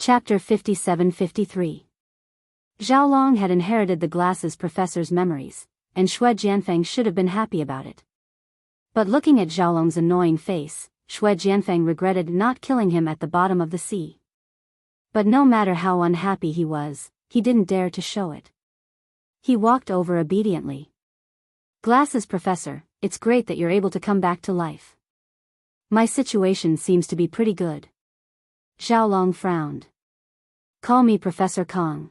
Chapter 57-53. Xiaolong had inherited the glasses professor's memories, and Xue Jianfeng should have been happy about it. But looking at Xiaolong's annoying face, Xue Jianfeng regretted not killing him at the bottom of the sea. But no matter how unhappy he was, he didn't dare to show it. He walked over obediently. "Glasses professor, it's great that you're able to come back to life. My situation seems to be pretty good." Xiaolong frowned. "Call me Professor Kong.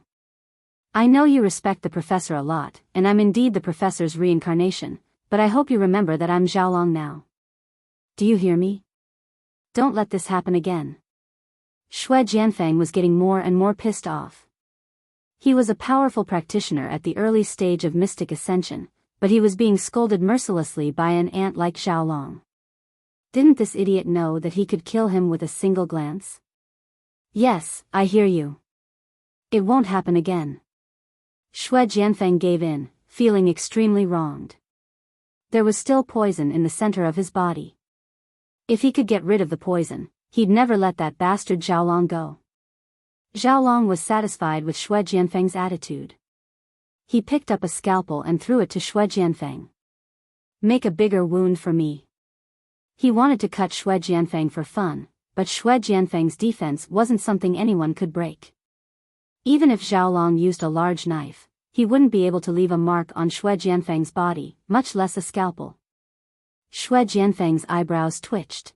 I know you respect the professor a lot, and I'm indeed the professor's reincarnation, but I hope you remember that I'm Xiaolong now. Do you hear me? Don't let this happen again." Xue Jianfeng was getting more and more pissed off. He was a powerful practitioner at the early stage of mystic ascension, but he was being scolded mercilessly by an ant like Xiaolong. Didn't this idiot know that he could kill him with a single glance? "Yes, I hear you. It won't happen again." Xue Jianfeng gave in, feeling extremely wronged. There was still poison in the center of his body. If he could get rid of the poison, he'd never let that bastard Xiaolong go. Xiaolong was satisfied with Xue Jianfeng's attitude. He picked up a scalpel and threw it to Xue Jianfeng. "Make a bigger wound for me." He wanted to cut Xue Jianfeng for fun, but Xue Jianfeng's defense wasn't something anyone could break. Even if Xiaolong used a large knife, he wouldn't be able to leave a mark on Xue Jianfeng's body, much less a scalpel. Xue Jianfeng's eyebrows twitched.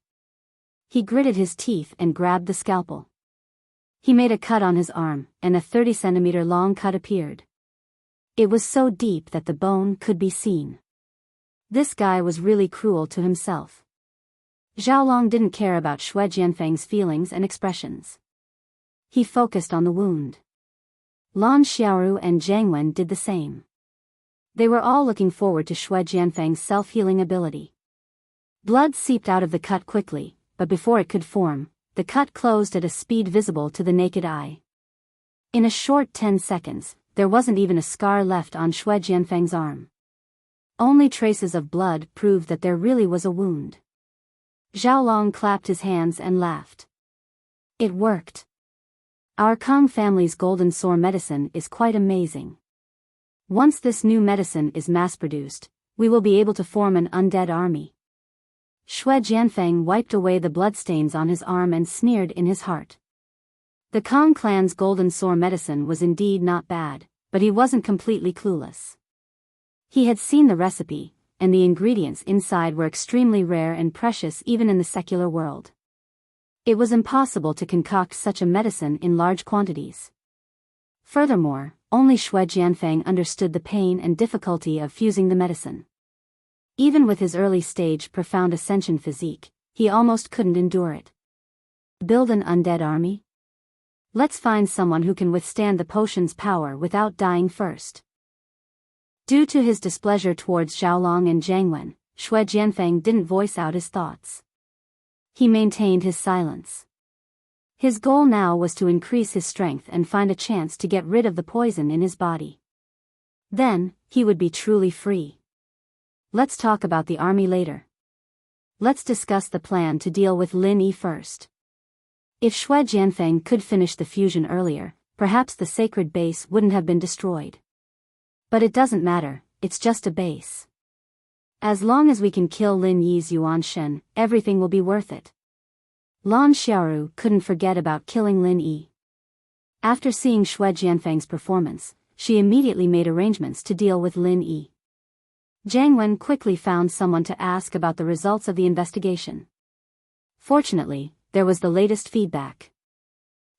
He gritted his teeth and grabbed the scalpel. He made a cut on his arm, and a 30-centimeter long cut appeared. It was so deep that the bone could be seen. This guy was really cruel to himself. Xiaolong didn't care about Xue Jianfeng's feelings and expressions. He focused on the wound. Lan Xiaoru and Zhang Wen did the same. They were all looking forward to Xue Jianfeng's self-healing ability. Blood seeped out of the cut quickly, but before it could form, the cut closed at a speed visible to the naked eye. In a short 10 seconds, there wasn't even a scar left on Xue Jianfeng's arm. Only traces of blood proved that there really was a wound. Xiaolong clapped his hands and laughed. "It worked. Our Kong family's golden sore medicine is quite amazing. Once this new medicine is mass-produced, we will be able to form an undead army." Xue Jianfeng wiped away the bloodstains on his arm and sneered in his heart. The Kong clan's golden sore medicine was indeed not bad, but he wasn't completely clueless. He had seen the recipe, and the ingredients inside were extremely rare and precious even in the secular world. It was impossible to concoct such a medicine in large quantities. Furthermore, only Xue Jianfeng understood the pain and difficulty of fusing the medicine. Even with his early-stage profound ascension physique, he almost couldn't endure it. Build an undead army? Let's find someone who can withstand the potion's power without dying first. Due to his displeasure towards Xiaolong and Zhang Wen, Xue Jianfeng didn't voice out his thoughts. He maintained his silence. His goal now was to increase his strength and find a chance to get rid of the poison in his body. Then, he would be truly free. Let's talk about the army later. Let's discuss the plan to deal with Lin Yi first. If Xue Jianfeng could finish the fusion earlier, perhaps the sacred base wouldn't have been destroyed. But it doesn't matter, it's just a base. As long as we can kill Lin Yi's Yuan Shen, everything will be worth it. Lan Xiaoru couldn't forget about killing Lin Yi. After seeing Xue Jianfeng's performance, she immediately made arrangements to deal with Lin Yi. Zhang Wen quickly found someone to ask about the results of the investigation. Fortunately, there was the latest feedback.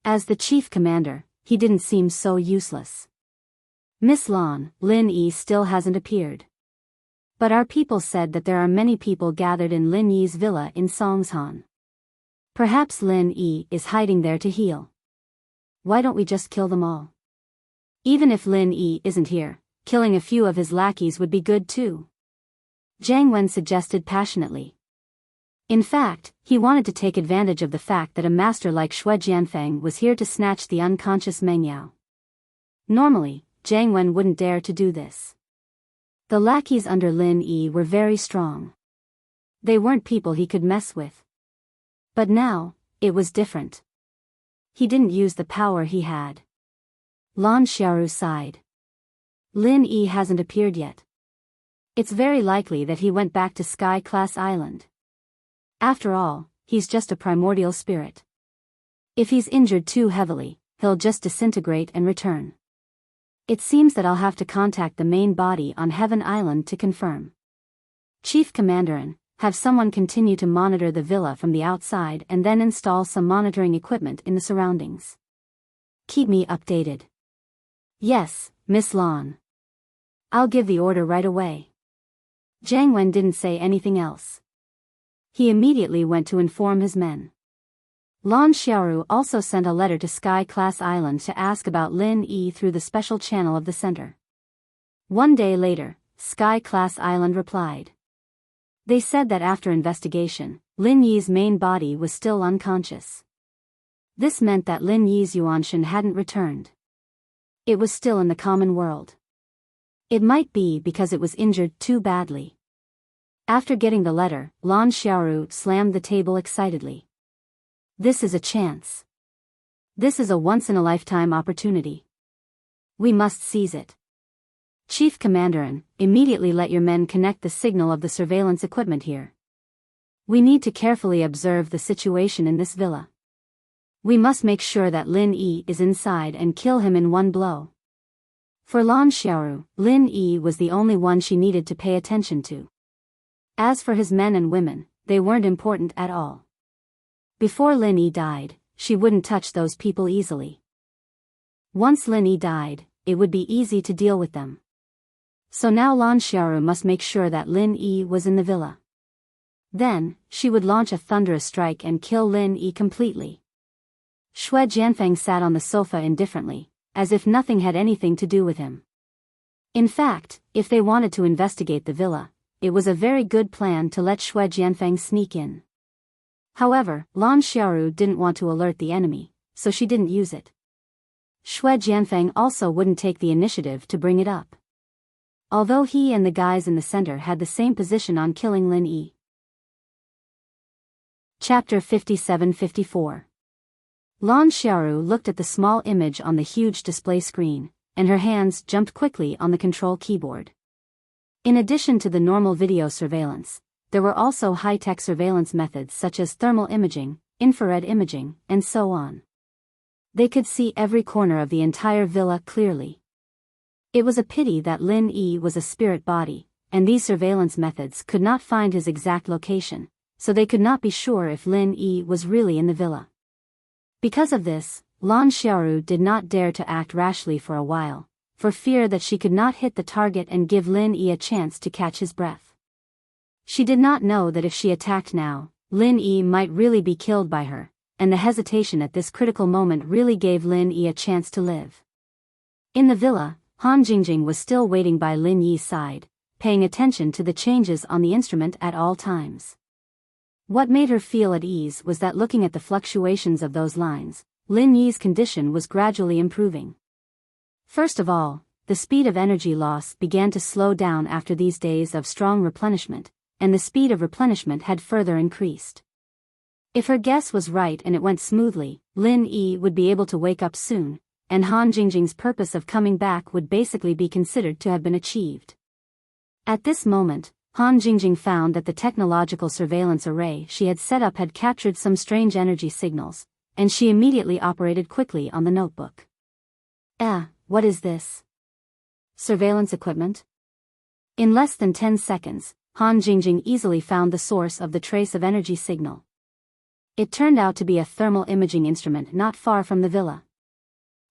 As the chief commander, he didn't seem so useless. "Miss Lan, Lin Yi still hasn't appeared. But our people said that there are many people gathered in Lin Yi's villa in Songshan. Perhaps Lin Yi is hiding there to heal. Why don't we just kill them all? Even if Lin Yi isn't here, killing a few of his lackeys would be good too," Zhang Wen suggested passionately. In fact, he wanted to take advantage of the fact that a master like Xue Jianfeng was here to snatch the unconscious Meng Yao. Normally, Zhang Wen wouldn't dare to do this. The lackeys under Lin Yi were very strong. They weren't people he could mess with. But now, it was different. He didn't use the power he had. Lan Xiaoru sighed. Lin Yi hasn't appeared yet. It's very likely that he went back to Sky Class Island. After all, he's just a primordial spirit. If he's injured too heavily, he'll just disintegrate and return. It seems that I'll have to contact the main body on Heaven Island to confirm. Chief Commander, have someone continue to monitor the villa from the outside and then install some monitoring equipment in the surroundings. Keep me updated. Yes, Miss Lan. I'll give the order right away. Jiang Wen didn't say anything else. He immediately went to inform his men. Lan Xiaoru also sent a letter to Sky Class Island to ask about Lin Yi through the special channel of the center. 1 day later, Sky Class Island replied. They said that after investigation, Lin Yi's main body was still unconscious. This meant that Lin Yi's Yuanshan hadn't returned. It was still in the common world. It might be because it was injured too badly. After getting the letter, Lan Xiaoru slammed the table excitedly. This is a chance. This is a once-in-a-lifetime opportunity. We must seize it. Chief Commander, immediately let your men connect the signal of the surveillance equipment here. We need to carefully observe the situation in this villa. We must make sure that Lin Yi is inside and kill him in one blow. For Lan Xiaoru, Lin Yi was the only one she needed to pay attention to. As for his men and women, they weren't important at all. Before Lin Yi died, she wouldn't touch those people easily. Once Lin Yi died, it would be easy to deal with them. So now Lan Xiaoru must make sure that Lin Yi was in the villa. Then, she would launch a thunderous strike and kill Lin Yi completely. Xue Jianfeng sat on the sofa indifferently, as if nothing had anything to do with him. In fact, if they wanted to investigate the villa, it was a very good plan to let Xue Jianfeng sneak in. However, Lan Xiaoru didn't want to alert the enemy, so she didn't use it. Xue Jianfeng also wouldn't take the initiative to bring it up. Although he and the guys in the center had the same position on killing Lin Yi. Chapter 57-54. Lan Xiaoru looked at the small image on the huge display screen, and her hands jumped quickly on the control keyboard. In addition to the normal video surveillance, there were also high-tech surveillance methods such as thermal imaging, infrared imaging, and so on. They could see every corner of the entire villa clearly. It was a pity that Lin Yi was a spirit body, and these surveillance methods could not find his exact location, so they could not be sure if Lin Yi was really in the villa. Because of this, Lan Xiaoru did not dare to act rashly for a while, for fear that she could not hit the target and give Lin Yi a chance to catch his breath. She did not know that if she attacked now, Lin Yi might really be killed by her, and the hesitation at this critical moment really gave Lin Yi a chance to live. In the villa, Han Jingjing was still waiting by Lin Yi's side, paying attention to the changes on the instrument at all times. What made her feel at ease was that looking at the fluctuations of those lines, Lin Yi's condition was gradually improving. First of all, the speed of energy loss began to slow down after these days of strong replenishment, and the speed of replenishment had further increased. If her guess was right and it went smoothly, Lin Yi would be able to wake up soon, and Han Jingjing's purpose of coming back would basically be considered to have been achieved. At this moment, Han Jingjing found that the technological surveillance array she had set up had captured some strange energy signals, and she immediately operated quickly on the notebook. What is this? Surveillance equipment? In less than 10 seconds, Han Jingjing easily found the source of the trace of energy signal. It turned out to be a thermal imaging instrument not far from the villa.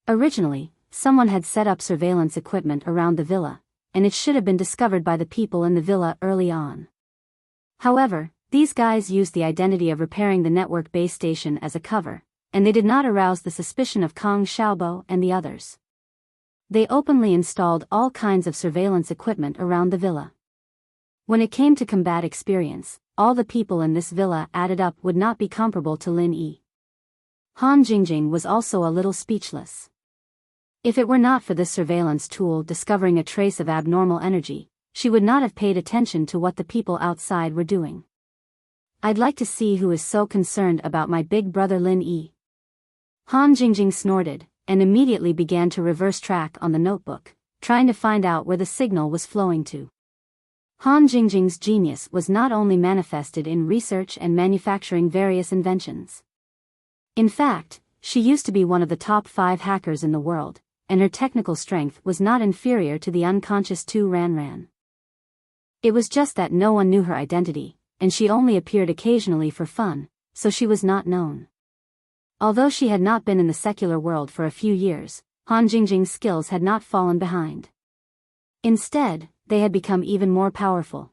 Originally, someone had set up surveillance equipment around the villa, and it should have been discovered by the people in the villa early on. However, these guys used the identity of repairing the network base station as a cover, and they did not arouse the suspicion of Kong Xiaobo and the others. They openly installed all kinds of surveillance equipment around the villa. When it came to combat experience, all the people in this villa added up would not be comparable to Lin Yi. Han Jingjing was also a little speechless. If it were not for this surveillance tool discovering a trace of abnormal energy, she would not have paid attention to what the people outside were doing. I'd like to see who is so concerned about my big brother Lin Yi. Han Jingjing snorted, and immediately began to reverse track on the notebook, trying to find out where the signal was flowing to. Han Jingjing's genius was not only manifested in research and manufacturing various inventions. In fact, she used to be one of the top 5 hackers in the world, and her technical strength was not inferior to the unconscious Tu Ranran. It was just that no one knew her identity, and she only appeared occasionally for fun, so she was not known. Although she had not been in the secular world for a few years, Han Jingjing's skills had not fallen behind. Instead, they had become even more powerful.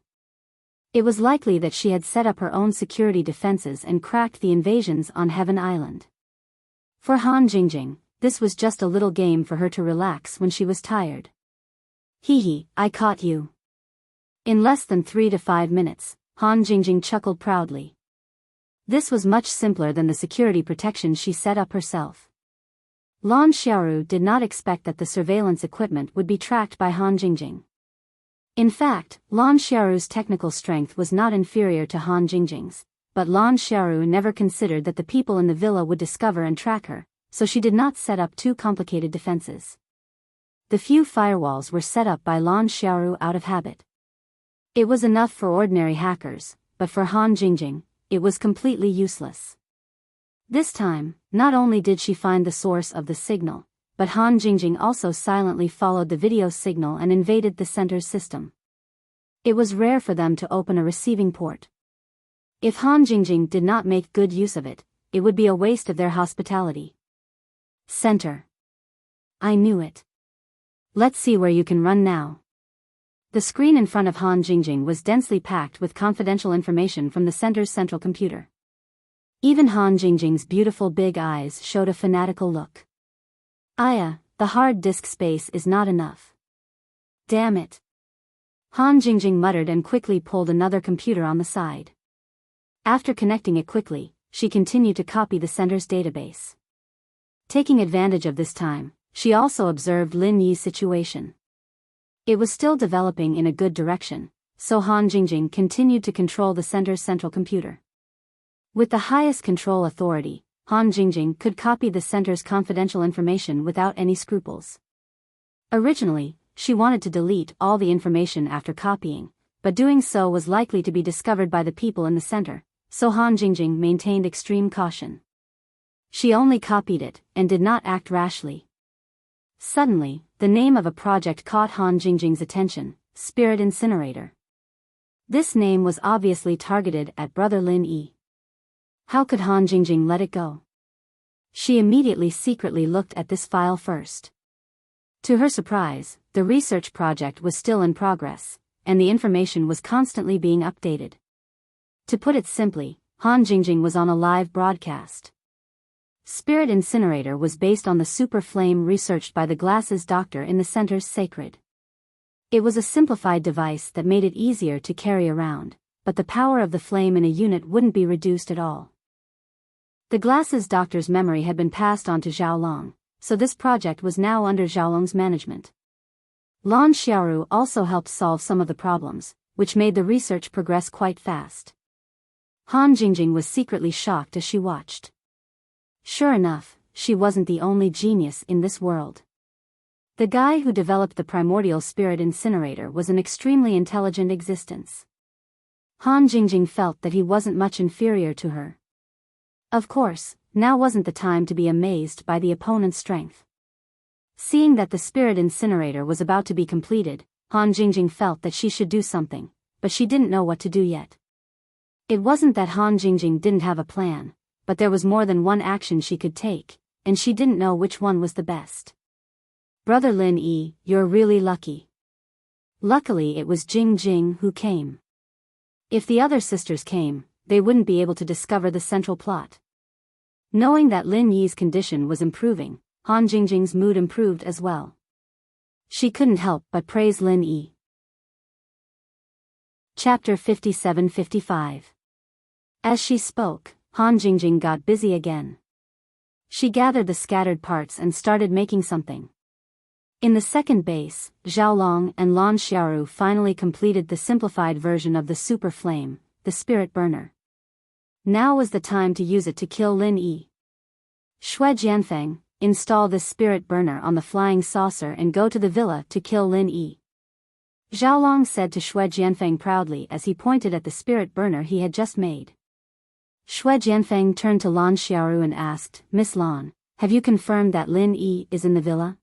It was likely that she had set up her own security defenses and cracked the invasions on Heaven Island. For Han Jingjing, this was just a little game for her to relax when she was tired. Hee hee, I caught you. In less than 3 to 5 minutes, Han Jingjing chuckled proudly. This was much simpler than the security protection she set up herself. Lan Xiaoru did not expect that the surveillance equipment would be tracked by Han Jingjing. In fact, Lan Xiaoru's technical strength was not inferior to Han Jingjing's, but Lan Xiaoru never considered that the people in the villa would discover and track her, so she did not set up too complicated defenses. The few firewalls were set up by Lan Xiaoru out of habit. It was enough for ordinary hackers, but for Han Jingjing, it was completely useless. This time, not only did she find the source of the signal, but Han Jingjing also silently followed the video signal and invaded the center's system. It was rare for them to open a receiving port. If Han Jingjing did not make good use of it, it would be a waste of their hospitality. Center. I knew it. Let's see where you can run now. The screen in front of Han Jingjing was densely packed with confidential information from the center's central computer. Even Han Jingjing's beautiful big eyes showed a fanatical look. Aya, the hard disk space is not enough. Damn it. Han Jingjing muttered and quickly pulled another computer on the side. After connecting it quickly, she continued to copy the center's database. Taking advantage of this time, she also observed Lin Yi's situation. It was still developing in a good direction, so Han Jingjing continued to control the center's central computer. With the highest control authority, Han Jingjing could copy the center's confidential information without any scruples. Originally, she wanted to delete all the information after copying, but doing so was likely to be discovered by the people in the center, so Han Jingjing maintained extreme caution. She only copied it, and did not act rashly. Suddenly, the name of a project caught Han Jingjing's attention, Spirit Incinerator. This name was obviously targeted at Brother Lin Yi. How could Han Jingjing let it go? She immediately secretly looked at this file first. To her surprise, the research project was still in progress, and the information was constantly being updated. To put it simply, Han Jingjing was on a live broadcast. Spirit Incinerator was based on the super flame researched by the Glasses Doctor in the center's sacred. It was a simplified device that made it easier to carry around, but the power of the flame in a unit wouldn't be reduced at all. The Glasses Doctor's memory had been passed on to Xiaolong, so this project was now under Xiaolong's management. Lan Xiaoru also helped solve some of the problems, which made the research progress quite fast. Han Jingjing was secretly shocked as she watched. Sure enough, she wasn't the only genius in this world. The guy who developed the primordial spirit incinerator was an extremely intelligent existence. Han Jingjing felt that he wasn't much inferior to her. Of course, now wasn't the time to be amazed by the opponent's strength. Seeing that the spirit incinerator was about to be completed, Han Jingjing felt that she should do something, but she didn't know what to do yet. It wasn't that Han Jingjing didn't have a plan, but there was more than one action she could take, and she didn't know which one was the best. Brother Lin Yi, you're really lucky. Luckily it was Jing Jing who came. If the other sisters came, they wouldn't be able to discover the central plot. Knowing that Lin Yi's condition was improving, Han Jingjing's mood improved as well. She couldn't help but praise Lin Yi. Chapter 57-55. As she spoke, Han Jingjing got busy again. She gathered the scattered parts and started making something. In the second base, Xiaolong and Lan Xiaoru finally completed the simplified version of the super flame, the spirit burner. Now was the time to use it to kill Lin Yi. Shui Jianfeng, install this spirit burner on the flying saucer and go to the villa to kill Lin Yi. Xiaolong said to Shui Jianfeng proudly as he pointed at the spirit burner he had just made. Shui Jianfeng turned to Lan Xiaoru and asked, Miss Lan, have you confirmed that Lin Yi is in the villa?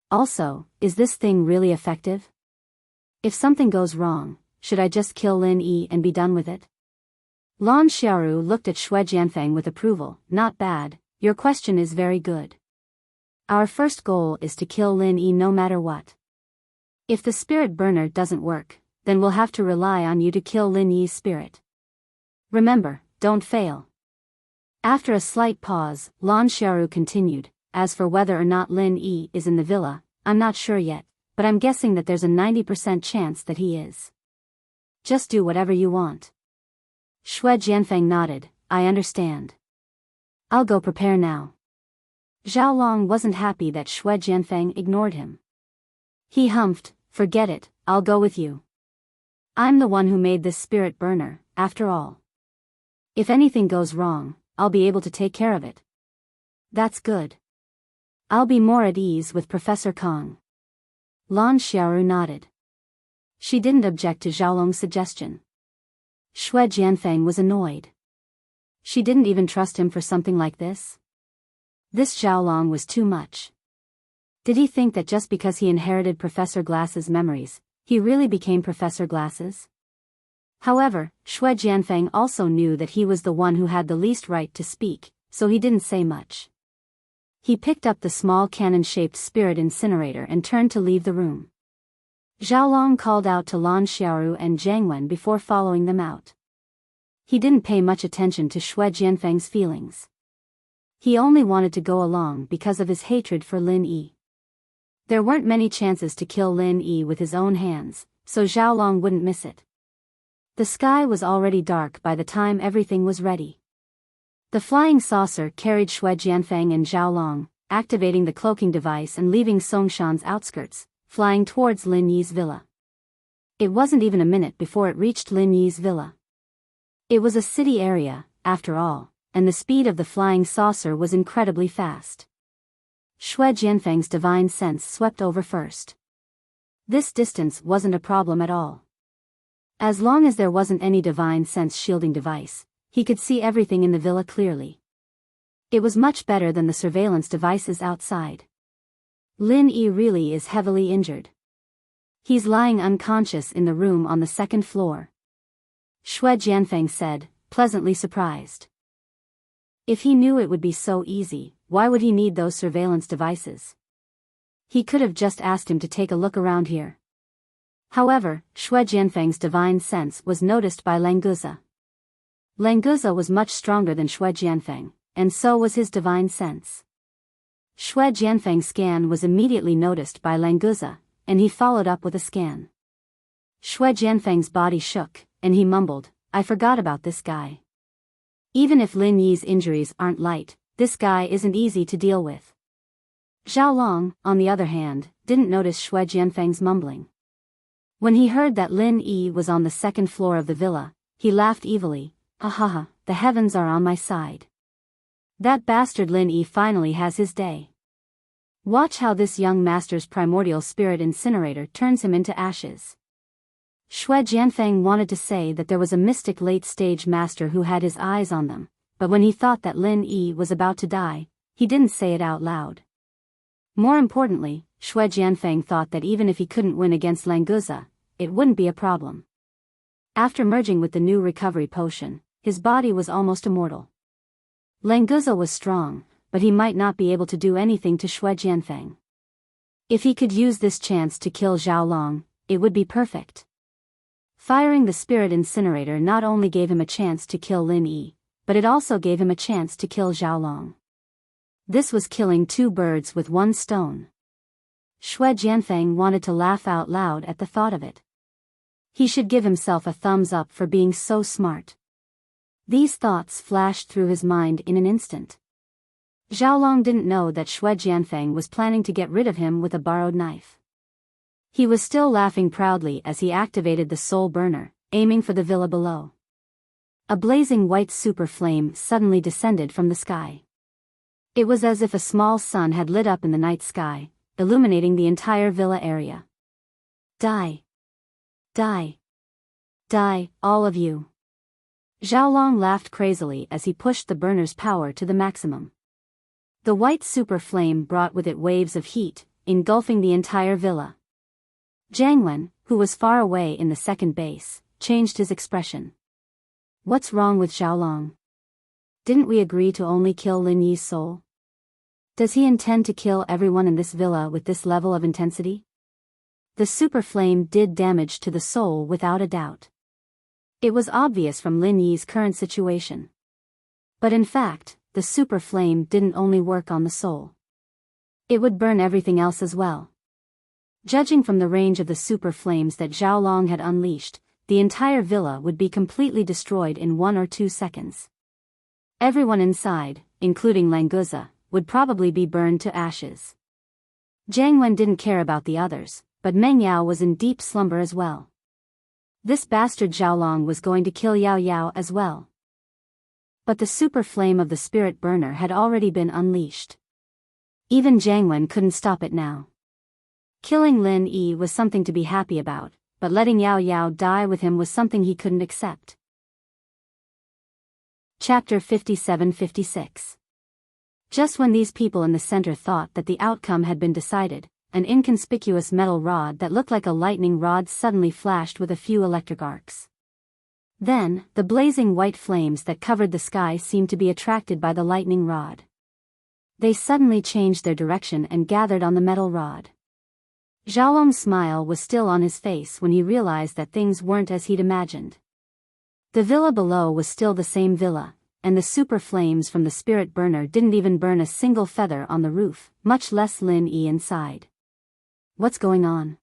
Also, is this thing really effective? If something goes wrong, should I just kill Lin Yi and be done with it? Lan Xiaoru looked at Shui Jianfeng with approval. Not bad, your question is very good. Our first goal is to kill Lin Yi no matter what. If the spirit burner doesn't work, then we'll have to rely on you to kill Lin Yi's spirit. Remember, don't fail. After a slight pause, Lan Xiaoru continued, as for whether or not Lin Yi is in the villa, I'm not sure yet, but I'm guessing that there's a 90% chance that he is. Just do whatever you want. Shui Jianfeng nodded, I understand. I'll go prepare now. Xiaolong wasn't happy that Shui Jianfeng ignored him. He humphed, forget it, I'll go with you. I'm the one who made this spirit burner, after all. If anything goes wrong, I'll be able to take care of it. That's good. I'll be more at ease with Professor Kong. Lan Xiaoru nodded. She didn't object to Xiaolong's suggestion. Shui Jianfeng was annoyed. She didn't even trust him for something like this. This Xiaolong was too much. Did he think that just because he inherited Professor Glass's memories, he really became Professor Glasses? However, Shui Jianfeng also knew that he was the one who had the least right to speak, so he didn't say much. He picked up the small cannon-shaped spirit incinerator and turned to leave the room. Xiaolong called out to Lan Xiaoru and Zhang Wen before following them out. He didn't pay much attention to Shui Jianfeng's feelings. He only wanted to go along because of his hatred for Lin Yi. There weren't many chances to kill Lin Yi with his own hands, so Xiaolong wouldn't miss it. The sky was already dark by the time everything was ready. The flying saucer carried Shui Jianfeng and Xiaolong, activating the cloaking device and leaving Songshan's outskirts, flying towards Lin Yi's villa. It wasn't even a minute before it reached Lin Yi's villa. It was a city area, after all, and the speed of the flying saucer was incredibly fast. Shui Jianfeng's divine sense swept over first. This distance wasn't a problem at all. As long as there wasn't any divine sense shielding device, he could see everything in the villa clearly. It was much better than the surveillance devices outside. Lin Yi really is heavily injured. He's lying unconscious in the room on the second floor. Shui Jianfeng said, pleasantly surprised. If he knew it would be so easy, why would he need those surveillance devices? He could have just asked him to take a look around here. However, Shui Jianfeng's divine sense was noticed by Languza. Languza was much stronger than Shui Jianfeng, and so was his divine sense. Shui Jianfeng's scan was immediately noticed by Languza, and he followed up with a scan. Shui Jianfeng's body shook, and he mumbled, I forgot about this guy. Even if Lin Yi's injuries aren't light, this guy isn't easy to deal with. Xiaolong, on the other hand, didn't notice Shui Jianfeng's mumbling. When he heard that Lin Yi was on the second floor of the villa, he laughed evilly, ha, the heavens are on my side. That bastard Lin Yi finally has his day. Watch how this young master's primordial spirit incinerator turns him into ashes. Shui Jianfeng wanted to say that there was a mystic late-stage master who had his eyes on them, but when he thought that Lin Yi was about to die, he didn't say it out loud. More importantly, Shui Jianfeng thought that even if he couldn't win against Languza, it wouldn't be a problem. After merging with the new recovery potion, his body was almost immortal. Languza was strong, but he might not be able to do anything to Shui Jianfeng. If he could use this chance to kill Xiaolong, it would be perfect. Firing the spirit incinerator not only gave him a chance to kill Lin Yi, but it also gave him a chance to kill Xiaolong. This was killing two birds with one stone. Shui Jianfeng wanted to laugh out loud at the thought of it. He should give himself a thumbs up for being so smart. These thoughts flashed through his mind in an instant. Xiaolong didn't know that Shui Jianfeng was planning to get rid of him with a borrowed knife. He was still laughing proudly as he activated the soul burner, aiming for the villa below. A blazing white super flame suddenly descended from the sky. It was as if a small sun had lit up in the night sky, illuminating the entire villa area. Die. Die. Die, all of you. Xiaolong laughed crazily as he pushed the burner's power to the maximum. The white super flame brought with it waves of heat, engulfing the entire villa. Jiang Wen, who was far away in the second base, changed his expression. What's wrong with Xiaolong? Didn't we agree to only kill Lin Yi's soul? Does he intend to kill everyone in this villa with this level of intensity? The super flame did damage to the soul without a doubt. It was obvious from Lin Yi's current situation. But in fact, the super flame didn't only work on the soul. It would burn everything else as well. Judging from the range of the super flames that Xiaolong had unleashed, the entire villa would be completely destroyed in 1 or 2 seconds. Everyone inside, including Languza, would probably be burned to ashes. Jiang Wen didn't care about the others, but Meng Yao was in deep slumber as well. This bastard Xiaolong was going to kill Yao Yao as well. But the super flame of the spirit burner had already been unleashed. Even Jiang Wen couldn't stop it now. Killing Lin Yi was something to be happy about, but letting Yao Yao die with him was something he couldn't accept. Chapter 57-56. Just when these people in the center thought that the outcome had been decided, an inconspicuous metal rod that looked like a lightning rod suddenly flashed with a few electric arcs. Then, the blazing white flames that covered the sky seemed to be attracted by the lightning rod. They suddenly changed their direction and gathered on the metal rod. Xiaolong's smile was still on his face when he realized that things weren't as he'd imagined. The villa below was still the same villa, and the super flames from the spirit burner didn't even burn a single feather on the roof, much less Lin Yi inside. What's going on?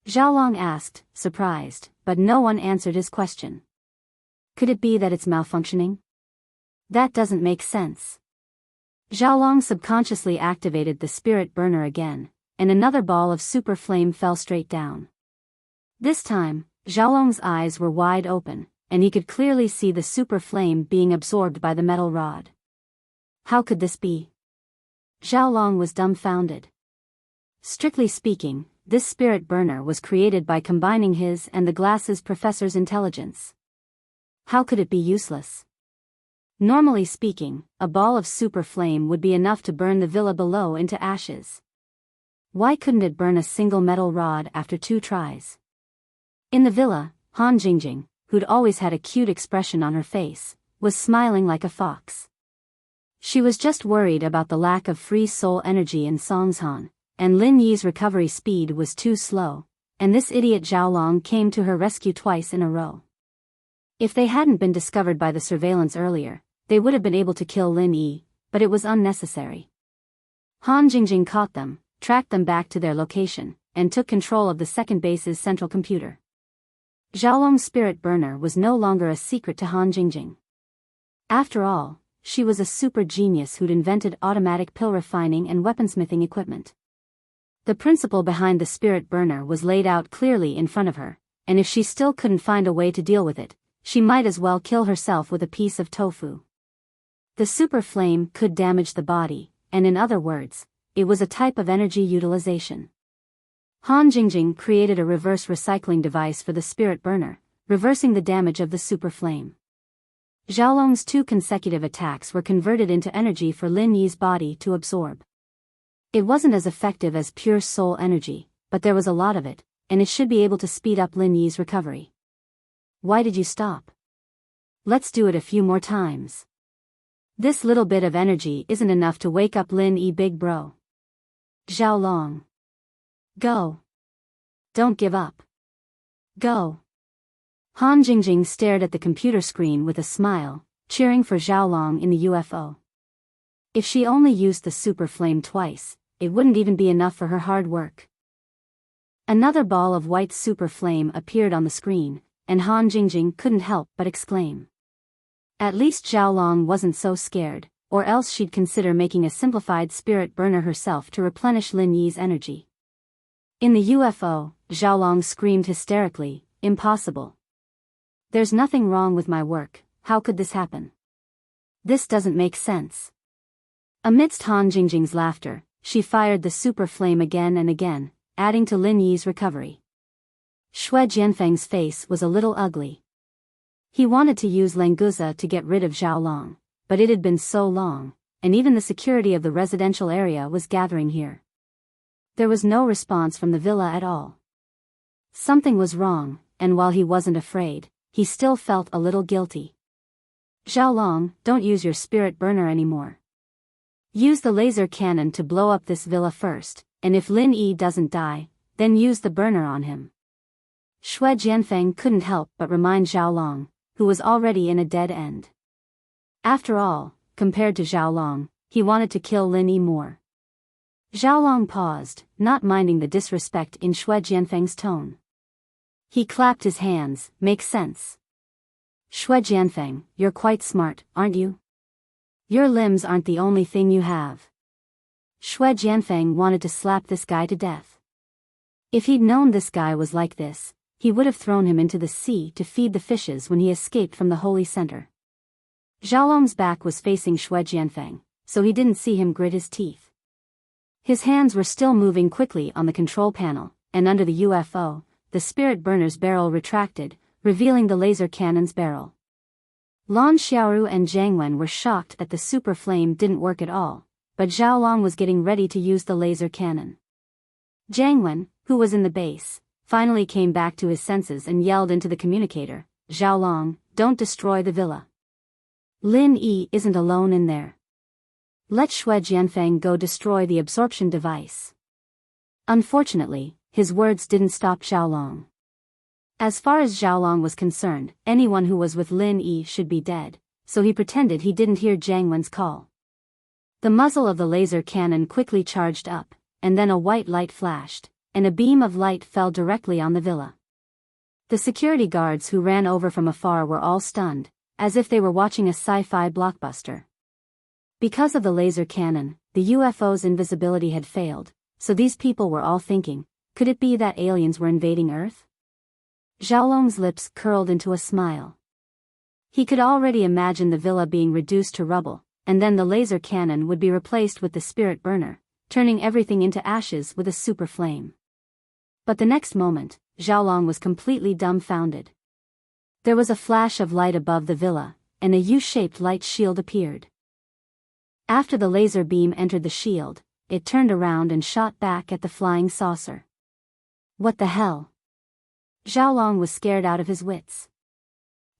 Xiaolong asked, surprised, but no one answered his question. Could it be that it's malfunctioning? That doesn't make sense. Xiaolong subconsciously activated the spirit burner again, and another ball of super flame fell straight down. This time, Xiaolong's eyes were wide open, and he could clearly see the super flame being absorbed by the metal rod. How could this be? Xiaolong was dumbfounded. Strictly speaking, this spirit burner was created by combining his and the glasses professor's intelligence. How could it be useless? Normally speaking, a ball of super flame would be enough to burn the villa below into ashes. Why couldn't it burn a single metal rod after 2 tries? In the villa, Han Jingjing, who'd always had a cute expression on her face, was smiling like a fox. She was just worried about the lack of free soul energy in Songshan, and Lin Yi's recovery speed was too slow, and this idiot Xiaolong came to her rescue twice in a row. If they hadn't been discovered by the surveillance earlier, they would have been able to kill Lin Yi, but it was unnecessary. Han Jingjing caught them, tracked them back to their location, and took control of the second base's central computer. Xiaolong's spirit burner was no longer a secret to Han Jingjing. After all, she was a super genius who'd invented automatic pill refining and weaponsmithing equipment. The principle behind the spirit burner was laid out clearly in front of her, and if she still couldn't find a way to deal with it, she might as well kill herself with a piece of tofu. The super flame could damage the body, and in other words, it was a type of energy utilization. Han Jingjing created a reverse recycling device for the spirit burner, reversing the damage of the super flame. Xiaolong's 2 consecutive attacks were converted into energy for Lin Yi's body to absorb. It wasn't as effective as pure soul energy, but there was a lot of it, and it should be able to speed up Lin Yi's recovery. Why did you stop? Let's do it a few more times. This little bit of energy isn't enough to wake up Lin Yi, big bro. Xiaolong. Go. Don't give up. Go. Han Jingjing stared at the computer screen with a smile, cheering for Xiaolong in the UFO. If she only used the super flame twice, it wouldn't even be enough for her hard work. Another ball of white super flame appeared on the screen, and Han Jingjing couldn't help but exclaim. At least Xiaolong wasn't so scared, or else she'd consider making a simplified spirit burner herself to replenish Lin Yi's energy. In the UFO, Xiaolong screamed hysterically, "Impossible. There's nothing wrong with my work, how could this happen? This doesn't make sense." Amidst Han Jingjing's laughter, she fired the super flame again and again, adding to Lin Yi's recovery. Xue Jianfeng's face was a little ugly. He wanted to use Languza to get rid of Zhao Long, but it had been so long, and even the security of the residential area was gathering here. There was no response from the villa at all. Something was wrong, and while he wasn't afraid, he still felt a little guilty. Zhao Long, don't use your spirit burner anymore. Use the laser cannon to blow up this villa first, and if Lin Yi doesn't die, then use the burner on him. Xue Jianfeng couldn't help but remind Zhao Long, who was already in a dead end. After all, compared to Zhao Long, he wanted to kill Lin Yi more. Zhao Long paused, not minding the disrespect in Xue Jianfeng's tone. He clapped his hands. Makes sense. Xue Jianfeng, you're quite smart, aren't you? Your limbs aren't the only thing you have. Xue Jianfeng wanted to slap this guy to death. If he'd known this guy was like this, he would have thrown him into the sea to feed the fishes when he escaped from the holy center. Zhao Long's back was facing Xue Jianfeng, so he didn't see him grit his teeth. His hands were still moving quickly on the control panel, and under the UFO, the spirit burner's barrel retracted, revealing the laser cannon's barrel. Lan Xiaoru and Zhang Wen were shocked that the super flame didn't work at all, but Zhao Long was getting ready to use the laser cannon. Zhang Wen, who was in the base, finally came back to his senses and yelled into the communicator, Zhao Long, don't destroy the villa. Lin Yi isn't alone in there. Let Xue Jianfeng go destroy the absorption device. Unfortunately, his words didn't stop Zhao Long. As far as Zhao Long was concerned, anyone who was with Lin Yi should be dead, so he pretended he didn't hear Zhang Wen's call. The muzzle of the laser cannon quickly charged up, and then a white light flashed, and a beam of light fell directly on the villa. The security guards who ran over from afar were all stunned, as if they were watching a sci-fi blockbuster. Because of the laser cannon, the UFO's invisibility had failed, so these people were all thinking, could it be that aliens were invading Earth? Zhao Long's lips curled into a smile. He could already imagine the villa being reduced to rubble, and then the laser cannon would be replaced with the spirit burner, turning everything into ashes with a super flame. But the next moment, Zhao Long was completely dumbfounded. There was a flash of light above the villa, and a U-shaped light shield appeared. After the laser beam entered the shield, it turned around and shot back at the flying saucer. What the hell? Zhao Long was scared out of his wits.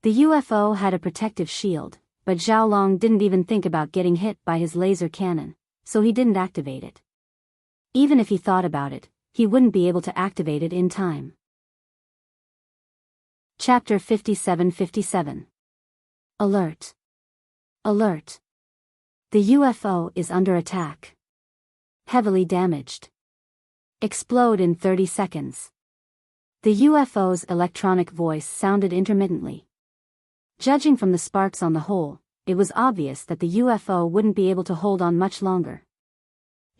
The UFO had a protective shield, but Zhao Long didn't even think about getting hit by his laser cannon, so he didn't activate it. Even if he thought about it, he wouldn't be able to activate it in time. Chapter 57-57. Alert. Alert. The UFO is under attack. Heavily damaged. Explode in 30 seconds. The UFO's electronic voice sounded intermittently. Judging from the sparks on the hole, it was obvious that the UFO wouldn't be able to hold on much longer.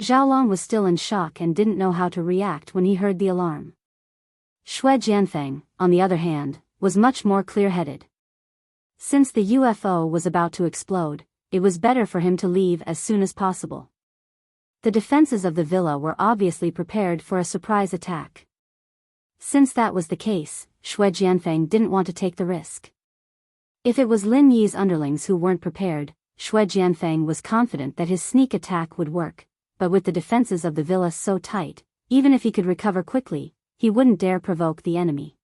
Zhao Long was still in shock and didn't know how to react when he heard the alarm. Xue Jianfeng, on the other hand, was much more clear-headed. Since the UFO was about to explode, it was better for him to leave as soon as possible. The defenses of the villa were obviously prepared for a surprise attack. Since that was the case, Xue Jianfeng didn't want to take the risk. If it was Lin Yi's underlings who weren't prepared, Xue Jianfeng was confident that his sneak attack would work, but with the defenses of the villa so tight, even if he could recover quickly, he wouldn't dare provoke the enemy.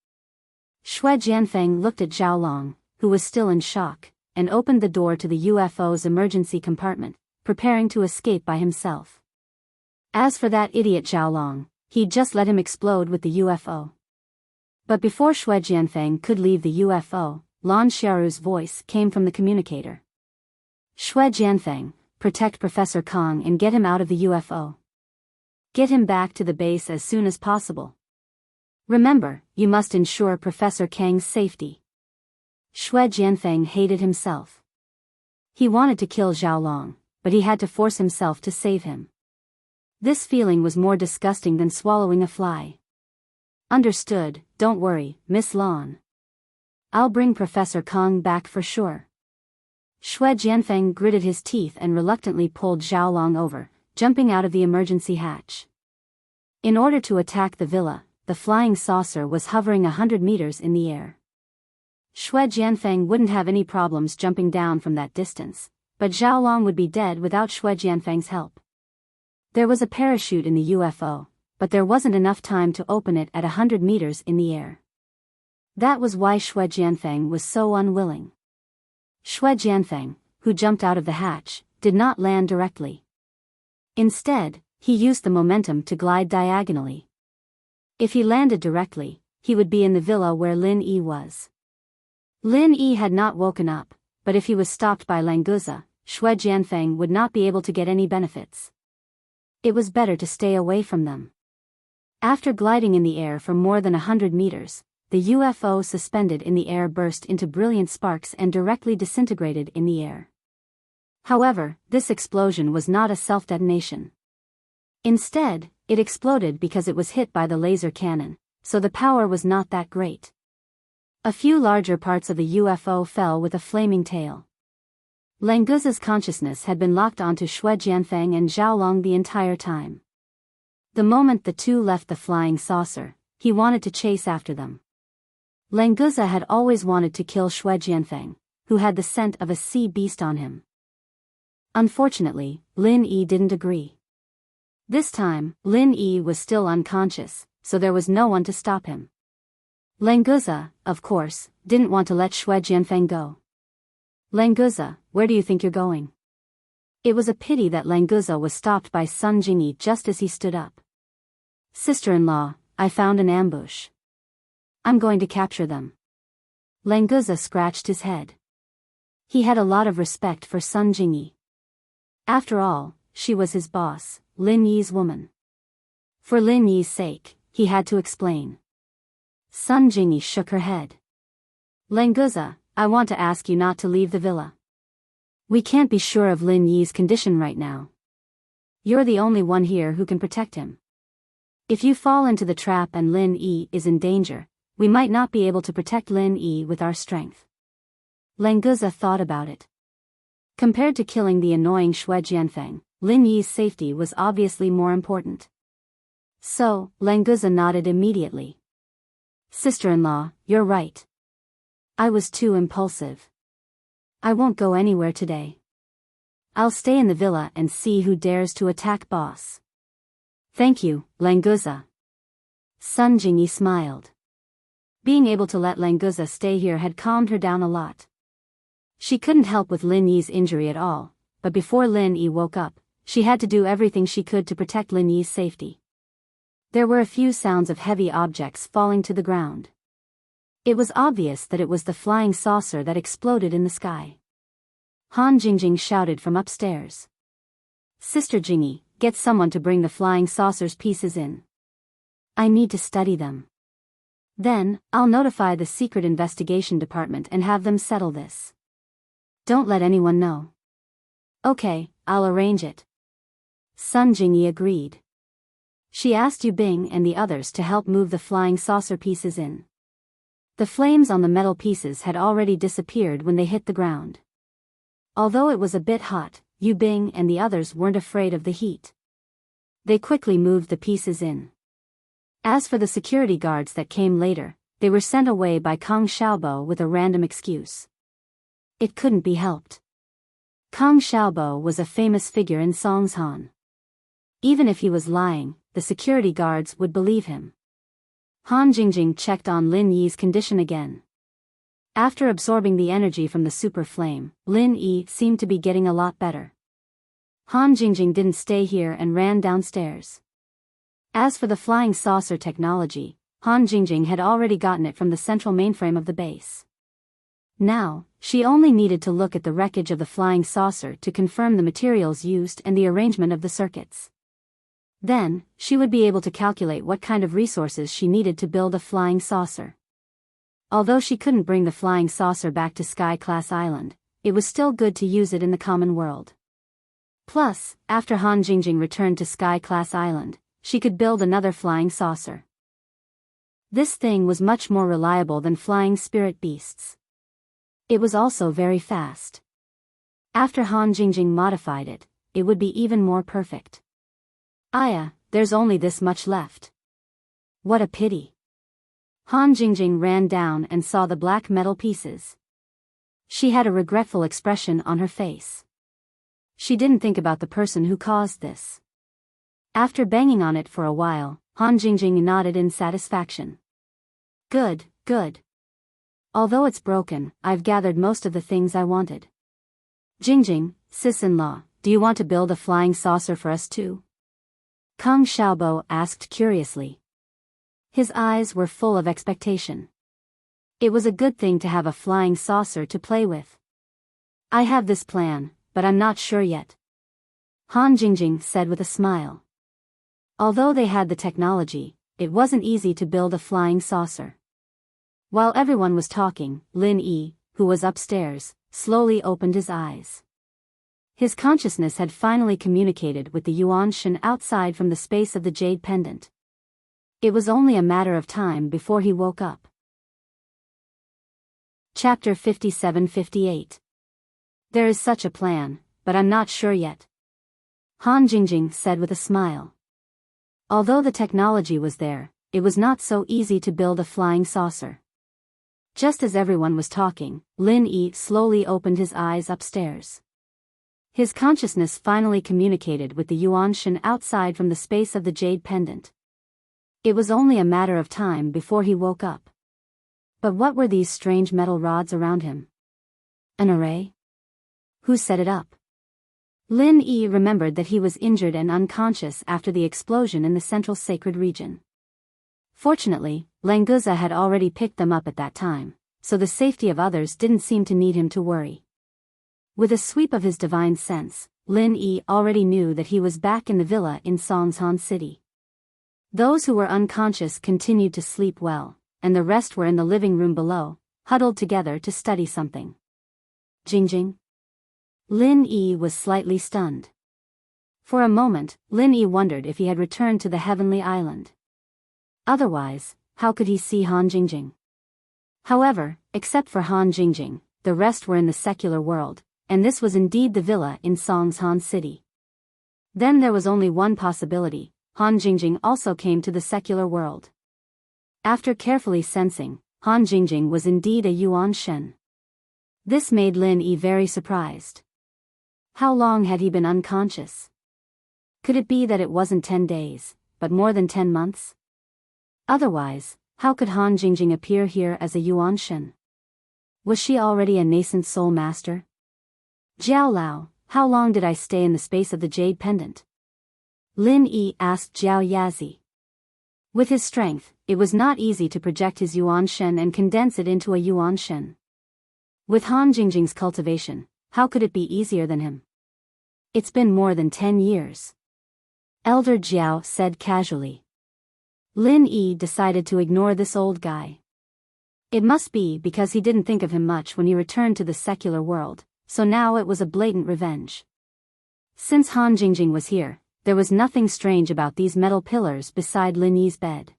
Xue Jianfeng looked at Zhao Long, who was still in shock, and opened the door to the UFO's emergency compartment, preparing to escape by himself. As for that idiot Zhao Long, he'd just let him explode with the UFO. But before Xue Jianfeng could leave the UFO, Lan Xiaoru's voice came from the communicator. Xue Jianfeng, protect Professor Kong and get him out of the UFO. Get him back to the base as soon as possible. Remember, you must ensure Professor Kang's safety. Xue Jianfeng hated himself. He wanted to kill Zhao Long, but he had to force himself to save him. This feeling was more disgusting than swallowing a fly. Understood, don't worry, Miss Lan. I'll bring Professor Kong back for sure. Xue Jianfeng gritted his teeth and reluctantly pulled Xiaolong over, jumping out of the emergency hatch. In order to attack the villa, the flying saucer was hovering 100 meters in the air. Xue Jianfeng wouldn't have any problems jumping down from that distance, but Xiaolong would be dead without Xue Jianfeng's help. There was a parachute in the UFO, but there wasn't enough time to open it at 100 meters in the air. That was why Xue Jianfeng was so unwilling. Xue Jianfeng, who jumped out of the hatch, did not land directly. Instead, he used the momentum to glide diagonally. If he landed directly, he would be in the villa where Lin Yi was. Lin Yi had not woken up, but if he was stopped by Languza, Xue Jianfeng would not be able to get any benefits. It was better to stay away from them. After gliding in the air for more than 100 meters, the UFO suspended in the air burst into brilliant sparks and directly disintegrated in the air. However, this explosion was not a self-detonation. Instead, it exploded because it was hit by the laser cannon, so the power was not that great. A few larger parts of the UFO fell with a flaming tail. Languza's consciousness had been locked onto Xue Jianfeng and Xiaolong the entire time. The moment the two left the flying saucer, he wanted to chase after them. Languza had always wanted to kill Xue Jianfeng, who had the scent of a sea beast on him. Unfortunately, Lin Yi didn't agree. This time, Lin Yi was still unconscious, so there was no one to stop him. Languza, of course, didn't want to let Xue Jianfeng go. Languza, where do you think you're going? It was a pity that Languza was stopped by Sun Jingyi just as he stood up. Sister-in-law, I found an ambush. I'm going to capture them. Languza scratched his head. He had a lot of respect for Sun Jingyi. After all, she was his boss, Lin Yi's woman. For Lin Yi's sake, he had to explain. Sun Jingyi shook her head. Languza, I want to ask you not to leave the villa. We can't be sure of Lin Yi's condition right now. You're the only one here who can protect him. If you fall into the trap and Lin Yi is in danger, we might not be able to protect Lin Yi with our strength. Languza thought about it. Compared to killing the annoying Xue Jianfeng, Lin Yi's safety was obviously more important. So, Languza nodded immediately. Sister-in-law, you're right. I was too impulsive. I won't go anywhere today. I'll stay in the villa and see who dares to attack boss. Thank you, Languza. Sun Jingyi smiled. Being able to let Languza stay here had calmed her down a lot. She couldn't help with Lin Yi's injury at all, but before Lin Yi woke up, she had to do everything she could to protect Lin Yi's safety. There were a few sounds of heavy objects falling to the ground. It was obvious that it was the flying saucer that exploded in the sky. Han Jingjing shouted from upstairs. Sister Jingyi, get someone to bring the flying saucer's pieces in. I need to study them. Then, I'll notify the secret investigation department and have them settle this. Don't let anyone know. Okay, I'll arrange it. Sun Jingyi agreed. She asked Yu Bing and the others to help move the flying saucer pieces in. The flames on the metal pieces had already disappeared when they hit the ground. Although it was a bit hot, Yu Bing and the others weren't afraid of the heat. They quickly moved the pieces in. As for the security guards that came later, they were sent away by Kang Xiaobo with a random excuse. It couldn't be helped. Kang Xiaobo was a famous figure in Songshan. Even if he was lying, the security guards would believe him. Han Jingjing checked on Lin Yi's condition again. After absorbing the energy from the super flame, Lin Yi seemed to be getting a lot better. Han Jingjing didn't stay here and ran downstairs. As for the flying saucer technology, Han Jingjing had already gotten it from the central mainframe of the base. Now, she only needed to look at the wreckage of the flying saucer to confirm the materials used and the arrangement of the circuits. Then, she would be able to calculate what kind of resources she needed to build a flying saucer. Although she couldn't bring the flying saucer back to Sky-class Island, it was still good to use it in the common world. Plus, after Han Jingjing returned to Sky-class Island, she could build another flying saucer. This thing was much more reliable than flying spirit beasts. It was also very fast. After Han Jingjing modified it, it would be even more perfect. Aya, there's only this much left. What a pity. Han Jingjing ran down and saw the black metal pieces. She had a regretful expression on her face. She didn't think about the person who caused this. After banging on it for a while, Han Jingjing nodded in satisfaction. Good, good. Although it's broken, I've gathered most of the things I wanted. Jingjing, sis-in-law, do you want to build a flying saucer for us too? Kung Xiaobo asked curiously. His eyes were full of expectation. It was a good thing to have a flying saucer to play with. I have this plan, but I'm not sure yet. Han Jingjing said with a smile. Although they had the technology, it wasn't easy to build a flying saucer. While everyone was talking, Lin Yi, who was upstairs, slowly opened his eyes. His consciousness had finally communicated with the Yuan Shen outside from the space of the jade pendant. It was only a matter of time before he woke up. Chapter 57-58. There is such a plan, but I'm not sure yet. Han Jingjing said with a smile. Although the technology was there, it was not so easy to build a flying saucer. Just as everyone was talking, Lin Yi slowly opened his eyes upstairs. His consciousness finally communicated with the Yuan Shen outside from the space of the jade pendant. It was only a matter of time before he woke up. But what were these strange metal rods around him? An array? Who set it up? Lin Yi remembered that he was injured and unconscious after the explosion in the central sacred region. Fortunately, Languza had already picked them up at that time, so the safety of others didn't seem to need him to worry. With a sweep of his divine sense, Lin Yi already knew that he was back in the villa in Songshan City. Those who were unconscious continued to sleep well, and the rest were in the living room below, huddled together to study something. Jingjing? Lin Yi was slightly stunned. For a moment, Lin Yi wondered if he had returned to the heavenly island. Otherwise, how could he see Han Jingjing? However, except for Han Jingjing, the rest were in the secular world, and this was indeed the villa in Songshan City. Then there was only one possibility: Han Jingjing also came to the secular world. After carefully sensing, Han Jingjing was indeed a Yuan Shen. This made Lin Yi very surprised. How long had he been unconscious? Could it be that it wasn't 10 days, but more than 10 months? Otherwise, how could Han Jingjing appear here as a Yuan Shen? Was she already a nascent soul master? Jiao Lao, how long did I stay in the space of the jade pendant? Lin Yi asked Jiao Yazi. With his strength, it was not easy to project his Yuan Shen and condense it into a Yuan Shen. With Han Jingjing's cultivation, how could it be easier than him? It's been more than 10 years. Elder Jiao said casually. Lin Yi decided to ignore this old guy. It must be because he didn't think of him much when he returned to the secular world, so now it was a blatant revenge. Since Han Jingjing was here, there was nothing strange about these metal pillars beside Lin Yi's bed.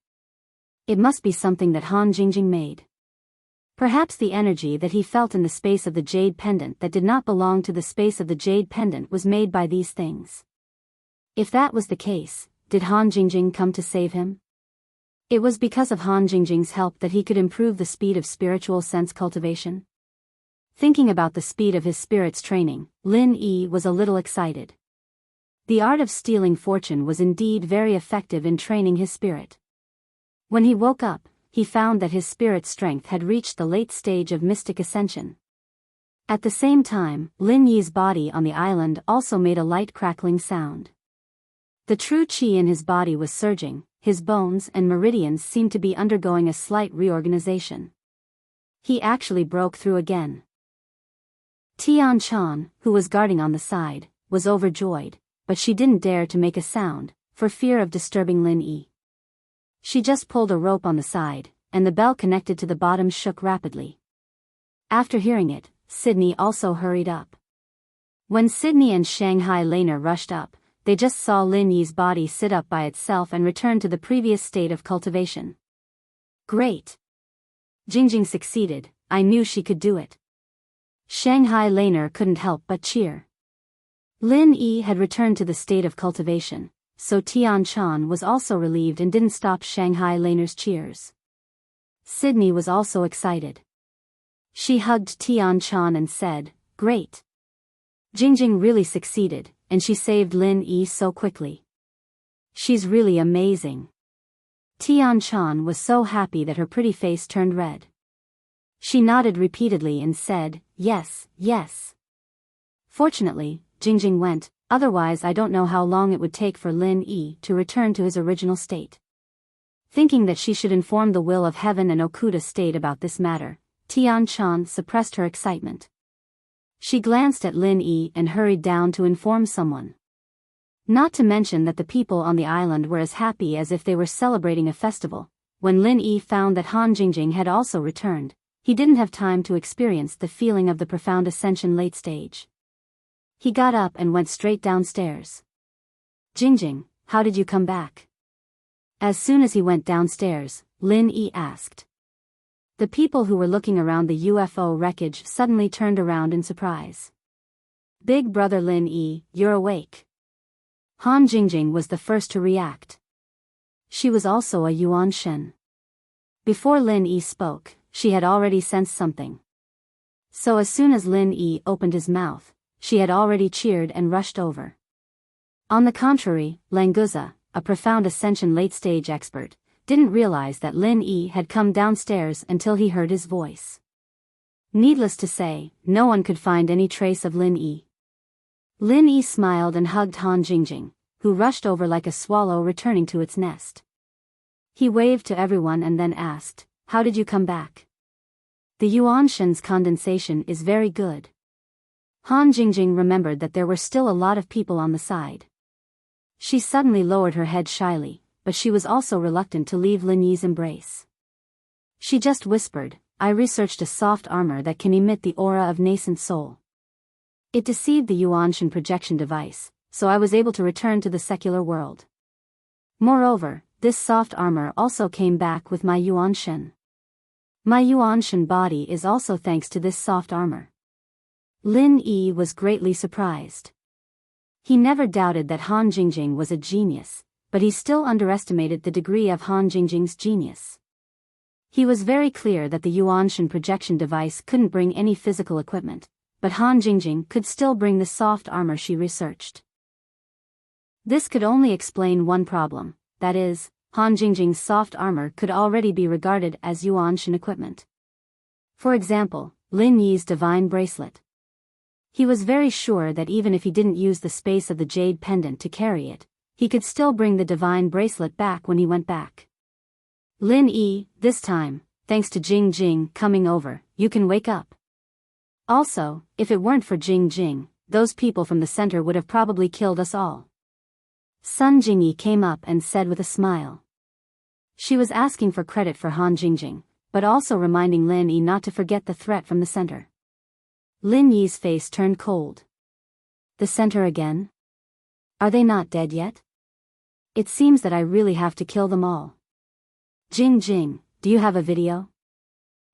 It must be something that Han Jingjing made. Perhaps the energy that he felt in the space of the jade pendant that did not belong to the space of the jade pendant was made by these things. If that was the case, did Han Jingjing come to save him? It was because of Han Jingjing's help that he could improve the speed of spiritual sense cultivation. Thinking about the speed of his spirit's training, Lin Yi was a little excited. The art of stealing fortune was indeed very effective in training his spirit. When he woke up, he found that his spirit's strength had reached the late stage of mystic ascension. At the same time, Lin Yi's body on the island also made a light crackling sound. The true qi in his body was surging. His bones and meridians seemed to be undergoing a slight reorganization. He actually broke through again. Tian Chan, who was guarding on the side, was overjoyed, but she didn't dare to make a sound, for fear of disturbing Lin Yi. She just pulled a rope on the side, and the bell connected to the bottom shook rapidly. After hearing it, Sydney also hurried up. When Sydney and Shanghai Laner rushed up, they just saw Lin Yi's body sit up by itself and return to the previous state of cultivation. Great! Jingjing succeeded, I knew she could do it. Shanghai Laner couldn't help but cheer. Lin Yi had returned to the state of cultivation, so Tian Chan was also relieved and didn't stop Shanghai Laner's cheers. Sydney was also excited. She hugged Tian Chan and said, "Great. Jingjing really succeeded, and she saved Lin Yi so quickly. She's really amazing." Tian Chan was so happy that her pretty face turned red. She nodded repeatedly and said, "Yes, yes." Fortunately, Jingjing went, otherwise I don't know how long it would take for Lin Yi to return to his original state. Thinking that she should inform the will of heaven and Okuda state about this matter, Tian Chan suppressed her excitement. She glanced at Lin Yi and hurried down to inform someone. Not to mention that the people on the island were as happy as if they were celebrating a festival. When Lin Yi found that Han Jingjing had also returned, he didn't have time to experience the feeling of the profound ascension late stage. He got up and went straight downstairs. "Jingjing, how did you come back?" As soon as he went downstairs, Lin Yi asked. The people who were looking around the UFO wreckage suddenly turned around in surprise. "Big brother Lin Yi, you're awake." Han Jingjing was the first to react. She was also a Yuan Shen. Before Lin Yi spoke, she had already sensed something. So as soon as Lin Yi opened his mouth, she had already cheered and rushed over. On the contrary, Languza, a profound ascension late-stage expert, didn't realize that Lin Yi had come downstairs until he heard his voice. Needless to say, no one could find any trace of Lin Yi. Lin Yi smiled and hugged Han Jingjing, who rushed over like a swallow returning to its nest. He waved to everyone and then asked, "How did you come back?" "The Yuanshan's condensation is very good." Han Jingjing remembered that there were still a lot of people on the side. She suddenly lowered her head shyly, but she was also reluctant to leave Lin Yi's embrace. She just whispered, "I researched a soft armor that can emit the aura of nascent soul. It deceived the Yuanshan projection device, so I was able to return to the secular world. Moreover, this soft armor also came back with my Yuanshan. My Yuanshan body is also thanks to this soft armor." Lin Yi was greatly surprised. He never doubted that Han Jingjing was a genius, but he still underestimated the degree of Han Jingjing's genius. He was very clear that the Yuanshan projection device couldn't bring any physical equipment, but Han Jingjing could still bring the soft armor she researched. This could only explain one problem, that is, Han Jingjing's soft armor could already be regarded as Yuanshan equipment. For example, Lin Yi's divine bracelet. He was very sure that even if he didn't use the space of the jade pendant to carry it, he could still bring the divine bracelet back when he went back. "Lin Yi, this time, thanks to Jing Jing coming over, you can wake up. Also, if it weren't for Jing Jing, those people from the center would have probably killed us all." Sun Jingyi came up and said with a smile. She was asking for credit for Han Jingjing, but also reminding Lin Yi not to forget the threat from the center. Lin Yi's face turned cold. "The center again? Are they not dead yet? It seems that I really have to kill them all. Jing Jing, do you have a video?"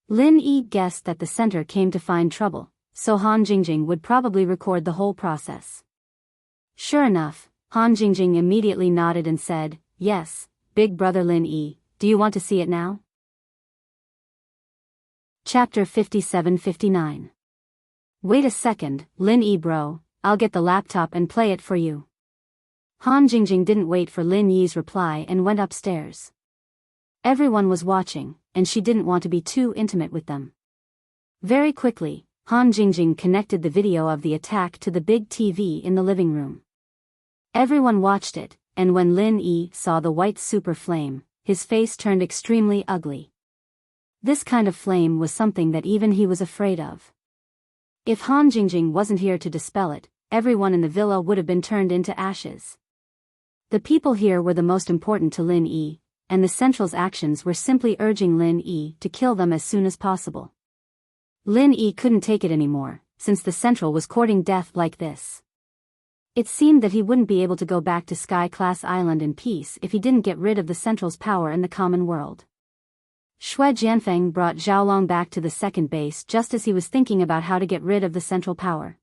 Lin Yi guessed that the center came to find trouble, so Han Jingjing would probably record the whole process. Sure enough, Han Jingjing immediately nodded and said, "Yes, big brother Lin Yi, do you want to see it now?" Chapter 57-59. "Wait a second, Lin Yi bro, I'll get the laptop and play it for you." Han Jingjing didn't wait for Lin Yi's reply and went upstairs. Everyone was watching, and she didn't want to be too intimate with them. Very quickly, Han Jingjing connected the video of the attack to the big TV in the living room. Everyone watched it, and when Lin Yi saw the white super flame, his face turned extremely ugly. This kind of flame was something that even he was afraid of. If Han Jingjing wasn't here to dispel it, everyone in the villa would have been turned into ashes. The people here were the most important to Lin Yi, and the Central's actions were simply urging Lin Yi to kill them as soon as possible. Lin Yi couldn't take it anymore, since the Central was courting death like this. It seemed that he wouldn't be able to go back to Sky Class Island in peace if he didn't get rid of the Central's power in the common world. Xue Jianfeng brought Zhaolong back to the second base just as he was thinking about how to get rid of the central power.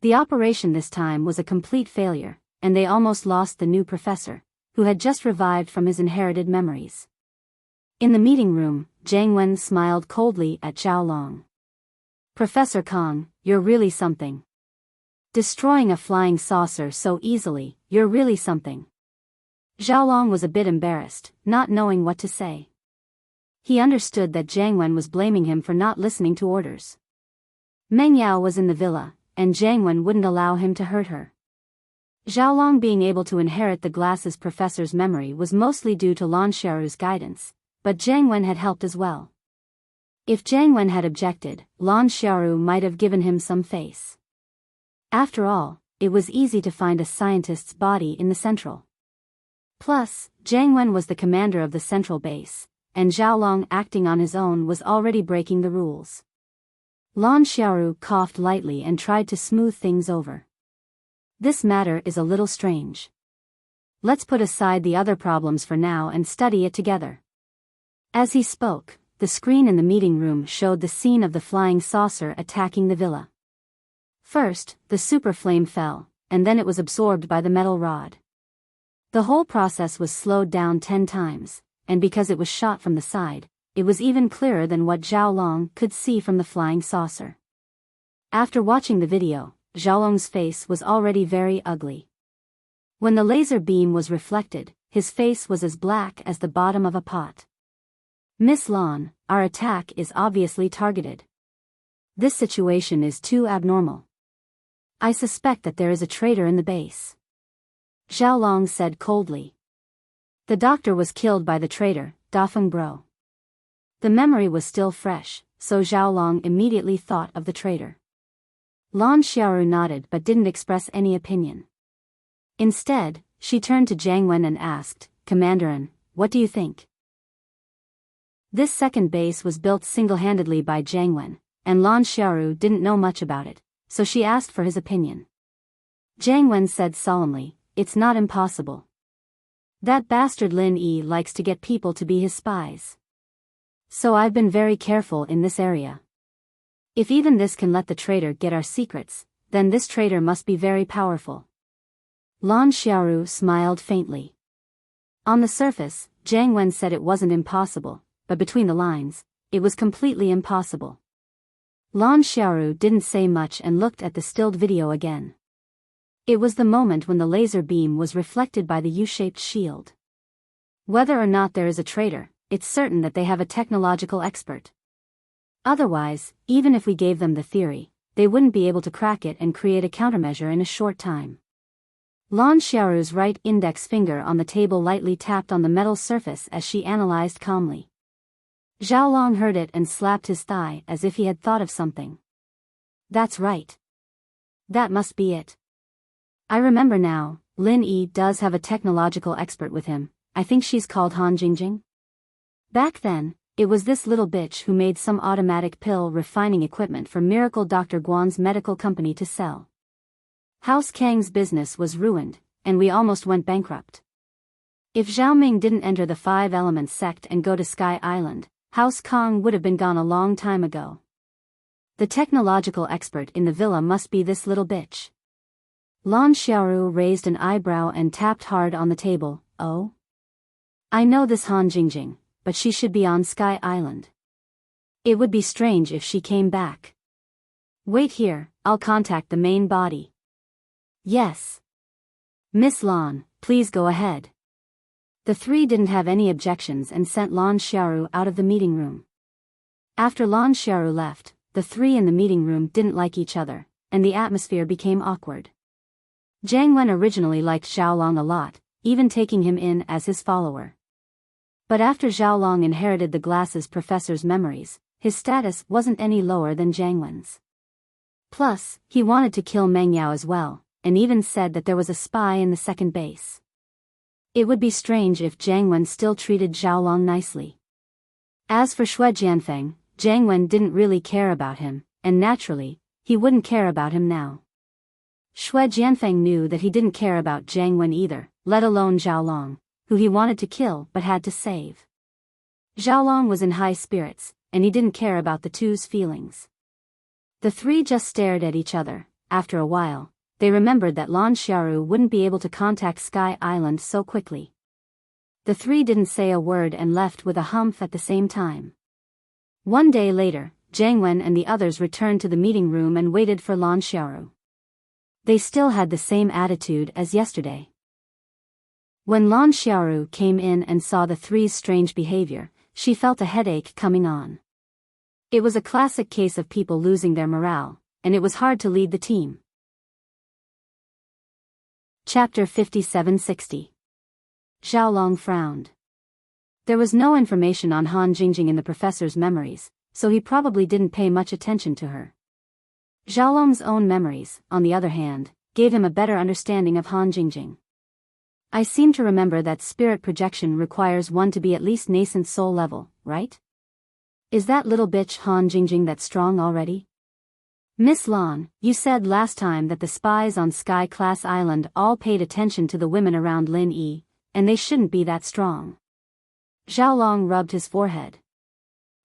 The operation this time was a complete failure, and they almost lost the new professor, who had just revived from his inherited memories. In the meeting room, Jiang Wen smiled coldly at Zhaolong. "Professor Kong, you're really something. Destroying a flying saucer so easily, you're really something." Zhaolong was a bit embarrassed, not knowing what to say. He understood that Jiang Wen was blaming him for not listening to orders. Meng Yao was in the villa, and Jiang Wen wouldn't allow him to hurt her. Zhaolong being able to inherit the glasses professor's memory was mostly due to Lan Xiaoru's guidance, but Jiang Wen had helped as well. If Jiang Wen had objected, Lan Xiaoru might have given him some face. After all, it was easy to find a scientist's body in the central. Plus, Jiang Wen was the commander of the central base, and Zhaolong acting on his own was already breaking the rules. Lan Xiaoru coughed lightly and tried to smooth things over. "This matter is a little strange. Let's put aside the other problems for now and study it together." As he spoke, the screen in the meeting room showed the scene of the flying saucer attacking the villa. First, the super flame fell, and then it was absorbed by the metal rod. The whole process was slowed down 10 times, and because it was shot from the side, it was even clearer than what Zhaolong could see from the flying saucer. After watching the video, Zhaolong's face was already very ugly. When the laser beam was reflected, his face was as black as the bottom of a pot. "Miss Lan, our attack is obviously targeted. This situation is too abnormal. I suspect that there is a traitor in the base," Zhaolong said coldly. The doctor was killed by the traitor, Dafeng Bro. The memory was still fresh, so Zhaolong immediately thought of the traitor. Lan Xiaoru nodded but didn't express any opinion. Instead, she turned to Jiang Wen and asked, "Commanderin, what do you think?" This second base was built single-handedly by Jiang Wen, and Lan Xiaoru didn't know much about it, so she asked for his opinion. Jiang Wen said solemnly, "It's not impossible. That bastard Lin Yi likes to get people to be his spies. So I've been very careful in this area. If even this can let the traitor get our secrets, then this traitor must be very powerful." Lan Xiaoru smiled faintly. On the surface, Jiang Wen said it wasn't impossible, but between the lines, it was completely impossible. Lan Xiaoru didn't say much and looked at the stilled video again. It was the moment when the laser beam was reflected by the U-shaped shield. Whether or not there is a traitor, it's certain that they have a technological expert. Otherwise, even if we gave them the theory, they wouldn't be able to crack it and create a countermeasure in a short time. Lan Xiaoru's right index finger on the table lightly tapped on the metal surface as she analyzed calmly. Zhaolong heard it and slapped his thigh as if he had thought of something. "That's right. That must be it. I remember now, Lin Yi does have a technological expert with him. I think she's called Han Jingjing." Back then, it was this little bitch who made some automatic pill refining equipment for Miracle Dr. Guan's medical company to sell. House Kang's business was ruined, and we almost went bankrupt. If Zhao Ming didn't enter the Five Elements sect and go to Sky Island, House Kang would have been gone a long time ago. The technological expert in the villa must be this little bitch. Lan Xiaoru raised an eyebrow and tapped hard on the table. "Oh? I know this Han Jingjing, but she should be on Sky Island. It would be strange if she came back. Wait here, I'll contact the main body." "Yes. Miss Lan, please go ahead." The three didn't have any objections and sent Lan Xiaoru out of the meeting room. After Lan Xiaoru left, the three in the meeting room didn't like each other, and the atmosphere became awkward. Jiang Wen originally liked Zhaolong a lot, even taking him in as his follower. But after Zhaolong inherited the glasses professor's memories, his status wasn't any lower than Jiang Wen's. Plus, he wanted to kill Meng Yao as well, and even said that there was a spy in the second base. It would be strange if Jiang Wen still treated Zhaolong nicely. As for Xue Jianfeng, Jiang Wen didn't really care about him, and naturally, he wouldn't care about him now. Xue Jianfeng knew that he didn't care about Jiang Wen either, let alone Zhaolong, who he wanted to kill but had to save. Xiaolong was in high spirits, and he didn't care about the two's feelings. The three just stared at each other. After a while, they remembered that Lan Xiaoru wouldn't be able to contact Sky Island so quickly. The three didn't say a word and left with a humph at the same time. One day later, Jiang Wen and the others returned to the meeting room and waited for Lan Xiaoru. They still had the same attitude as yesterday. When Lan Xiaoru came in and saw the three's strange behavior, she felt a headache coming on. It was a classic case of people losing their morale, and it was hard to lead the team. Chapter 5760. Xiaolong frowned. There was no information on Han Jingjing in the professor's memories, so he probably didn't pay much attention to her. Xiaolong's own memories, on the other hand, gave him a better understanding of Han Jingjing. I seem to remember that spirit projection requires one to be at least nascent soul level, right? Is that little bitch Han Jingjing that strong already? Miss Lan, you said last time that the spies on Sky Class Island all paid attention to the women around Lin Yi, and they shouldn't be that strong. Xiaolong rubbed his forehead.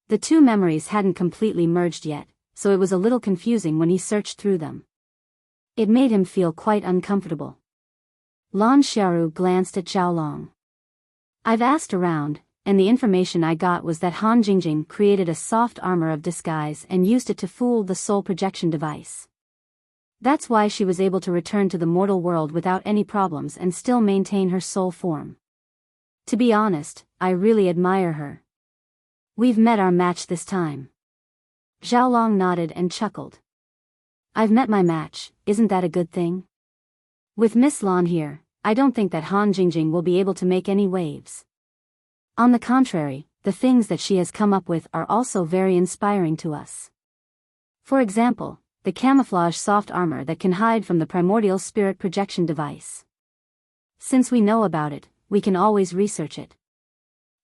The two memories hadn't completely merged yet, so it was a little confusing when he searched through them. It made him feel quite uncomfortable. Lan Xiaoru glanced at Xiaolong. I've asked around, and the information I got was that Han Jingjing created a soft armor of disguise and used it to fool the soul projection device. That's why she was able to return to the mortal world without any problems and still maintain her soul form. To be honest, I really admire her. We've met our match this time. Xiaolong nodded and chuckled. I've met my match, isn't that a good thing? With Miss Lan here, I don't think that Han Jingjing will be able to make any waves. On the contrary, the things that she has come up with are also very inspiring to us. For example, the camouflage soft armor that can hide from the primordial spirit projection device. Since we know about it, we can always research it.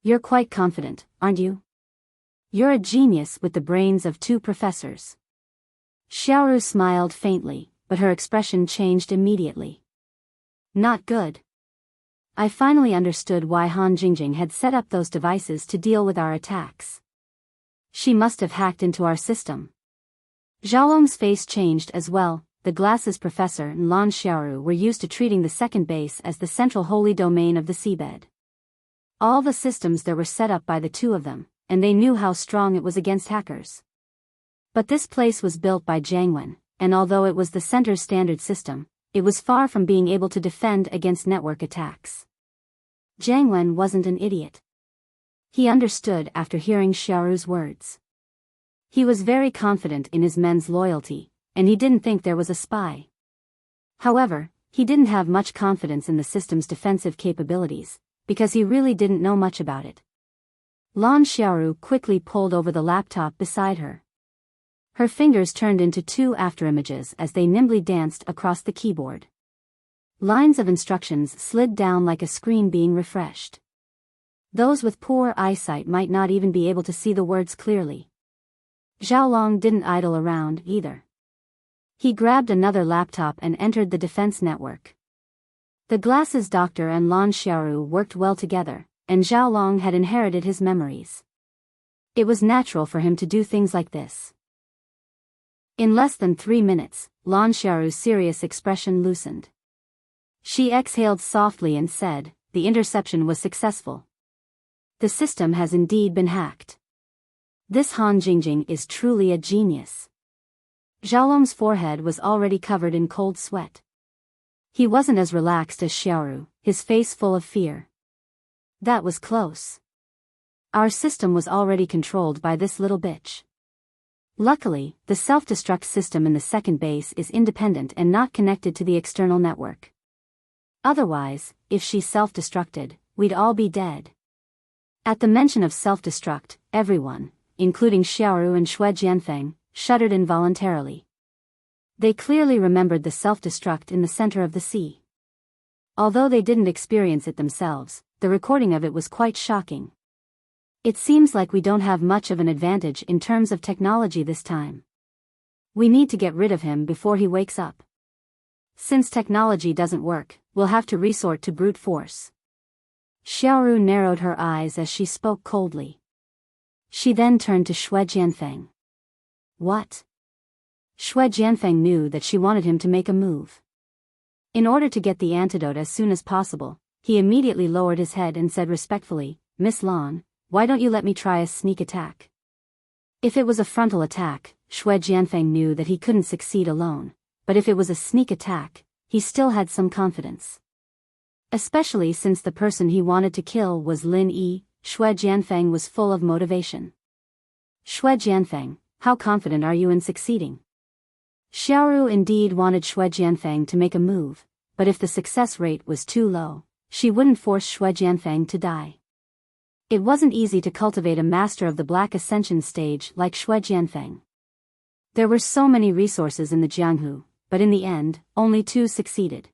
You're quite confident, aren't you? You're a genius with the brains of two professors. Xiaoru smiled faintly, but her expression changed immediately. Not good. I finally understood why Han Jingjing had set up those devices to deal with our attacks. She must have hacked into our system. Xiaolong's face changed as well. The glasses professor and Lan Xiaoru were used to treating the second base as the central holy domain of the seabed. All the systems there were set up by the two of them, and they knew how strong it was against hackers. But this place was built by Jiang Wen, and although it was the center's standard system, it was far from being able to defend against network attacks. Jiang Wen wasn't an idiot. He understood after hearing Xiaoru's words. He was very confident in his men's loyalty, and he didn't think there was a spy. However, he didn't have much confidence in the system's defensive capabilities, because he really didn't know much about it. Lan Xiaoru quickly pulled over the laptop beside her. Her fingers turned into two afterimages as they nimbly danced across the keyboard. Lines of instructions slid down like a screen being refreshed. Those with poor eyesight might not even be able to see the words clearly. Xiaolong didn't idle around either. He grabbed another laptop and entered the defense network. The glasses doctor and Lan Xiaoru worked well together, and Xiaolong had inherited his memories. It was natural for him to do things like this. In less than 3 minutes, Lan Xiaoru's serious expression loosened. She exhaled softly and said, "The interception was successful. The system has indeed been hacked. This Han Jingjing is truly a genius." Xiaolong's forehead was already covered in cold sweat. He wasn't as relaxed as Xiaoru, his face full of fear. That was close. Our system was already controlled by this little bitch. Luckily, the self-destruct system in the second base is independent and not connected to the external network. Otherwise, if she self-destructed, we'd all be dead. At the mention of self-destruct, everyone, including Xiaoru and Xue Jianfeng, shuddered involuntarily. They clearly remembered the self-destruct in the center of the sea. Although they didn't experience it themselves, the recording of it was quite shocking. It seems like we don't have much of an advantage in terms of technology this time. We need to get rid of him before he wakes up. Since technology doesn't work, we'll have to resort to brute force. Xiaoru narrowed her eyes as she spoke coldly. She then turned to Xue Jianfeng. What? Xue Jianfeng knew that she wanted him to make a move. In order to get the antidote as soon as possible, he immediately lowered his head and said respectfully, Miss Lan, why don't you let me try a sneak attack? If it was a frontal attack, Xue Jianfeng knew that he couldn't succeed alone, but if it was a sneak attack, he still had some confidence. Especially since the person he wanted to kill was Lin Yi, Xue Jianfeng was full of motivation. Xue Jianfeng, how confident are you in succeeding? Xiaoru indeed wanted Xue Jianfeng to make a move, but if the success rate was too low, she wouldn't force Xue Jianfeng to die. It wasn't easy to cultivate a master of the Black Ascension stage like Xue Jianfeng. There were so many resources in the Jianghu, but in the end, only 2 succeeded.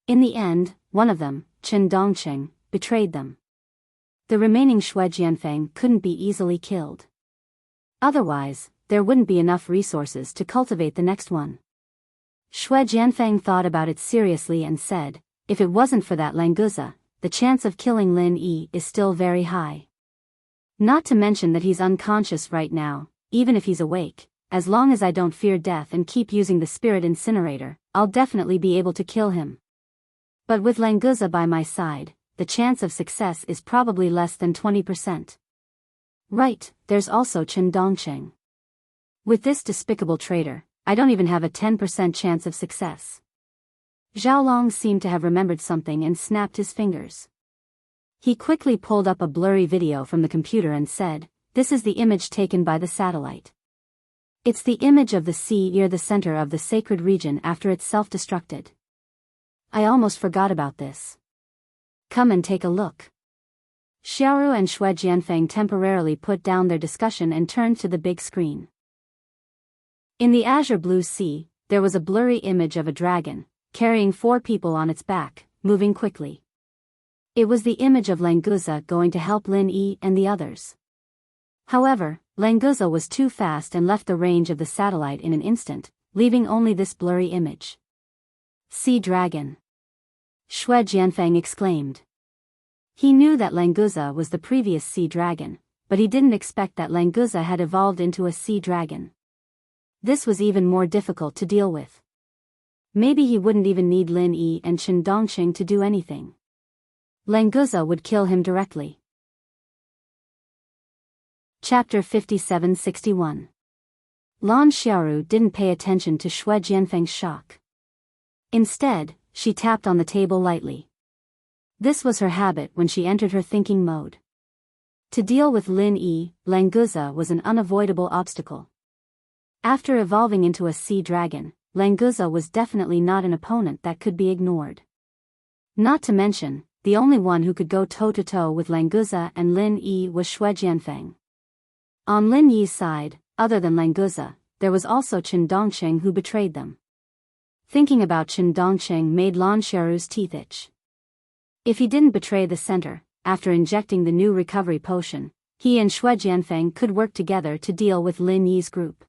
In the end, one of them, Chen Dongqing, betrayed them. The remaining Xue Jianfeng couldn't be easily killed. Otherwise, there wouldn't be enough resources to cultivate the next one. Xue Jianfeng thought about it seriously and said, if it wasn't for that Languza, the chance of killing Lin Yi is still very high. Not to mention that he's unconscious right now, even if he's awake, as long as I don't fear death and keep using the spirit incinerator, I'll definitely be able to kill him. But with Languza by my side, the chance of success is probably less than 20%. Right, there's also Chen Dongqing. With this despicable traitor, I don't even have a 10% chance of success. Zhao Long seemed to have remembered something and snapped his fingers. He quickly pulled up a blurry video from the computer and said, this is the image taken by the satellite. It's the image of the sea near the center of the sacred region after it self-destructed. I almost forgot about this. Come and take a look. Xiaoru and Xue Jianfeng temporarily put down their discussion and turned to the big screen. In the azure blue sea, there was a blurry image of a dragon, carrying 4 people on its back, moving quickly. It was the image of Languza going to help Lin Yi and the others. However, Languza was too fast and left the range of the satellite in an instant, leaving only this blurry image. Sea Dragon. Xue Jianfeng exclaimed. He knew that Languza was the previous sea dragon, but he didn't expect that Languza had evolved into a sea dragon. This was even more difficult to deal with. Maybe he wouldn't even need Lin Yi and Chen Dongqing to do anything. Languza would kill him directly. Chapter 57-61. Lan Xiaoru didn't pay attention to Xue Jianfeng's shock. Instead, she tapped on the table lightly. This was her habit when she entered her thinking mode. To deal with Lin Yi, Languza was an unavoidable obstacle. After evolving into a sea dragon, Languza was definitely not an opponent that could be ignored. Not to mention, the only one who could go toe-to-toe with Languza and Lin Yi was Xue Jianfeng. On Lin Yi's side, other than Languza, there was also Chen Dongqing who betrayed them. Thinking about Chen Dongqing made Lan Xiaoru's teeth itch. If he didn't betray the center, after injecting the new recovery potion, he and Xue Jianfeng could work together to deal with Lin Yi's group.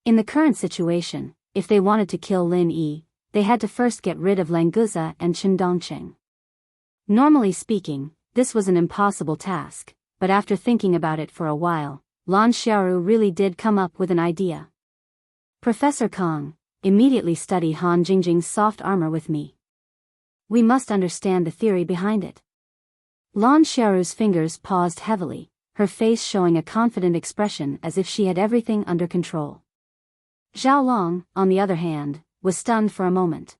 In the current situation, if they wanted to kill Lin Yi, they had to first get rid of Languza and Chen Dongqing. Normally speaking, this was an impossible task, but after thinking about it for a while, Lan Xiaoru really did come up with an idea. Professor Kong, immediately study Han Jingjing's soft armor with me. We must understand the theory behind it. Lan Xiaoru's fingers paused heavily, her face showing a confident expression as if she had everything under control. Zhao Long, on the other hand, was stunned for a moment.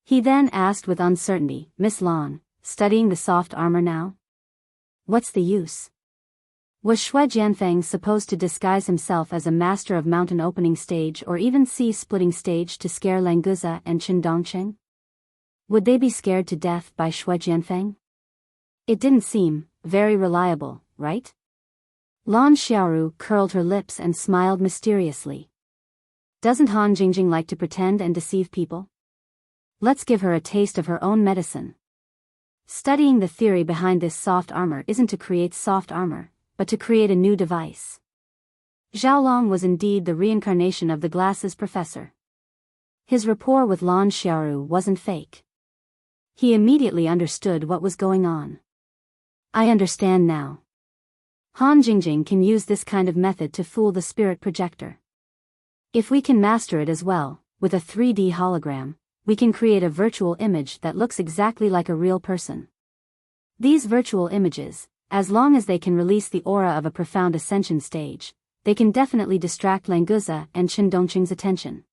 He then asked with uncertainty, Miss Lan, studying the soft armor now? What's the use? Was Xue Jianfeng supposed to disguise himself as a master of mountain opening stage or even sea splitting stage to scare Languza and Chen Dongqing? Would they be scared to death by Xue Jianfeng? It didn't seem very reliable, right? Lan Xiaoru curled her lips and smiled mysteriously. Doesn't Han Jingjing like to pretend and deceive people? Let's give her a taste of her own medicine. Studying the theory behind this soft armor isn't to create soft armor, but to create a new device. Zhao Long was indeed the reincarnation of the glasses professor. His rapport with Lan Xiaoru wasn't fake. He immediately understood what was going on. I understand now. Han Jingjing can use this kind of method to fool the spirit projector. If we can master it as well, with a 3D hologram, we can create a virtual image that looks exactly like a real person. These virtual images, as long as they can release the aura of a profound ascension stage, they can definitely distract Languza and Chen Dongqing's attention.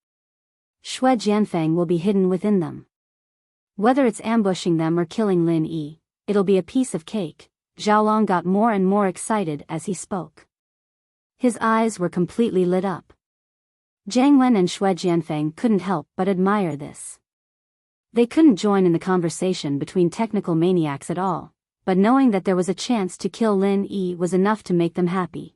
Shui Jianfeng will be hidden within them. Whether it's ambushing them or killing Lin Yi, it'll be a piece of cake. Xiaolong got more and more excited as he spoke. His eyes were completely lit up. Jiang Wen and Shui Jianfeng couldn't help but admire this. They couldn't join in the conversation between technical maniacs at all, but knowing that there was a chance to kill Lin Yi was enough to make them happy.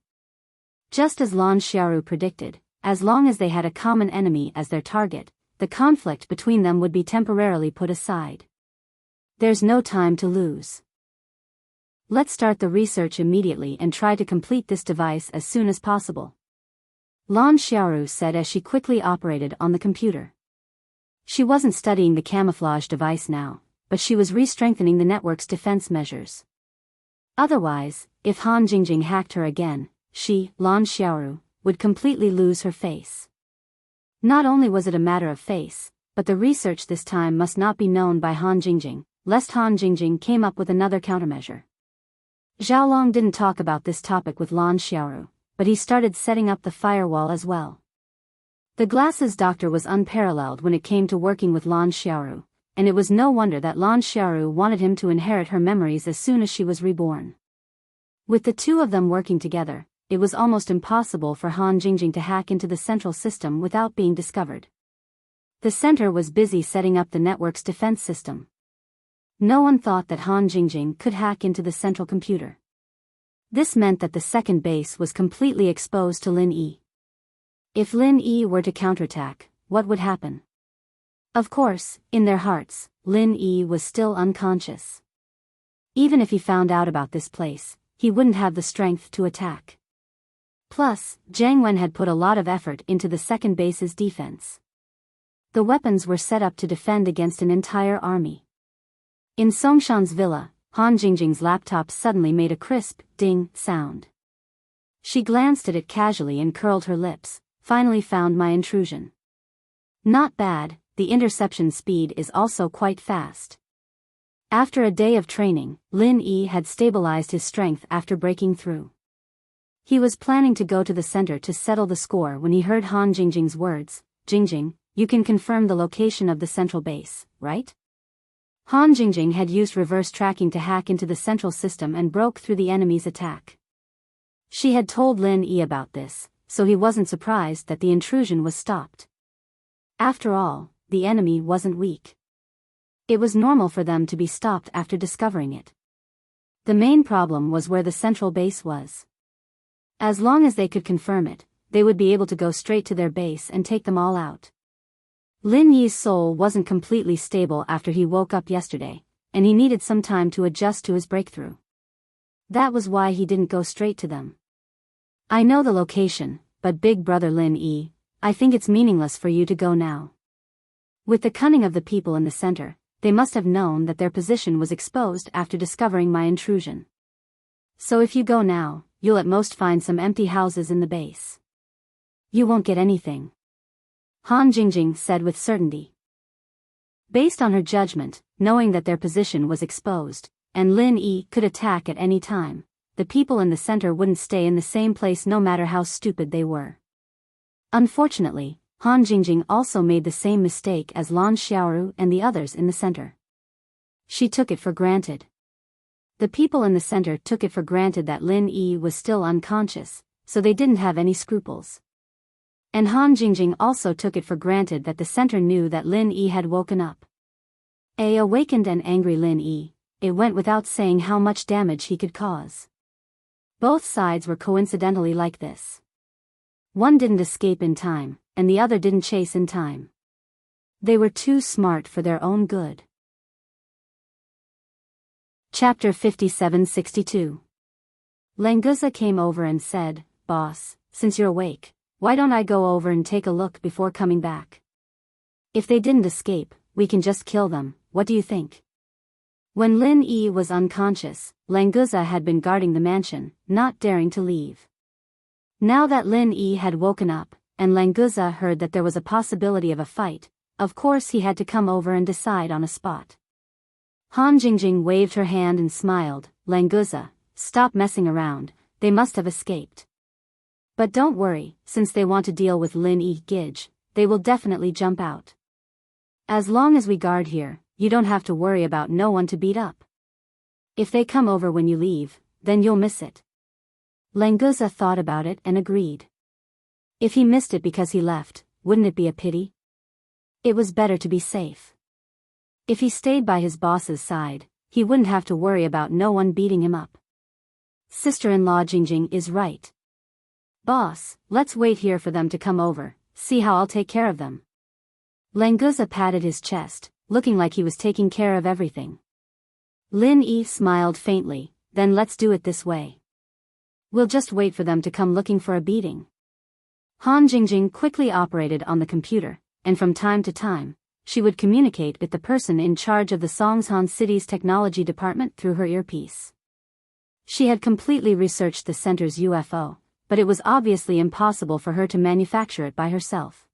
Just as Lan Xiaoru predicted, as long as they had a common enemy as their target, the conflict between them would be temporarily put aside. There's no time to lose. Let's start the research immediately and try to complete this device as soon as possible. Lan Xiaoru said as she quickly operated on the computer. She wasn't studying the camouflage device now, but she was re-strengthening the network's defense measures. Otherwise, if Han Jingjing hacked her again, she, Lan Xiaoru, would completely lose her face. Not only was it a matter of face, but the research this time must not be known by Han Jingjing, lest Han Jingjing came up with another countermeasure. Xiaolong didn't talk about this topic with Lan Xiaoru, but he started setting up the firewall as well. The glasses doctor was unparalleled when it came to working with Lan Xiaoru, and it was no wonder that Lan Xiaoru wanted him to inherit her memories as soon as she was reborn. With the two of them working together, it was almost impossible for Han Jingjing to hack into the central system without being discovered. The center was busy setting up the network's defense system. No one thought that Han Jingjing could hack into the central computer. This meant that the second base was completely exposed to Lin Yi. If Lin Yi were to counterattack, what would happen? Of course, in their hearts, Lin Yi was still unconscious. Even if he found out about this place, he wouldn't have the strength to attack. Plus, Jiang Wen had put a lot of effort into the second base's defense. The weapons were set up to defend against an entire army. In Songshan's villa, Han Jingjing's laptop suddenly made a crisp, ding, sound. She glanced at it casually and curled her lips, finally found my intrusion. Not bad, the interception speed is also quite fast. After a day of training, Lin Yi had stabilized his strength after breaking through. He was planning to go to the center to settle the score when he heard Han Jingjing's words, "Jingjing, you can confirm the location of the central base, right?" Han Jingjing had used reverse tracking to hack into the central system and broke through the enemy's attack. She had told Lin Yi about this, so he wasn't surprised that the intrusion was stopped. After all, the enemy wasn't weak. It was normal for them to be stopped after discovering it. The main problem was where the central base was. As long as they could confirm it, they would be able to go straight to their base and take them all out. Lin Yi's soul wasn't completely stable after he woke up yesterday, and he needed some time to adjust to his breakthrough. That was why he didn't go straight to them. "I know the location, but big brother Lin Yi, I think it's meaningless for you to go now." With the cunning of the people in the center, they must have known that their position was exposed after discovering my intrusion. So if you go now, you'll at most find some empty houses in the base. You won't get anything, Han Jingjing said with certainty. Based on her judgment, knowing that their position was exposed, and Lin Yi could attack at any time, the people in the center wouldn't stay in the same place no matter how stupid they were. Unfortunately, Han Jingjing also made the same mistake as Lan Xiaoru and the others in the center. She took it for granted. The people in the center took it for granted that Lin Yi was still unconscious, so they didn't have any scruples. And Han Jingjing also took it for granted that the center knew that Lin Yi had woken up. A awakened and angry Lin Yi, it went without saying how much damage he could cause. Both sides were coincidentally like this. One didn't escape in time, and the other didn't chase in time. They were too smart for their own good. Chapter 5762. Languza came over and said, "Boss, since you're awake, why don't I go over and take a look before coming back? If they didn't escape, we can just kill them, what do you think?" When Lin Yi was unconscious, Languza had been guarding the mansion, not daring to leave. Now that Lin Yi had woken up, and Languza heard that there was a possibility of a fight, of course he had to come over and decide on a spot. Han Jingjing waved her hand and smiled. Languza, stop messing around, they must have escaped. But don't worry, since they want to deal with Lin Yi Gij, they will definitely jump out. As long as we guard here, you don't have to worry about no one to beat up. If they come over when you leave, then you'll miss it. Languza thought about it and agreed. If he missed it because he left, wouldn't it be a pity? It was better to be safe. If he stayed by his boss's side, he wouldn't have to worry about no one beating him up. Sister-in-law Jingjing is right. Boss, let's wait here for them to come over, see how I'll take care of them. Languza patted his chest, looking like he was taking care of everything. Lin Yi smiled faintly. Then let's do it this way. We'll just wait for them to come looking for a beating. Han Jingjing quickly operated on the computer, and from time to time, she would communicate with the person in charge of the Songshan City's technology department through her earpiece. She had completely researched the center's UFO, but it was obviously impossible for her to manufacture it by herself.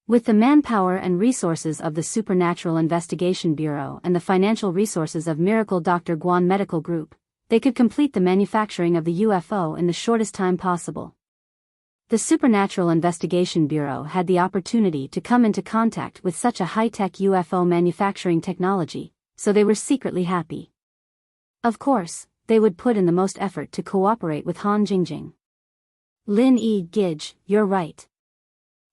With the manpower and resources of the Supernatural Investigation Bureau and the financial resources of Miracle Dr. Guan Medical Group, they could complete the manufacturing of the UFO in the shortest time possible. The Supernatural Investigation Bureau had the opportunity to come into contact with such a high-tech UFO manufacturing technology, so they were secretly happy. Of course, they would put in the most effort to cooperate with Han Jingjing. Lin Yi Gij, you're right.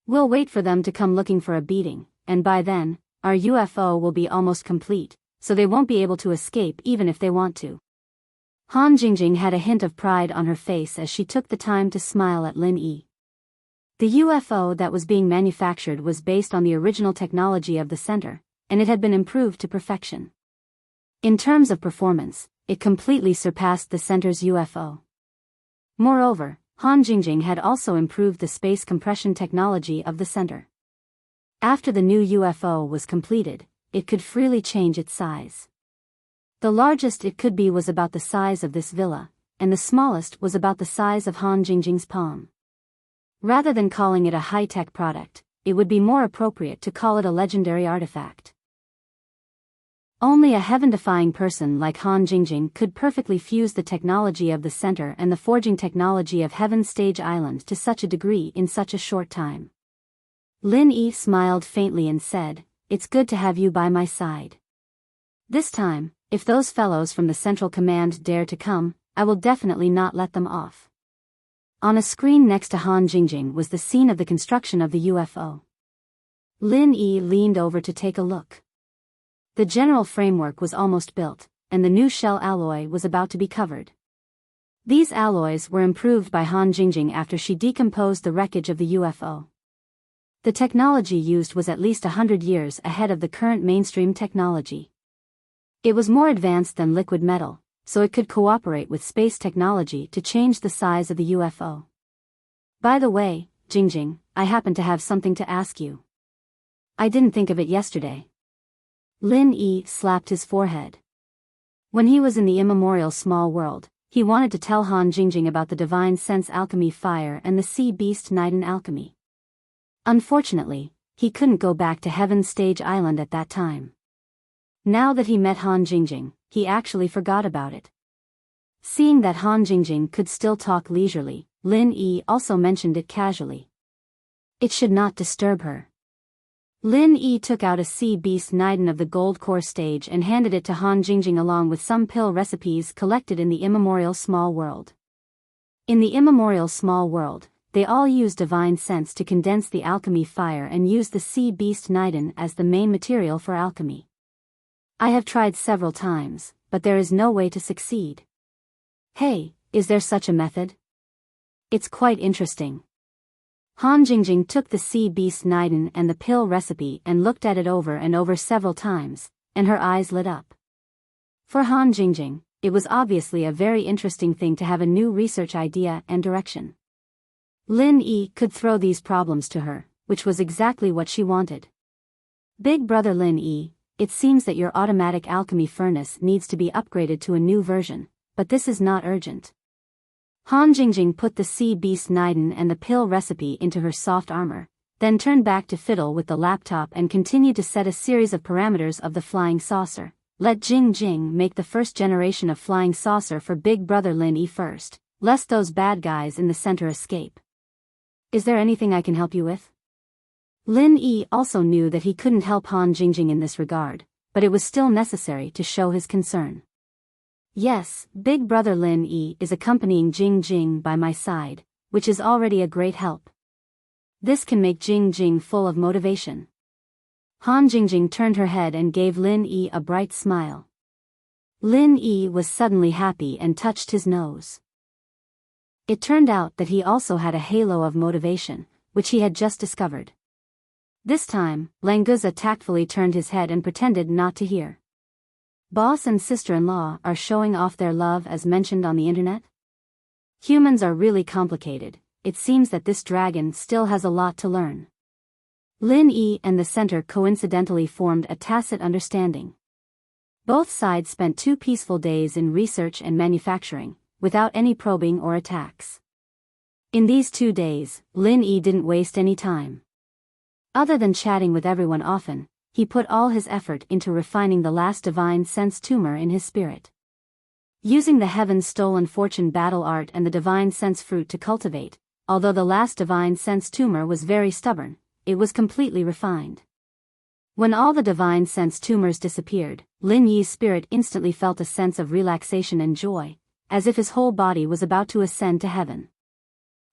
We'll wait for them to come looking for a beating, and by then, our UFO will be almost complete, so they won't be able to escape even if they want to. Han Jingjing had a hint of pride on her face as she took the time to smile at Lin Yi. The UFO that was being manufactured was based on the original technology of the center, and it had been improved to perfection. In terms of performance, it completely surpassed the center's UFO. Moreover, Han Jingjing had also improved the space compression technology of the center. After the new UFO was completed, it could freely change its size. The largest it could be was about the size of this villa, and the smallest was about the size of Han Jingjing's palm. Rather than calling it a high-tech product, it would be more appropriate to call it a legendary artifact. Only a heaven-defying person like Han Jingjing could perfectly fuse the technology of the center and the forging technology of Heaven's Stage Island to such a degree in such a short time. Lin Yi smiled faintly and said, "It's good to have you by my side. This time, if those fellows from the Central Command dare to come, I will definitely not let them off." On a screen next to Han Jingjing was the scene of the construction of the UFO. Lin Yi leaned over to take a look. The general framework was almost built, and the new shell alloy was about to be covered. These alloys were improved by Han Jingjing after she decomposed the wreckage of the UFO. The technology used was at least 100 years ahead of the current mainstream technology. It was more advanced than liquid metal, so it could cooperate with space technology to change the size of the UFO. By the way, Jingjing, I happen to have something to ask you. I didn't think of it yesterday. Lin Yi slapped his forehead. When he was in the immemorial small world, he wanted to tell Han Jingjing about the divine sense alchemy fire and the sea beast Niden alchemy. Unfortunately, he couldn't go back to Heaven's Stage Island at that time. Now that he met Han Jingjing, he actually forgot about it. Seeing that Han Jingjing could still talk leisurely, Lin Yi also mentioned it casually. It should not disturb her. Lin Yi took out a sea beast Niden of the gold core stage and handed it to Han Jingjing along with some pill recipes collected in the immemorial small world. In the immemorial small world, they all use divine sense to condense the alchemy fire and use the sea beast Niden as the main material for alchemy. I have tried several times, but there is no way to succeed. Hey, is there such a method? It's quite interesting. Han Jingjing took the sea beast Niden and the pill recipe and looked at it over and over several times, and her eyes lit up. For Han Jingjing, it was obviously a very interesting thing to have a new research idea and direction. Lin Yi could throw these problems to her, which was exactly what she wanted. Big brother Lin Yi, it seems that your automatic alchemy furnace needs to be upgraded to a new version, but this is not urgent. Han Jingjing put the sea beast Niden and the pill recipe into her soft armor, then turned back to fiddle with the laptop and continued to set a series of parameters of the flying saucer. Let Jing Jing make the first generation of flying saucer for Big Brother Lin Yi first, lest those bad guys in the center escape. Is there anything I can help you with? Lin Yi also knew that he couldn't help Han Jingjing in this regard, but it was still necessary to show his concern. Yes, Big Brother Lin Yi is accompanying Jing Jing by my side, which is already a great help. This can make Jing Jing full of motivation. Han Jingjing turned her head and gave Lin Yi a bright smile. Lin Yi was suddenly happy and touched his nose. It turned out that he also had a halo of motivation, which he had just discovered. This time, Languza tactfully turned his head and pretended not to hear. Boss and sister-in-law are showing off their love as mentioned on the internet? Humans are really complicated. It seems that this dragon still has a lot to learn. Lin Yi and the center coincidentally formed a tacit understanding. Both sides spent 2 peaceful days in research and manufacturing, without any probing or attacks. In these 2 days, Lin Yi didn't waste any time. Other than chatting with everyone often, he put all his effort into refining the last divine sense tumor in his spirit. Using the Heaven's Stolen Fortune battle art and the divine sense fruit to cultivate, although the last divine sense tumor was very stubborn, it was completely refined. When all the divine sense tumors disappeared, Lin Yi's spirit instantly felt a sense of relaxation and joy, as if his whole body was about to ascend to heaven.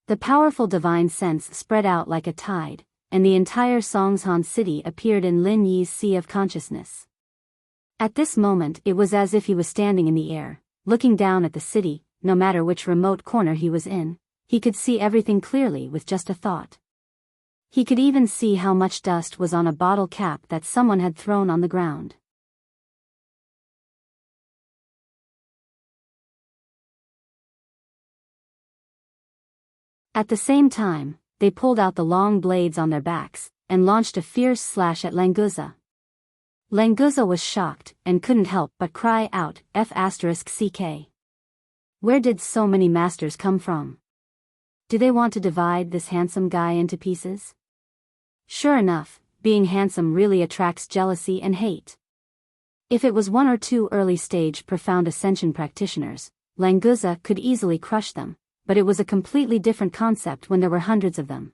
The powerful divine sense spread out like a tide, and the entire Songshan city appeared in Lin Yi's sea of consciousness. At this moment it was as if he was standing in the air, looking down at the city. No matter which remote corner he was in, he could see everything clearly with just a thought. He could even see how much dust was on a bottle cap that someone had thrown on the ground. At the same time, they pulled out the long blades on their backs, and launched a fierce slash at Languza. Languza was shocked, and couldn't help but cry out, F***ck. Where did so many masters come from? Do they want to divide this handsome guy into pieces? Sure enough, being handsome really attracts jealousy and hate. If it was 1 or 2 early-stage profound ascension practitioners, Languza could easily crush them, but it was a completely different concept when there were hundreds of them.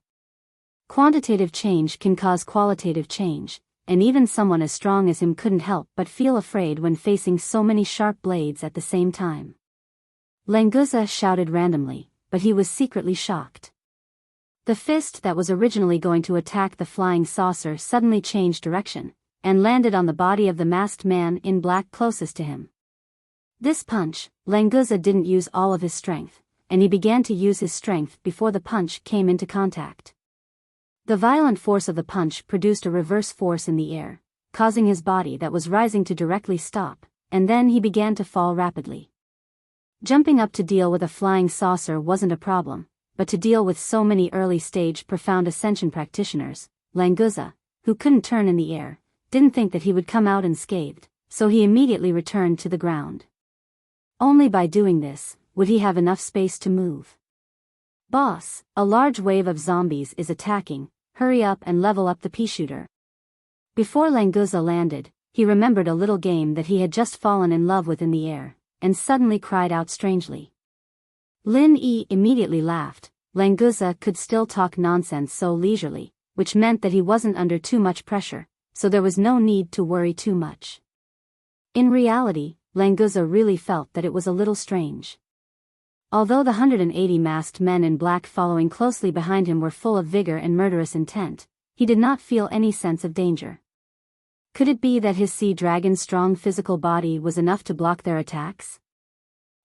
Quantitative change can cause qualitative change, and even someone as strong as him couldn't help but feel afraid when facing so many sharp blades at the same time. Languza shouted randomly, but he was secretly shocked. The fist that was originally going to attack the flying saucer suddenly changed direction, and landed on the body of the masked man in black closest to him. This punch, Languza didn't use all of his strength, and he began to use his strength before the punch came into contact. The violent force of the punch produced a reverse force in the air, causing his body that was rising to directly stop, and then he began to fall rapidly. Jumping up to deal with a flying saucer wasn't a problem, but to deal with so many early-stage profound ascension practitioners, Languza, who couldn't turn in the air, didn't think that he would come out unscathed, so he immediately returned to the ground. Only by doing this would he have enough space to move. Boss, a large wave of zombies is attacking, hurry up and level up the pea-shooter. Before Languza landed, he remembered a little game that he had just fallen in love with in the air, and suddenly cried out strangely. Lin Yi immediately laughed. Languza could still talk nonsense so leisurely, which meant that he wasn't under too much pressure, so there was no need to worry too much. In reality, Languza really felt that it was a little strange. Although the 180 masked men in black following closely behind him were full of vigor and murderous intent, he did not feel any sense of danger. Could it be that his sea dragon's strong physical body was enough to block their attacks?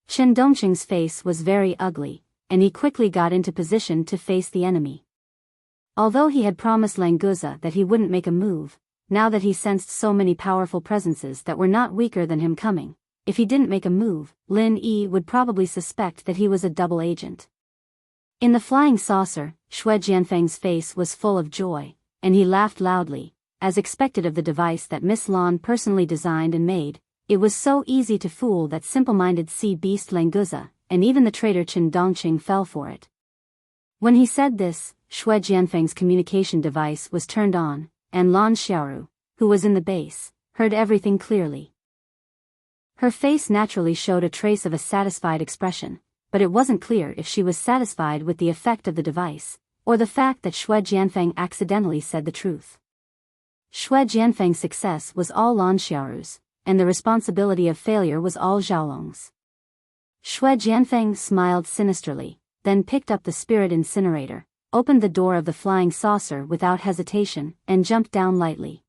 Chen Dongqing's face was very ugly, and he quickly got into position to face the enemy. Although he had promised Languza that he wouldn't make a move, now that he sensed so many powerful presences that were not weaker than him coming, if he didn't make a move, Lin Yi would probably suspect that he was a double agent. In the flying saucer, Shui Jianfeng's face was full of joy, and he laughed loudly. as expected of the device that Miss Lan personally designed and made. It was so easy to fool that simple-minded sea beast Languza, and even the traitor Chen Dongqing fell for it. When he said this, Xue Jianfeng's communication device was turned on, and Lan Xiaoru, who was in the base, heard everything clearly. Her face naturally showed a trace of a satisfied expression, but it wasn't clear if she was satisfied with the effect of the device, or the fact that Xue Jianfeng accidentally said the truth. Xue Jianfeng's success was all Lan Xiaoru's, and the responsibility of failure was all Xiaolong's. Xue Jianfeng smiled sinisterly, then picked up the spirit incinerator, opened the door of the flying saucer without hesitation, and jumped down lightly.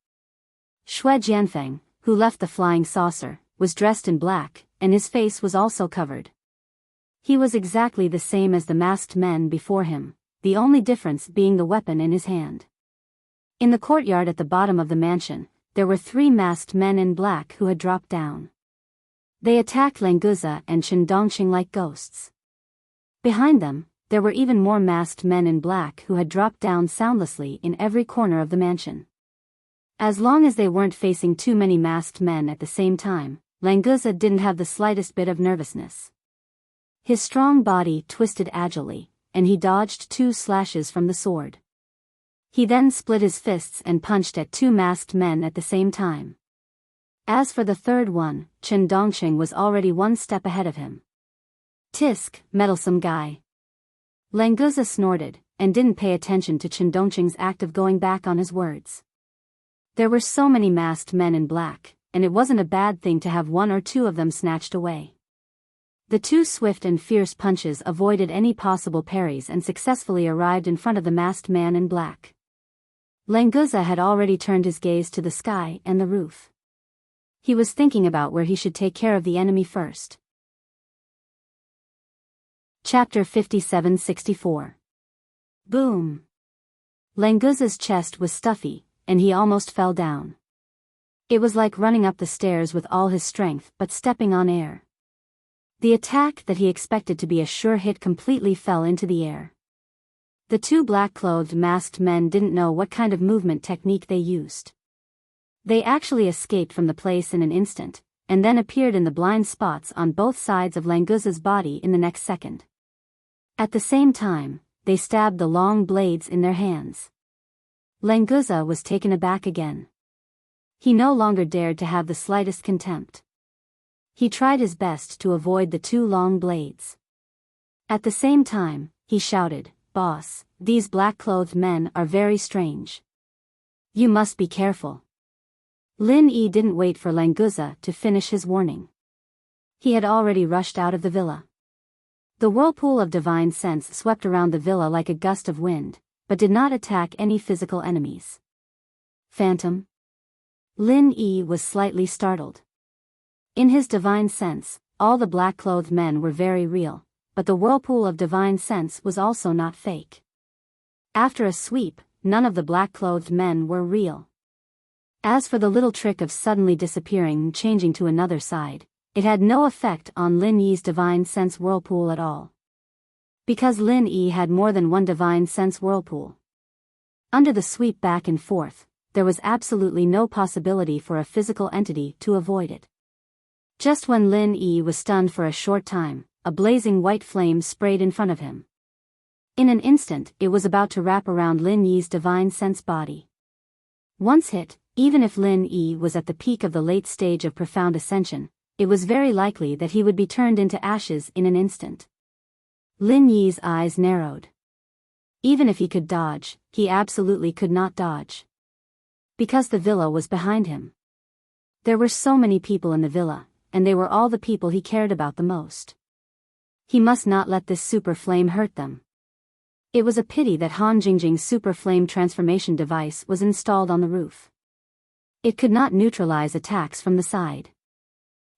Xue Jianfeng, who left the flying saucer, was dressed in black, and his face was also covered. He was exactly the same as the masked men before him, the only difference being the weapon in his hand. In the courtyard at the bottom of the mansion, there were 3 masked men in black who had dropped down. They attacked Languza and Chen Dongqing like ghosts. Behind them, there were even more masked men in black who had dropped down soundlessly in every corner of the mansion. As long as they weren't facing too many masked men at the same time, Languza didn't have the slightest bit of nervousness. His strong body twisted agilely, and he dodged 2 slashes from the sword. He then split his fists and punched at 2 masked men at the same time. As for the third one, Chen Dongqing was already 1 step ahead of him. Tisk, meddlesome guy. Languza snorted, and didn't pay attention to Chen Dongqing's act of going back on his words. There were so many masked men in black, and it wasn't a bad thing to have 1 or 2 of them snatched away. The 2 swift and fierce punches avoided any possible parries and successfully arrived in front of the masked man in black. Languza had already turned his gaze to the sky and the roof. He was thinking about where he should take care of the enemy first. Chapter 57-64. Boom! Languza's chest was stuffy, and he almost fell down. It was like running up the stairs with all his strength but stepping on air. The attack that he expected to be a sure hit completely fell into the air. The 2 black-clothed masked men didn't know what kind of movement technique they used. They actually escaped from the place in an instant, and then appeared in the blind spots on both sides of Languza's body in the next second. At the same time, they stabbed the long blades in their hands. Languza was taken aback again. He no longer dared to have the slightest contempt. He tried his best to avoid the 2 long blades. At the same time, he shouted, "Boss, these black-clothed men are very strange. You must be careful." Lin Yi didn't wait for Languza to finish his warning. He had already rushed out of the villa. The whirlpool of divine sense swept around the villa like a gust of wind, but did not attack any physical enemies. Phantom? Lin Yi was slightly startled. In his divine sense, all the black-clothed men were very real, but the whirlpool of divine sense was also not fake. After a sweep, none of the black-clothed men were real. As for the little trick of suddenly disappearing and changing to another side, it had no effect on Lin Yi's divine sense whirlpool at all. Because Lin Yi had more than 1 divine sense whirlpool. Under the sweep back and forth, there was absolutely no possibility for a physical entity to avoid it. Just when Lin Yi was stunned for a short time, a blazing white flame sprayed in front of him. In an instant, it was about to wrap around Lin Yi's divine sense body. Once hit, even if Lin Yi was at the peak of the late stage of profound ascension, it was very likely that he would be turned into ashes in an instant. Lin Yi's eyes narrowed. Even if he could dodge, he absolutely could not dodge. Because the villa was behind him. There were so many people in the villa, and they were all the people he cared about the most. He must not let this super flame hurt them. It was a pity that Han Jingjing's super flame transformation device was installed on the roof. It could not neutralize attacks from the side.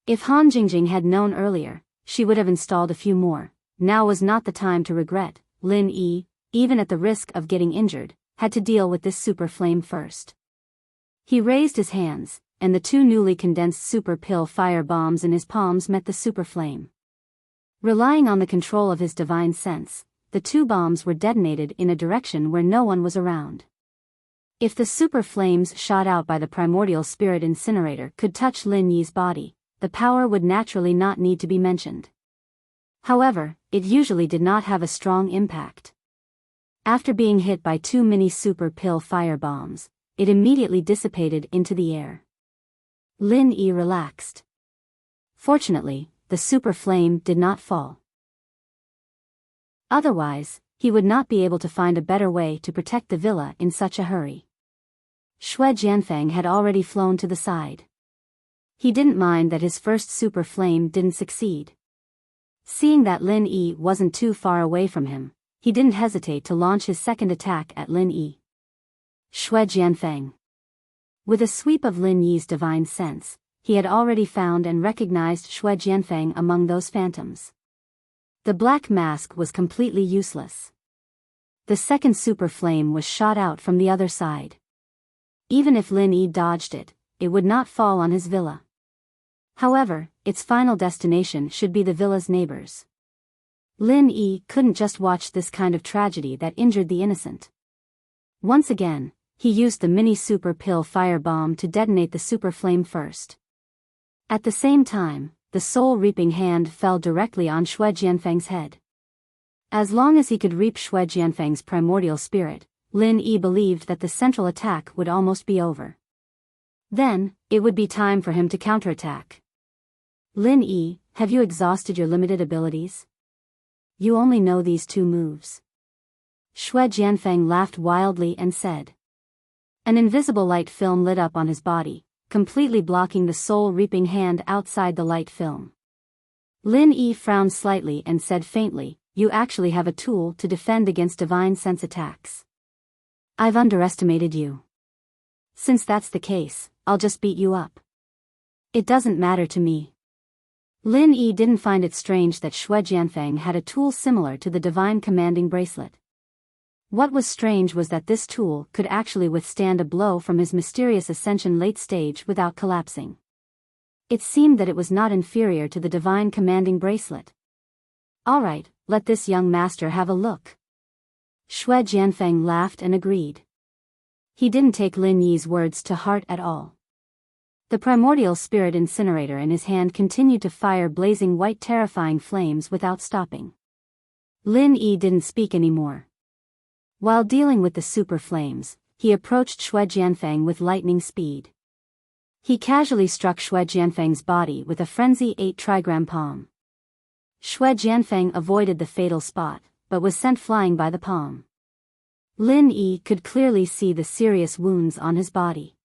If Han Jingjing had known earlier, she would have installed a few more. Now was not the time to regret. Lin Yi, even at the risk of getting injured, had to deal with this super flame first. He raised his hands, and the 2 newly condensed super pill fire bombs in his palms met the super flame. Relying on the control of his divine sense, the 2 bombs were detonated in a direction where no one was around. If the super flames shot out by the primordial spirit incinerator could touch Lin Yi's body, the power would naturally not need to be mentioned. However, it usually did not have a strong impact. After being hit by 2 mini super pill fire bombs, it immediately dissipated into the air. Lin Yi relaxed. Fortunately, the super flame did not fall. Otherwise, he would not be able to find a better way to protect the villa in such a hurry. Xue Jianfeng had already flown to the side. He didn't mind that his first super flame didn't succeed. Seeing that Lin Yi wasn't too far away from him, he didn't hesitate to launch his second attack at Lin Yi. Xue Jianfeng. With a sweep of Lin Yi's divine sense, he had already found and recognized Xue Jianfeng among those phantoms. The black mask was completely useless. The second super flame was shot out from the other side. Even if Lin Yi dodged it, it would not fall on his villa. However, its final destination should be the villa's neighbors. Lin Yi couldn't just watch this kind of tragedy that injured the innocent. Once again, he used the mini super pill fire bomb to detonate the super flame first. At the same time, the soul-reaping hand fell directly on Xue Jianfeng's head. As long as he could reap Xue Jianfeng's primordial spirit, Lin Yi believed that the central attack would almost be over. Then, it would be time for him to counterattack. Lin Yi, have you exhausted your limited abilities? You only know these 2 moves. Xue Jianfeng laughed wildly and said. An invisible light film lit up on his body, completely blocking the soul-reaping hand outside the light film. Lin Yi frowned slightly and said faintly, you actually have a tool to defend against divine sense attacks. I've underestimated you. Since that's the case, I'll just beat you up. It doesn't matter to me. Lin Yi didn't find it strange that Xue Jianfeng had a tool similar to the divine commanding bracelet. What was strange was that this tool could actually withstand a blow from his mysterious ascension late stage without collapsing. It seemed that it was not inferior to the divine commanding bracelet. Alright, let this young master have a look. Xue Jianfeng laughed and agreed. He didn't take Lin Yi's words to heart at all. The primordial spirit incinerator in his hand continued to fire blazing white terrifying flames without stopping. Lin Yi didn't speak anymore. While dealing with the super flames, he approached Xue Jianfeng with lightning speed. He casually struck Xue Jianfeng's body with a frenzy 8 trigram palm. Xue Jianfeng avoided the fatal spot, but was sent flying by the palm. Lin Yi could clearly see the serious wounds on his body.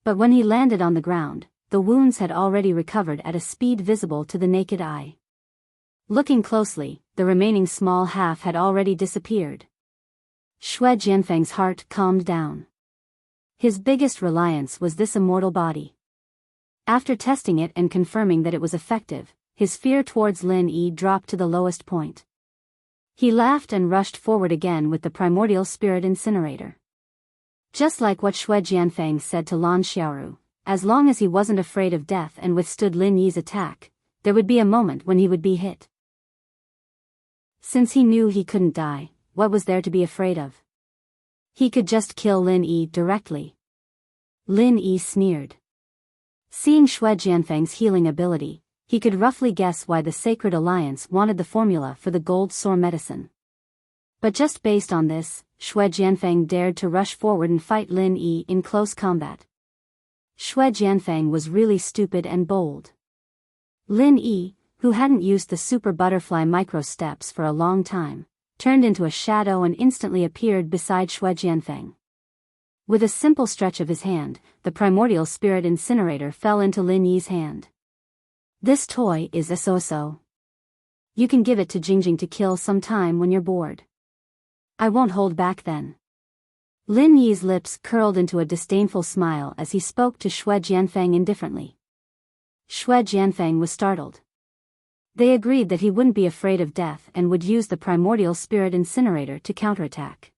But when he landed on the ground, the wounds had already recovered at a speed visible to the naked eye. Looking closely, the remaining small half had already disappeared. Xue Jianfeng's heart calmed down. His biggest reliance was this immortal body. After testing it and confirming that it was effective, his fear towards Lin Yi dropped to the lowest point. He laughed and rushed forward again with the primordial spirit incinerator. Just like what Xue Jianfeng said to Lan Xiaoru, as long as he wasn't afraid of death and withstood Lin Yi's attack, there would be a moment when he would be hit. Since he knew he couldn't die, what was there to be afraid of? He could just kill Lin Yi directly. Lin Yi sneered. Seeing Xue Jianfeng's healing ability, he could roughly guess why the Sacred Alliance wanted the formula for the gold sore medicine. But just based on this, Xue Jianfeng dared to rush forward and fight Lin Yi in close combat. Xue Jianfeng was really stupid and bold. Lin Yi, who hadn't used the super butterfly micro steps for a long time, turned into a shadow and instantly appeared beside Xue Jianfeng. With a simple stretch of his hand, the primordial spirit incinerator fell into Lin Yi's hand. This toy is a so-so. You can give it to Jingjing to kill sometime when you're bored. I won't hold back then. Lin Yi's lips curled into a disdainful smile as he spoke to Xue Jianfeng indifferently. Xue Jianfeng was startled. They agreed that he wouldn't be afraid of death and would use the primordial spirit incinerator to counterattack.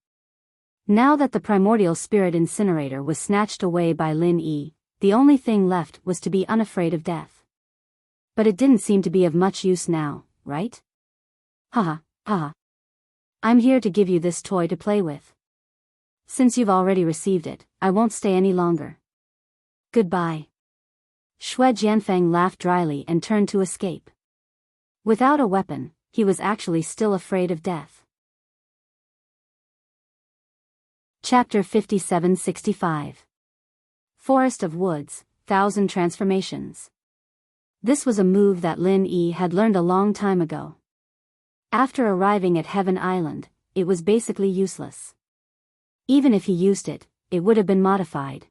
Now that the primordial spirit incinerator was snatched away by Lin Yi, the only thing left was to be unafraid of death. But it didn't seem to be of much use now, right? Haha, haha. I'm here to give you this toy to play with. Since you've already received it, I won't stay any longer. Goodbye. Xue Jianfeng laughed dryly and turned to escape. Without a weapon, he was actually still afraid of death. Chapter 57-65. Forest of Woods, 1,000 Transformations. This was a move that Lin Yi had learned a long time ago. After arriving at Heaven Island, it was basically useless. Even if he used it, it would have been modified.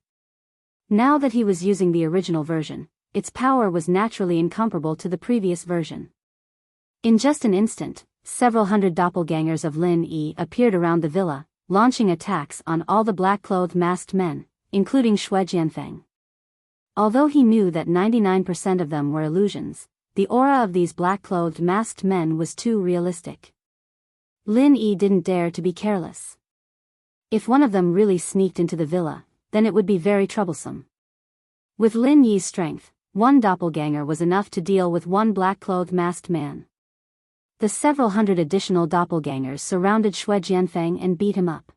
Now that he was using the original version, its power was naturally incomparable to the previous version. In just an instant, several hundred doppelgangers of Lin Yi appeared around the villa, launching attacks on all the black-clothed masked men, including Xue Jianfeng. Although he knew that 99% of them were illusions, the aura of these black-clothed masked men was too realistic. Lin Yi didn't dare to be careless. If one of them really sneaked into the villa, then it would be very troublesome. With Lin Yi's strength, one doppelganger was enough to deal with one black-clothed masked man. The several hundred additional doppelgangers surrounded Xue Jianfeng and beat him up.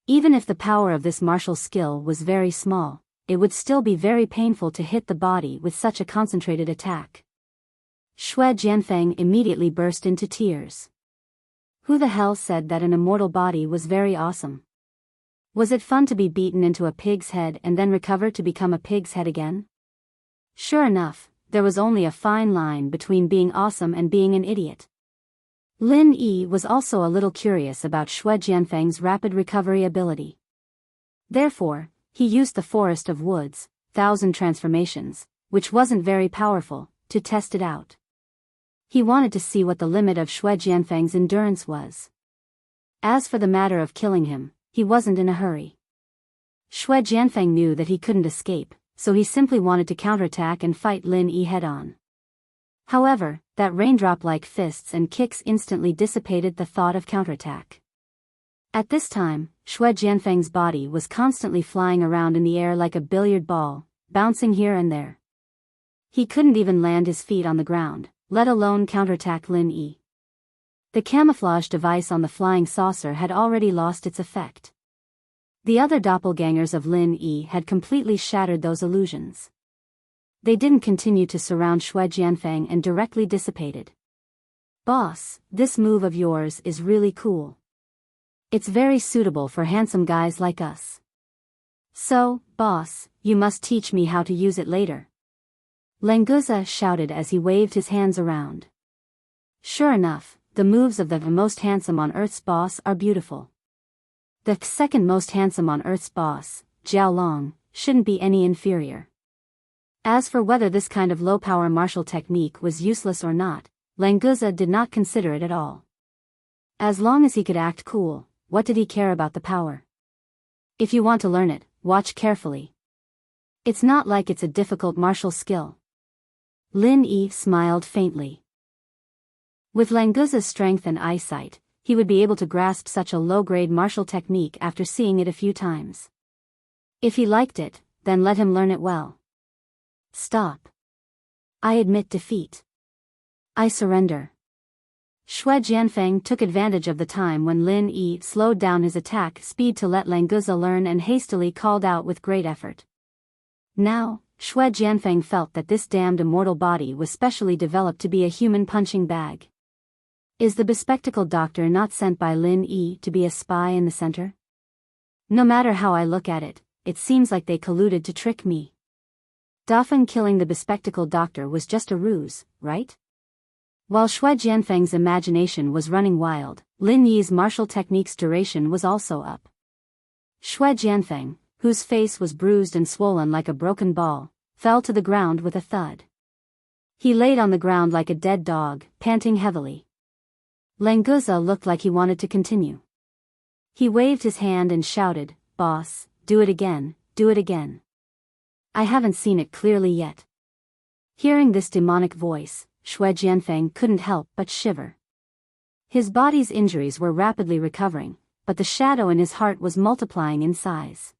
Even if the power of this martial skill was very small, it would still be very painful to hit the body with such a concentrated attack. Xue Jianfeng immediately burst into tears. Who the hell said that an immortal body was very awesome? Was it fun to be beaten into a pig's head and then recover to become a pig's head again? Sure enough, there was only a fine line between being awesome and being an idiot. Lin Yi was also a little curious about Xue Jianfeng's rapid recovery ability. Therefore, he used the Forest of Woods, 1,000 Transformations, which wasn't very powerful, to test it out. He wanted to see what the limit of Xue Jianfeng's endurance was. As for the matter of killing him, he wasn't in a hurry. Xue Jianfeng knew that he couldn't escape, so he simply wanted to counterattack and fight Lin Yi head-on. However, that raindrop-like fists and kicks instantly dissipated the thought of counterattack. At this time, Xue Jianfeng's body was constantly flying around in the air like a billiard ball, bouncing here and there. He couldn't even land his feet on the ground, let alone counterattack Lin Yi. The camouflage device on the flying saucer had already lost its effect. The other doppelgangers of Lin Yi had completely shattered those illusions. They didn't continue to surround Xue Jianfeng and directly dissipated. Boss, this move of yours is really cool. It's very suitable for handsome guys like us. So, boss, you must teach me how to use it later. Lenguza shouted as he waved his hands around. Sure enough, the moves of the most handsome on Earth's boss are beautiful. The second most handsome on Earth's boss, Xiaolong, shouldn't be any inferior. As for whether this kind of low-power martial technique was useless or not, Lenguza did not consider it at all. As long as he could act cool, what did he care about the power? If you want to learn it, watch carefully. It's not like it's a difficult martial skill. Lin Yi smiled faintly. With Lenguza's strength and eyesight, he would be able to grasp such a low-grade martial technique after seeing it a few times. If he liked it, then let him learn it well. Stop. I admit defeat. I surrender. Xue Jianfeng took advantage of the time when Lin Yi slowed down his attack speed to let Lenguza learn and hastily called out with great effort. Now, Xue Jianfeng felt that this damned immortal body was specially developed to be a human punching bag. Is the bespectacled doctor not sent by Lin Yi to be a spy in the center? No matter how I look at it, it seems like they colluded to trick me. Dafeng killing the bespectacled doctor was just a ruse, right? While Xue Jianfeng's imagination was running wild, Lin Yi's martial technique's duration was also up. Xue Jianfeng, whose face was bruised and swollen like a broken ball, fell to the ground with a thud. He laid on the ground like a dead dog, panting heavily. Lenguza looked like he wanted to continue. He waved his hand and shouted, "Boss, do it again, do it again. I haven't seen it clearly yet." Hearing this demonic voice, Xue Jianfeng couldn't help but shiver. His body's injuries were rapidly recovering, but the shadow in his heart was multiplying in size.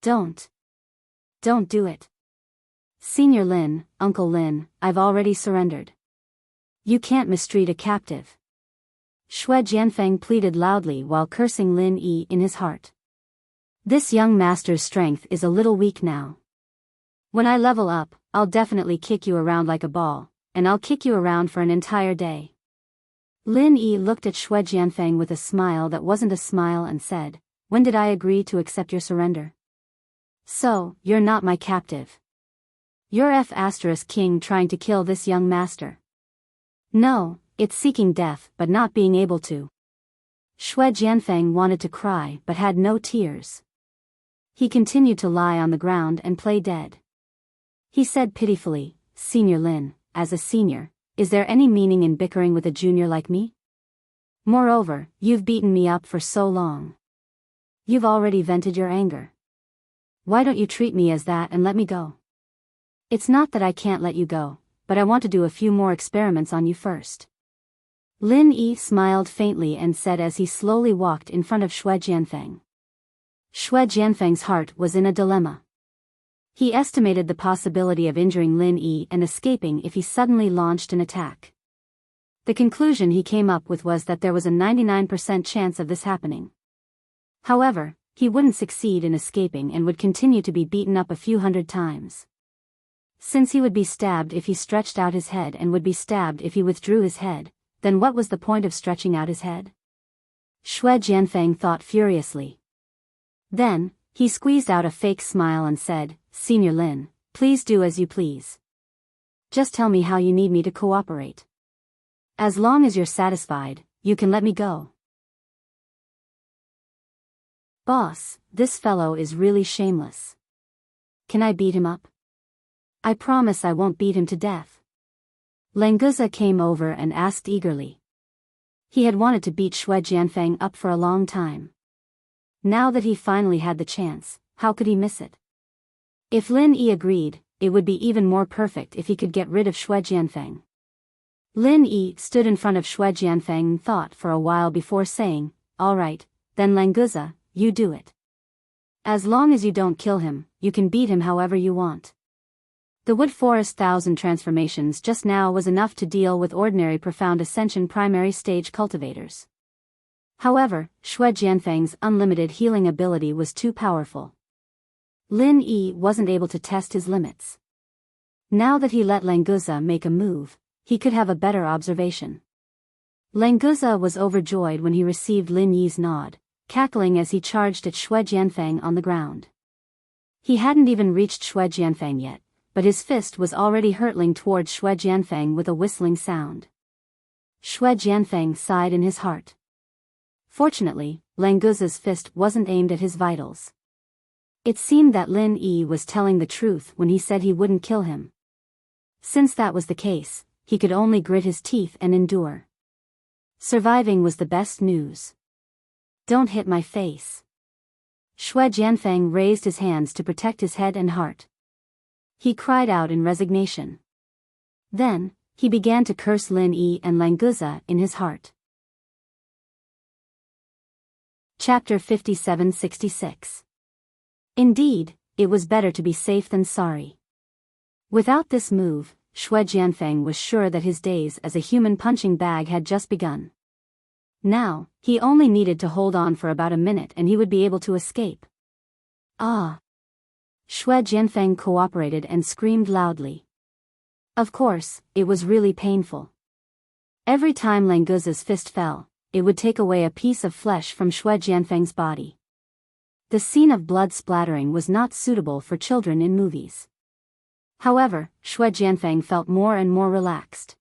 Don't do it. Senior Lin, Uncle Lin, I've already surrendered. You can't mistreat a captive. Xue Jianfeng pleaded loudly while cursing Lin Yi in his heart. This young master's strength is a little weak now. When I level up, I'll definitely kick you around like a ball, and I'll kick you around for an entire day. Lin Yi looked at Xue Jianfeng with a smile that wasn't a smile and said, "When did I agree to accept your surrender? So, you're not my captive. You're F*** king trying to kill this young master." "No, it's seeking death but not being able to." Xue Jianfeng wanted to cry but had no tears. He continued to lie on the ground and play dead. He said pitifully, "Senior Lin, as a senior, is there any meaning in bickering with a junior like me? Moreover, you've beaten me up for so long. You've already vented your anger. Why don't you treat me as that and let me go? It's not that I can't let you go, but I want to do a few more experiments on you first." Lin Yi smiled faintly and said as he slowly walked in front of Xue Jianfeng. Xue Jianfeng's heart was in a dilemma. He estimated the possibility of injuring Lin Yi and escaping if he suddenly launched an attack. The conclusion he came up with was that there was a 99% chance of this happening. However, he wouldn't succeed in escaping and would continue to be beaten up a few hundred times. Since he would be stabbed if he stretched out his head and would be stabbed if he withdrew his head, then what was the point of stretching out his head? Xue Jianfeng thought furiously. Then, he squeezed out a fake smile and said, "Senior Lin, please do as you please. Just tell me how you need me to cooperate. As long as you're satisfied, you can let me go." "Boss, this fellow is really shameless. Can I beat him up? I promise I won't beat him to death." Languza came over and asked eagerly. He had wanted to beat Xue Jianfeng up for a long time. Now that he finally had the chance, how could he miss it? If Lin Yi agreed, it would be even more perfect if he could get rid of Xue Jianfeng. Lin Yi stood in front of Xue Jianfeng and thought for a while before saying, "All right, then Languza, you do it. As long as you don't kill him, you can beat him however you want." The Wood Forest 1000 transformations just now was enough to deal with ordinary profound ascension primary stage cultivators. However, Xue Jianfeng's unlimited healing ability was too powerful. Lin Yi wasn't able to test his limits. Now that he let Languza make a move, he could have a better observation. Languza was overjoyed when he received Lin Yi's nod, cackling as he charged at Xue Jianfeng on the ground. He hadn't even reached Xue Jianfeng yet, but his fist was already hurtling towards Xue Jianfeng with a whistling sound. Xue Jianfeng sighed in his heart. Fortunately, Languza's fist wasn't aimed at his vitals. It seemed that Lin Yi was telling the truth when he said he wouldn't kill him. Since that was the case, he could only grit his teeth and endure. Surviving was the best news. "Don't hit my face." Xue Jianfeng raised his hands to protect his head and heart. He cried out in resignation. Then, he began to curse Lin Yi and Languza in his heart. Chapter 57-66. Indeed, it was better to be safe than sorry. Without this move, Xue Jianfeng was sure that his days as a human punching bag had just begun. Now, he only needed to hold on for about a minute and he would be able to escape. "Ah!" Xue Jianfeng cooperated and screamed loudly. Of course, it was really painful. Every time Languza's fist fell, it would take away a piece of flesh from Xue Jianfeng's body. The scene of blood splattering was not suitable for children in movies. However, Xue Jianfeng felt more and more relaxed.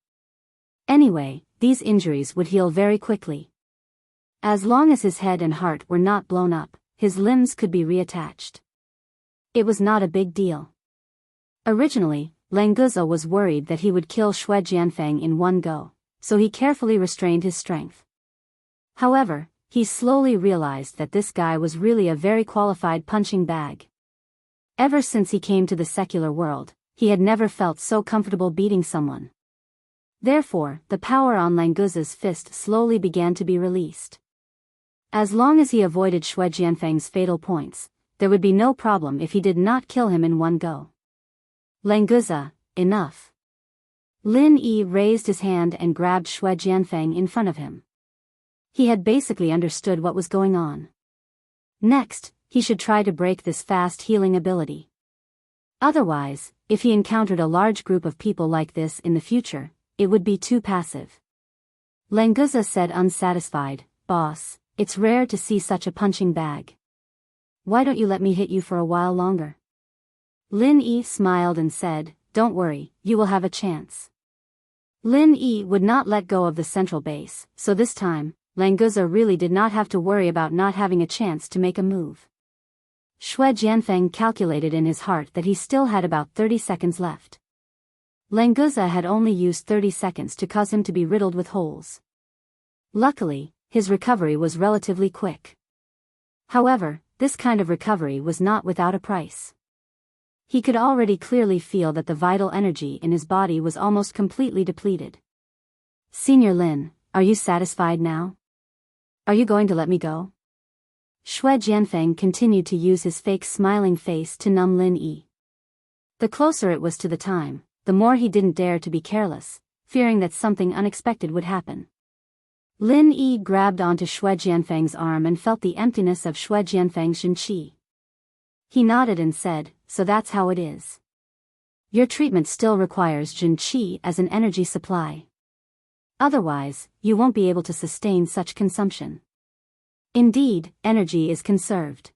Anyway, these injuries would heal very quickly. As long as his head and heart were not blown up, his limbs could be reattached. It was not a big deal. Originally, Languza was worried that he would kill Xue Jianfeng in one go, so he carefully restrained his strength. However, he slowly realized that this guy was really a very qualified punching bag. Ever since he came to the secular world, he had never felt so comfortable beating someone. Therefore, the power on Languza's fist slowly began to be released. As long as he avoided Xue Jianfeng's fatal points, there would be no problem if he did not kill him in one go. "Languza, enough." Lin Yi raised his hand and grabbed Xue Jianfeng in front of him. He had basically understood what was going on. Next, he should try to break this fast healing ability. Otherwise, if he encountered a large group of people like this in the future, it would be too passive. Languza said unsatisfied, "Boss, it's rare to see such a punching bag. Why don't you let me hit you for a while longer?" Lin Yi smiled and said, "Don't worry, you will have a chance." Lin Yi would not let go of the central base, so this time, Languza really did not have to worry about not having a chance to make a move. Xue Jianfeng calculated in his heart that he still had about 30 seconds left. Languza had only used 30 seconds to cause him to be riddled with holes. Luckily, his recovery was relatively quick. However, this kind of recovery was not without a price. He could already clearly feel that the vital energy in his body was almost completely depleted. "Senior Lin, are you satisfied now? Are you going to let me go?" Xue Jianfeng continued to use his fake smiling face to numb Lin Yi. The closer it was to the time, the more he didn't dare to be careless, fearing that something unexpected would happen. Lin Yi grabbed onto Xue Jianfeng's arm and felt the emptiness of Xue Jianfeng's Jinqi. He nodded and said, "So that's how it is. Your treatment still requires Jinqi as an energy supply. Otherwise, you won't be able to sustain such consumption. Indeed, energy is conserved.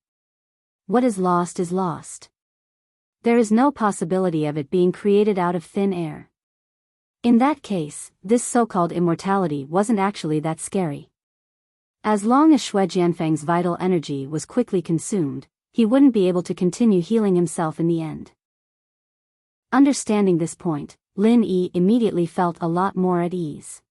What is lost is lost. There is no possibility of it being created out of thin air. In that case, this so-called immortality wasn't actually that scary. As long as Xue Jianfeng's vital energy was quickly consumed, he wouldn't be able to continue healing himself in the end." Understanding this point, Lin Yi immediately felt a lot more at ease.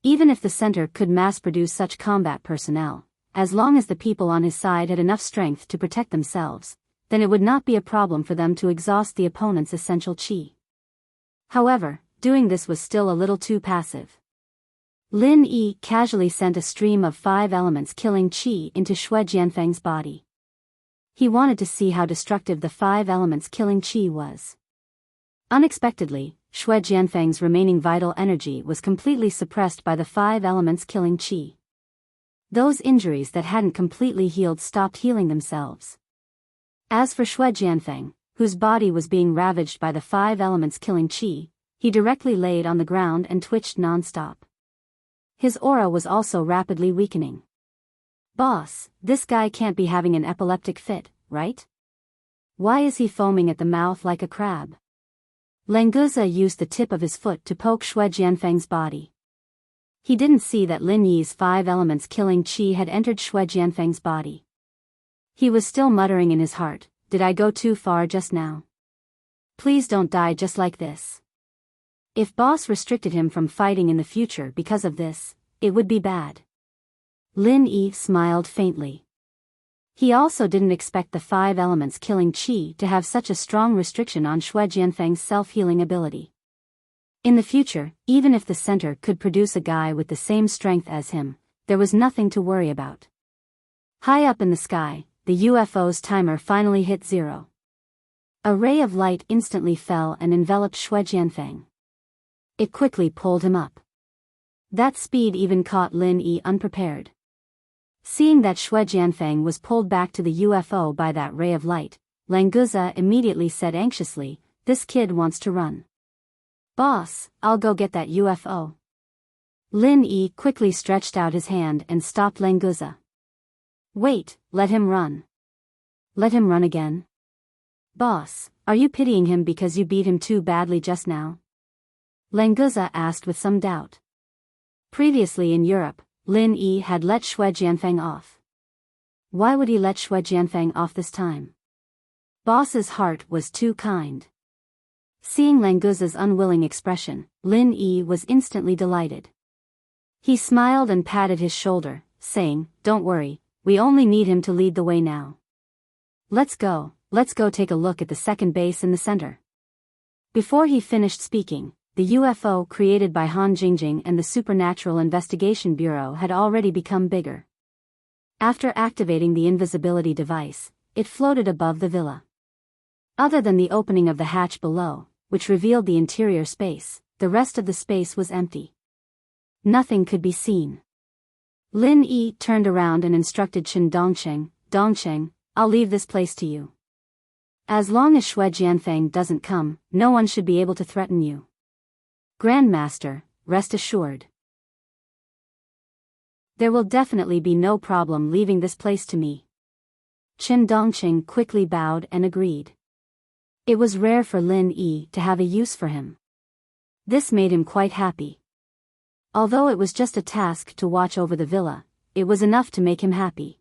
Even if the center could mass-produce such combat personnel, as long as the people on his side had enough strength to protect themselves, then it would not be a problem for them to exhaust the opponent's essential qi. However, doing this was still a little too passive. Lin Yi casually sent a stream of 5 elements killing qi into Xue Jianfeng's body. He wanted to see how destructive the 5 elements killing qi was. Unexpectedly, Xue Jianfeng's remaining vital energy was completely suppressed by the 5 elements killing qi. Those injuries that hadn't completely healed stopped healing themselves. As for Xue Jianfeng, whose body was being ravaged by the 5 elements killing qi, he directly laid on the ground and twitched non-stop. His aura was also rapidly weakening. "Boss, this guy can't be having an epileptic fit, right? Why is he foaming at the mouth like a crab?" Languza used the tip of his foot to poke Xue Jianfeng's body. He didn't see that Lin Yi's 5 elements killing qi had entered Xue Jianfeng's body. He was still muttering in his heart, "Did I go too far just now? Please don't die just like this. If boss restricted him from fighting in the future because of this, it would be bad." Lin Yi smiled faintly. He also didn't expect the 5 elements killing qi to have such a strong restriction on Xue Jianfeng's self-healing ability. In the future, even if the center could produce a guy with the same strength as him, there was nothing to worry about. High up in the sky, the UFO's timer finally hit 0. A ray of light instantly fell and enveloped Xue Jianfeng. It quickly pulled him up. That speed even caught Lin Yi unprepared. Seeing that Xue Jianfeng was pulled back to the UFO by that ray of light, Languza immediately said anxiously, "This kid wants to run. Boss, I'll go get that UFO." Lin Yi quickly stretched out his hand and stopped Languza. "Wait, let him run." "Let him run again? Boss, are you pitying him because you beat him too badly just now?" Languza asked with some doubt. Previously in Europe, Lin Yi had let Xue Jianfeng off. Why would he let Xue Jianfeng off this time? Boss's heart was too kind. Seeing Languza's unwilling expression, Lin Yi was instantly delighted. He smiled and patted his shoulder, saying, "Don't worry, we only need him to lead the way now. Let's go take a look at the second base in the center." Before he finished speaking, the UFO created by Han Jingjing and the Supernatural Investigation Bureau had already become bigger. After activating the invisibility device, it floated above the villa. Other than the opening of the hatch below, which revealed the interior space, the rest of the space was empty. Nothing could be seen. Lin Yi turned around and instructed Chen Dongsheng, I'll leave this place to you. As long as Shui Jianfeng doesn't come, no one should be able to threaten you. Grandmaster, rest assured. There will definitely be no problem leaving this place to me. Qin Dongqing quickly bowed and agreed. It was rare for Lin Yi to have a use for him. This made him quite happy. Although it was just a task to watch over the villa, it was enough to make him happy.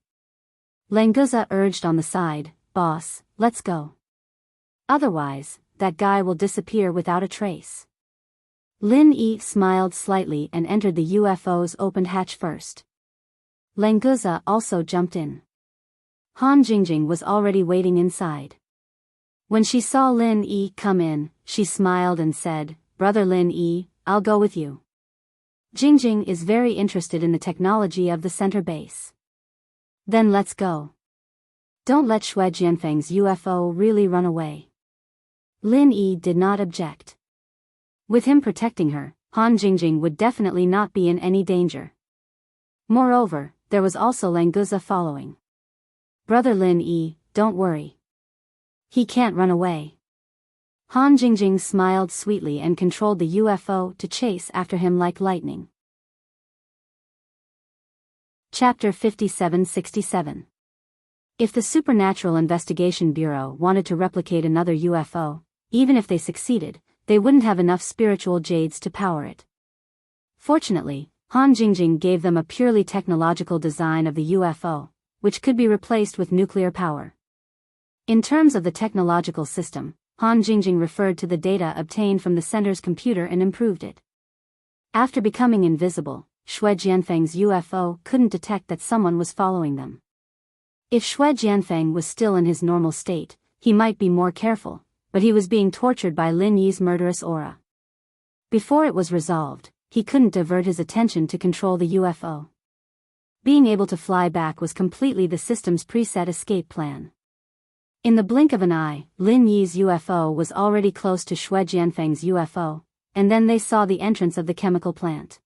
Languza urged on the side, "Boss, let's go. Otherwise, that guy will disappear without a trace." Lin Yi smiled slightly and entered the UFO's opened hatch first. Languza also jumped in. Han Jingjing was already waiting inside. When she saw Lin Yi come in, she smiled and said, "Brother Lin Yi, I'll go with you. Jingjing is very interested in the technology of the center base." "Then let's go. Don't let Shui Jianfeng's UFO really run away." Lin Yi did not object. With him protecting her, Han Jingjing would definitely not be in any danger. Moreover, there was also Languza following. "Brother Lin Yi, don't worry. He can't run away." Han Jingjing smiled sweetly and controlled the UFO to chase after him like lightning. Chapter 5767. If the Supernatural Investigation Bureau wanted to replicate another UFO, even if they succeeded, they wouldn't have enough spiritual jades to power it. Fortunately, Han Jingjing gave them a purely technological design of the UFO, which could be replaced with nuclear power. In terms of the technological system, Han Jingjing referred to the data obtained from the center's computer and improved it. After becoming invisible, Shui Jianfeng's UFO couldn't detect that someone was following them. If Shui Jianfeng was still in his normal state, he might be more careful, but he was being tortured by Lin Yi's murderous aura. Before it was resolved, he couldn't divert his attention to control the UFO. Being able to fly back was completely the system's preset escape plan. In the blink of an eye, Lin Yi's UFO was already close to Shui Jianfeng's UFO, and then they saw the entrance of the chemical plant.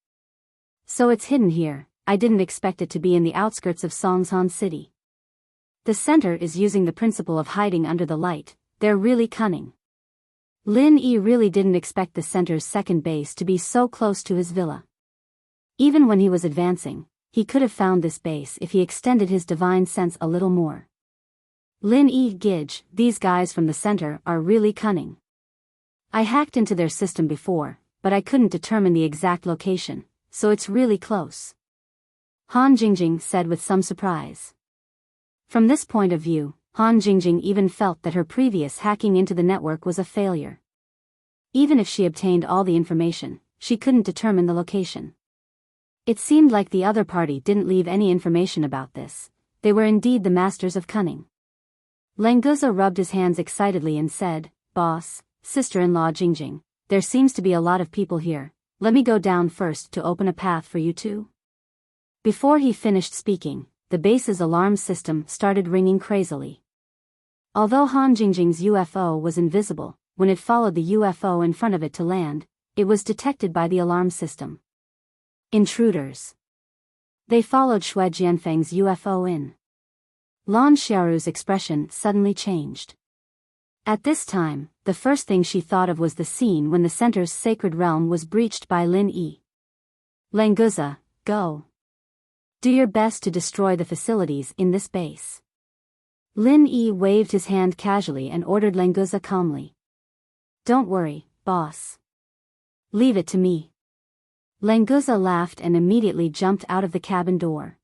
"So it's hidden here. I didn't expect it to be in the outskirts of Songshan City. The center is using the principle of hiding under the light. They're really cunning." Lin Yi really didn't expect the center's second base to be so close to his villa. Even when he was advancing, he could have found this base if he extended his divine sense a little more. Lin Yi Gij, these guys from the center are really cunning. I hacked into their system before, but I couldn't determine the exact location, so it's really close. Han Jingjing said with some surprise. From this point of view, Han Jingjing even felt that her previous hacking into the network was a failure. Even if she obtained all the information, she couldn't determine the location. It seemed like the other party didn't leave any information about this. They were indeed the masters of cunning. Languza rubbed his hands excitedly and said, "Boss, sister-in-law Jingjing, there seems to be a lot of people here. Let me go down first to open a path for you two." Before he finished speaking, the base's alarm system started ringing crazily. Although Han Jingjing's UFO was invisible, when it followed the UFO in front of it to land, it was detected by the alarm system. Intruders. They followed Shui Jianfeng's UFO in. Lan Xiaoru's expression suddenly changed. At this time, the first thing she thought of was the scene when the center's sacred realm was breached by Lin Yi. "Languza, go. Do your best to destroy the facilities in this base." Lin Yi waved his hand casually and ordered Languza calmly. "Don't worry, boss. Leave it to me." Languza laughed and immediately jumped out of the cabin door.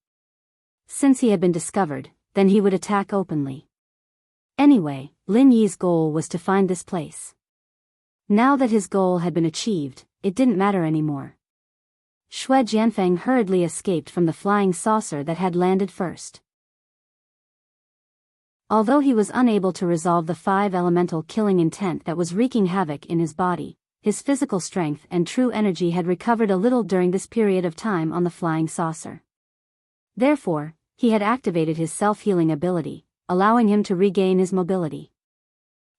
Since he had been discovered, then he would attack openly. Anyway, Lin Yi's goal was to find this place. Now that his goal had been achieved, it didn't matter anymore. Shui Jianfeng hurriedly escaped from the flying saucer that had landed first. Although he was unable to resolve the 5 elemental killing intent that was wreaking havoc in his body, his physical strength and true energy had recovered a little during this period of time on the flying saucer. Therefore, he had activated his self-healing ability, allowing him to regain his mobility.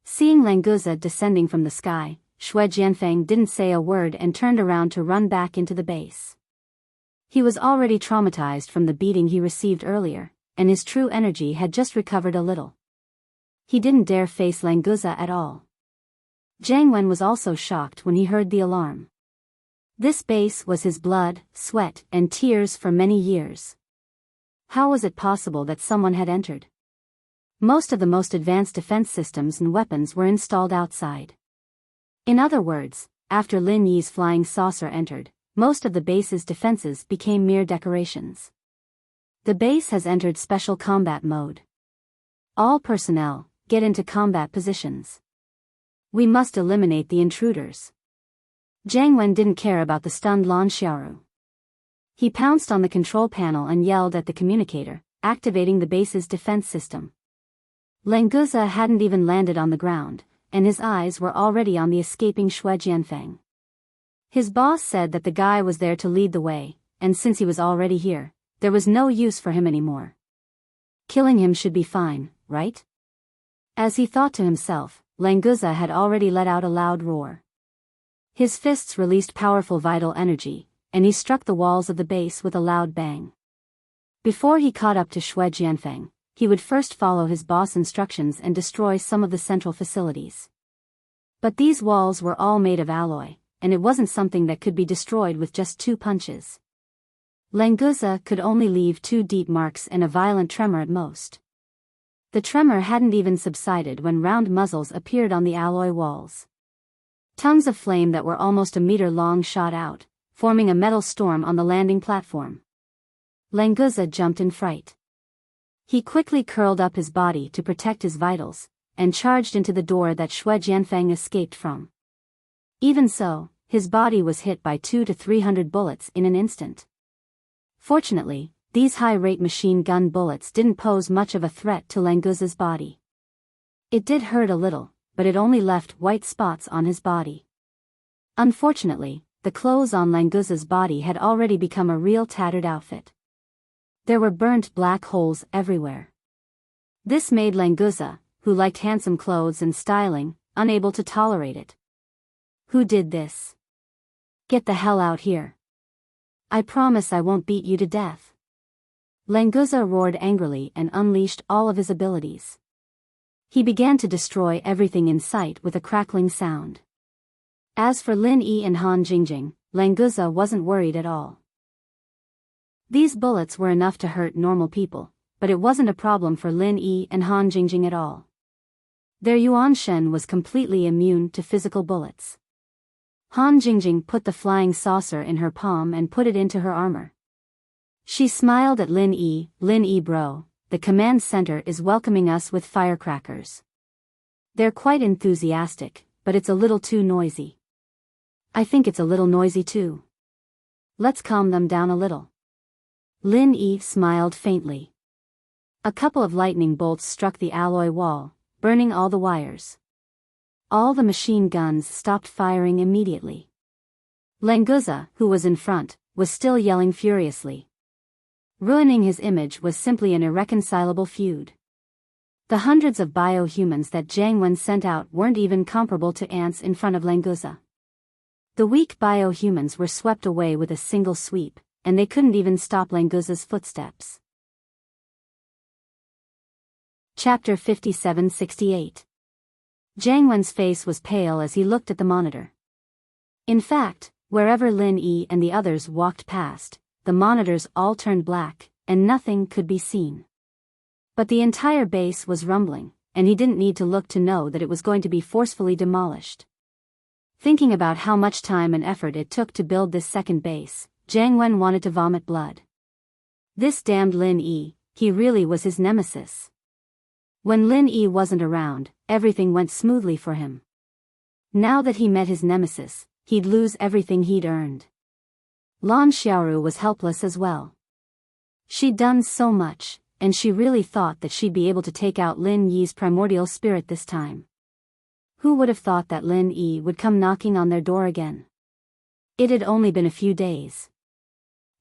Seeing Languza descending from the sky, Shui Jianfeng didn't say a word and turned around to run back into the base. He was already traumatized from the beating he received earlier, and his true energy had just recovered a little. He didn't dare face Languza at all. Jiang Wen was also shocked when he heard the alarm. This base was his blood, sweat, and tears for many years. How was it possible that someone had entered? Most of the most advanced defense systems and weapons were installed outside. In other words, after Lin Yi's flying saucer entered, most of the base's defenses became mere decorations. The base has entered special combat mode. All personnel, get into combat positions. We must eliminate the intruders. Jiang Wen didn't care about the stunned Lan Xiaoru. He pounced on the control panel and yelled at the communicator, activating the base's defense system. Languza hadn't even landed on the ground, and his eyes were already on the escaping Xue Jianfeng. His boss said that the guy was there to lead the way, and since he was already here, there was no use for him anymore. Killing him should be fine, right? As he thought to himself, Languza had already let out a loud roar. His fists released powerful vital energy, and he struck the walls of the base with a loud bang. Before he caught up to Xue Jianfeng, he would first follow his boss' instructions and destroy some of the central facilities. But these walls were all made of alloy, and it wasn't something that could be destroyed with just 2 punches. Languza could only leave 2 deep marks and a violent tremor at most. The tremor hadn't even subsided when round muzzles appeared on the alloy walls. Tongues of flame that were almost a meter long shot out, forming a metal storm on the landing platform. Languza jumped in fright. He quickly curled up his body to protect his vitals, and charged into the door that Xue Jianfeng escaped from. Even so, his body was hit by 200 to 300 bullets in an instant. Fortunately, these high-rate machine gun bullets didn't pose much of a threat to Languza's body. It did hurt a little, but it only left white spots on his body. Unfortunately, the clothes on Languza's body had already become a real tattered outfit. There were burnt black holes everywhere. This made Languza, who liked handsome clothes and styling, unable to tolerate it. Who did this? Get the hell out here. I promise I won't beat you to death. Languza roared angrily and unleashed all of his abilities. He began to destroy everything in sight with a crackling sound. As for Lin Yi and Han Jingjing, Languza wasn't worried at all. These bullets were enough to hurt normal people, but it wasn't a problem for Lin Yi and Han Jingjing at all. Their Yuan Shen was completely immune to physical bullets. Han Jingjing put the flying saucer in her palm and put it into her armor. She smiled at Lin Yi bro, the command center is welcoming us with firecrackers. They're quite enthusiastic, but it's a little too noisy. I think it's a little noisy too. Let's calm them down a little. Lin Yi smiled faintly. A couple of lightning bolts struck the alloy wall, burning all the wires. All the machine guns stopped firing immediately. Languza, who was in front, was still yelling furiously. Ruining his image was simply an irreconcilable feud. The hundreds of biohumans that Jiang Wen sent out weren't even comparable to ants in front of Languza. The weak biohumans were swept away with a single sweep, and they couldn't even stop Languza's footsteps. Chapter 57-68. Jiang Wen's face was pale as he looked at the monitor. In fact, wherever Lin Yi and the others walked past, the monitors all turned black, and nothing could be seen. But the entire base was rumbling, and he didn't need to look to know that it was going to be forcefully demolished. Thinking about how much time and effort it took to build this second base, Jiang Wen wanted to vomit blood. This damned Lin Yi, he really was his nemesis. When Lin Yi wasn't around, everything went smoothly for him. Now that he met his nemesis, he'd lose everything he'd earned. Lan Xiaoru was helpless as well. She'd done so much, and she really thought that she'd be able to take out Lin Yi's primordial spirit this time. Who would have thought that Lin Yi would come knocking on their door again? It had only been a few days.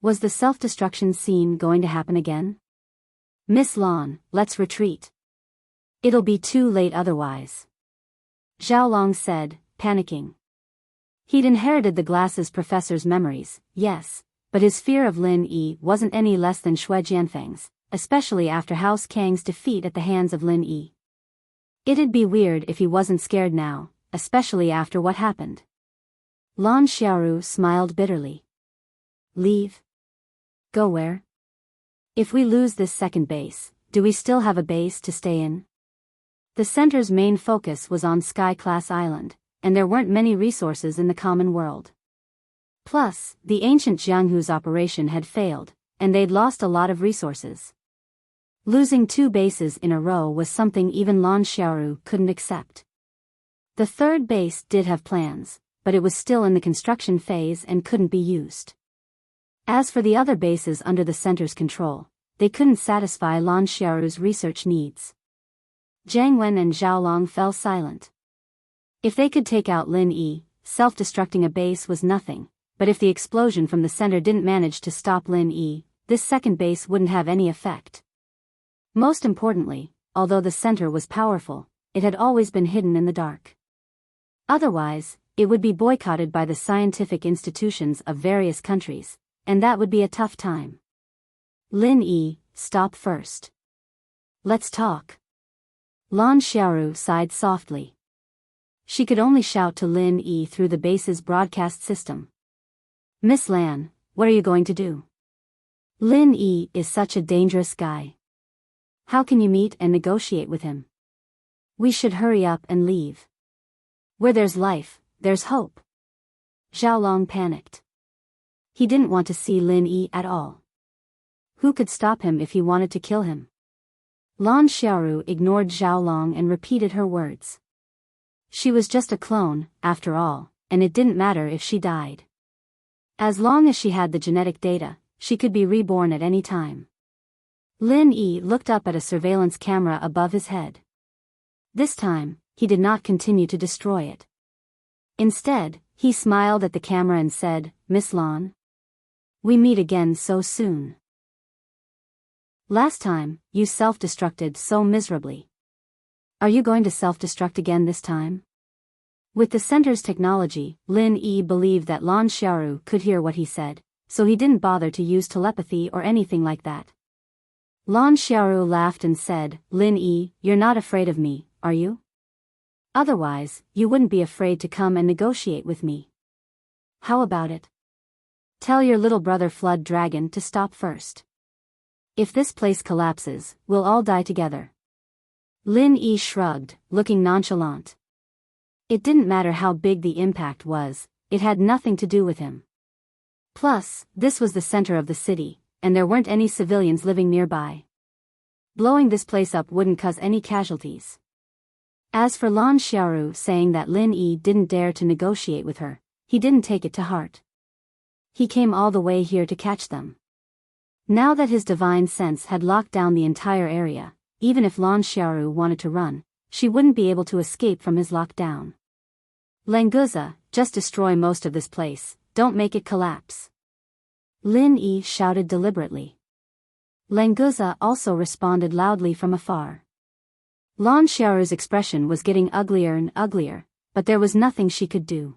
Was the self-destruction scene going to happen again? Miss Lan, let's retreat. It'll be too late otherwise. Xiaolong said, panicking. He'd inherited the glasses professor's memories, yes, but his fear of Lin Yi wasn't any less than Xue Jianfeng's, especially after House Kang's defeat at the hands of Lin Yi. It'd be weird if he wasn't scared now, especially after what happened. Lan Xiaoru smiled bitterly. Leave? Go where? If we lose this second base, do we still have a base to stay in? The center's main focus was on Sky-class island, and there weren't many resources in the common world. Plus, the ancient Jianghu's operation had failed, and they'd lost a lot of resources. Losing 2 bases in a row was something even Lan Xiaoru couldn't accept. The third base did have plans, but it was still in the construction phase and couldn't be used. As for the other bases under the center's control, they couldn't satisfy Lan Xiaoru's research needs. Jiang Wen and Zhao Long fell silent. If they could take out Lin Yi, self-destructing a base was nothing, but if the explosion from the center didn't manage to stop Lin Yi, this second base wouldn't have any effect. Most importantly, although the center was powerful, it had always been hidden in the dark. Otherwise, it would be boycotted by the scientific institutions of various countries, and that would be a tough time. Lin Yi, stop first. Let's talk. Lan Xiaoru sighed softly. She could only shout to Lin Yi through the base's broadcast system. Miss Lan, what are you going to do? Lin Yi is such a dangerous guy. How can you meet and negotiate with him? We should hurry up and leave. Where there's life, there's hope. Zhao Long panicked. He didn't want to see Lin Yi at all. Who could stop him if he wanted to kill him? Lan Xiaoru ignored Zhao Long and repeated her words. She was just a clone, after all, and it didn't matter if she died. As long as she had the genetic data, she could be reborn at any time. Lin Yi looked up at a surveillance camera above his head. This time, he did not continue to destroy it. Instead, he smiled at the camera and said, Miss Lan? We meet again so soon. Last time, you self-destructed so miserably. Are you going to self-destruct again this time? With the center's technology, Lin Yi believed that Lan Xiaoru could hear what he said, so he didn't bother to use telepathy or anything like that. Lan Xiaoru laughed and said, Lin Yi, you're not afraid of me, are you? Otherwise, you wouldn't be afraid to come and negotiate with me. How about it? Tell your little brother Flood Dragon to stop first. If this place collapses, we'll all die together. Lin Yi shrugged, looking nonchalant. It didn't matter how big the impact was, it had nothing to do with him. Plus, this was the center of the city, and there weren't any civilians living nearby. Blowing this place up wouldn't cause any casualties. As for Lan Xiaoru saying that Lin Yi didn't dare to negotiate with her, he didn't take it to heart. He came all the way here to catch them. Now that his divine sense had locked down the entire area, even if Lan Xiaoru wanted to run, she wouldn't be able to escape from his lockdown. Languza, just destroy most of this place, don't make it collapse. Lin Yi shouted deliberately. Languza also responded loudly from afar. Lan Xiaoru's expression was getting uglier and uglier, but there was nothing she could do.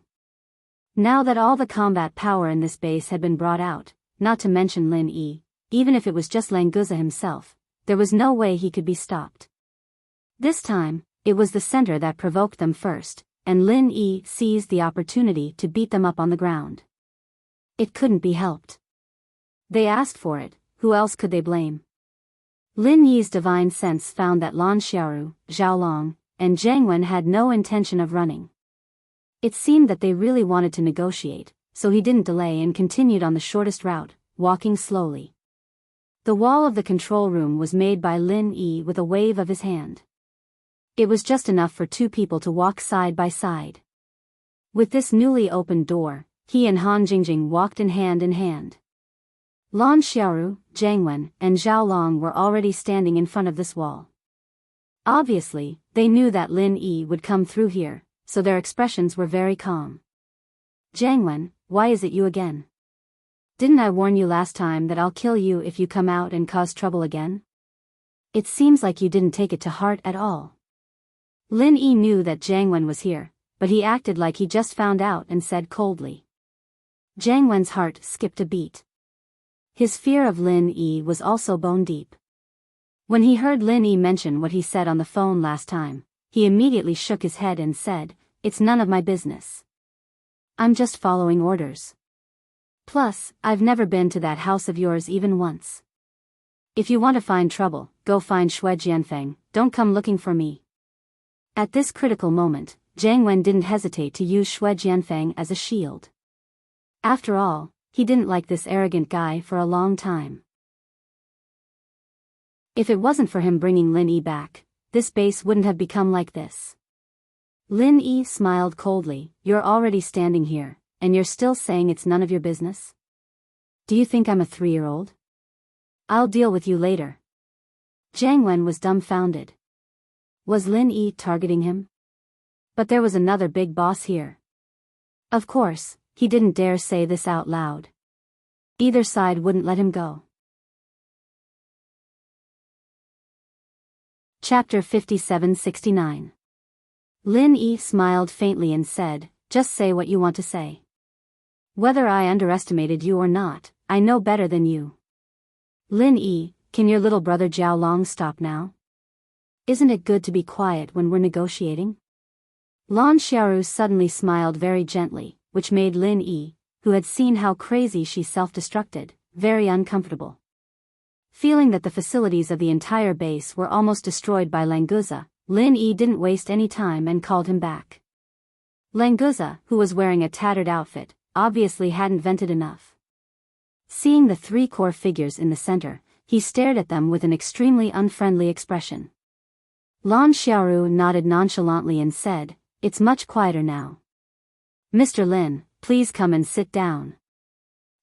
Now that all the combat power in this base had been brought out, not to mention Lin Yi, even if it was just Languza himself, there was no way he could be stopped. This time, it was the center that provoked them first, and Lin Yi seized the opportunity to beat them up on the ground. It couldn't be helped. They asked for it, who else could they blame? Lin Yi's divine sense found that Lan Xiaoru, Zhao Long, and Jiang Wen had no intention of running. It seemed that they really wanted to negotiate, so he didn't delay and continued on the shortest route, walking slowly. The wall of the control room was made by Lin Yi with a wave of his hand. It was just enough for 2 people to walk side by side. With this newly opened door, he and Han Jingjing walked in hand. Lan Xiaoru, Jiang Wen, and Zhao Long were already standing in front of this wall. Obviously, they knew that Lin Yi would come through here, so their expressions were very calm. Jiang Wen, why is it you again? Didn't I warn you last time that I'll kill you if you come out and cause trouble again? It seems like you didn't take it to heart at all. Lin Yi knew that Jiang Wen was here, but he acted like he just found out and said coldly. Jiang Wen's heart skipped a beat. His fear of Lin Yi was also bone deep. When he heard Lin Yi mention what he said on the phone last time, he immediately shook his head and said, "It's none of my business. I'm just following orders. Plus, I've never been to that house of yours even once. If you want to find trouble, go find Xue Jianfeng, don't come looking for me." At this critical moment, Jiang Wen didn't hesitate to use Xue Jianfeng as a shield. After all, he didn't like this arrogant guy for a long time. If it wasn't for him bringing Lin Yi back, this base wouldn't have become like this. Lin Yi smiled coldly. "You're already standing here, and you're still saying it's none of your business? Do you think I'm a 3-year-old? I'll deal with you later." Jiang Wen was dumbfounded. Was Lin Yi targeting him? But there was another big boss here. Of course, he didn't dare say this out loud. Either side wouldn't let him go. Chapter 57-69. Lin Yi smiled faintly and said, "Just say what you want to say. Whether I underestimated you or not, I know better than you. Lin Yi, can your little brother Jiao Long stop now? Isn't it good to be quiet when we're negotiating?" Lan Xiaoru suddenly smiled very gently, which made Lin Yi, who had seen how crazy she self-destructed, very uncomfortable. Feeling that the facilities of the entire base were almost destroyed by Languza, Lin Yi didn't waste any time and called him back. Languza, who was wearing a tattered outfit, obviously hadn't vented enough. Seeing the 3 core figures in the center, he stared at them with an extremely unfriendly expression. Lan Xiaoru nodded nonchalantly and said, "It's much quieter now. Mr. Lin, please come and sit down."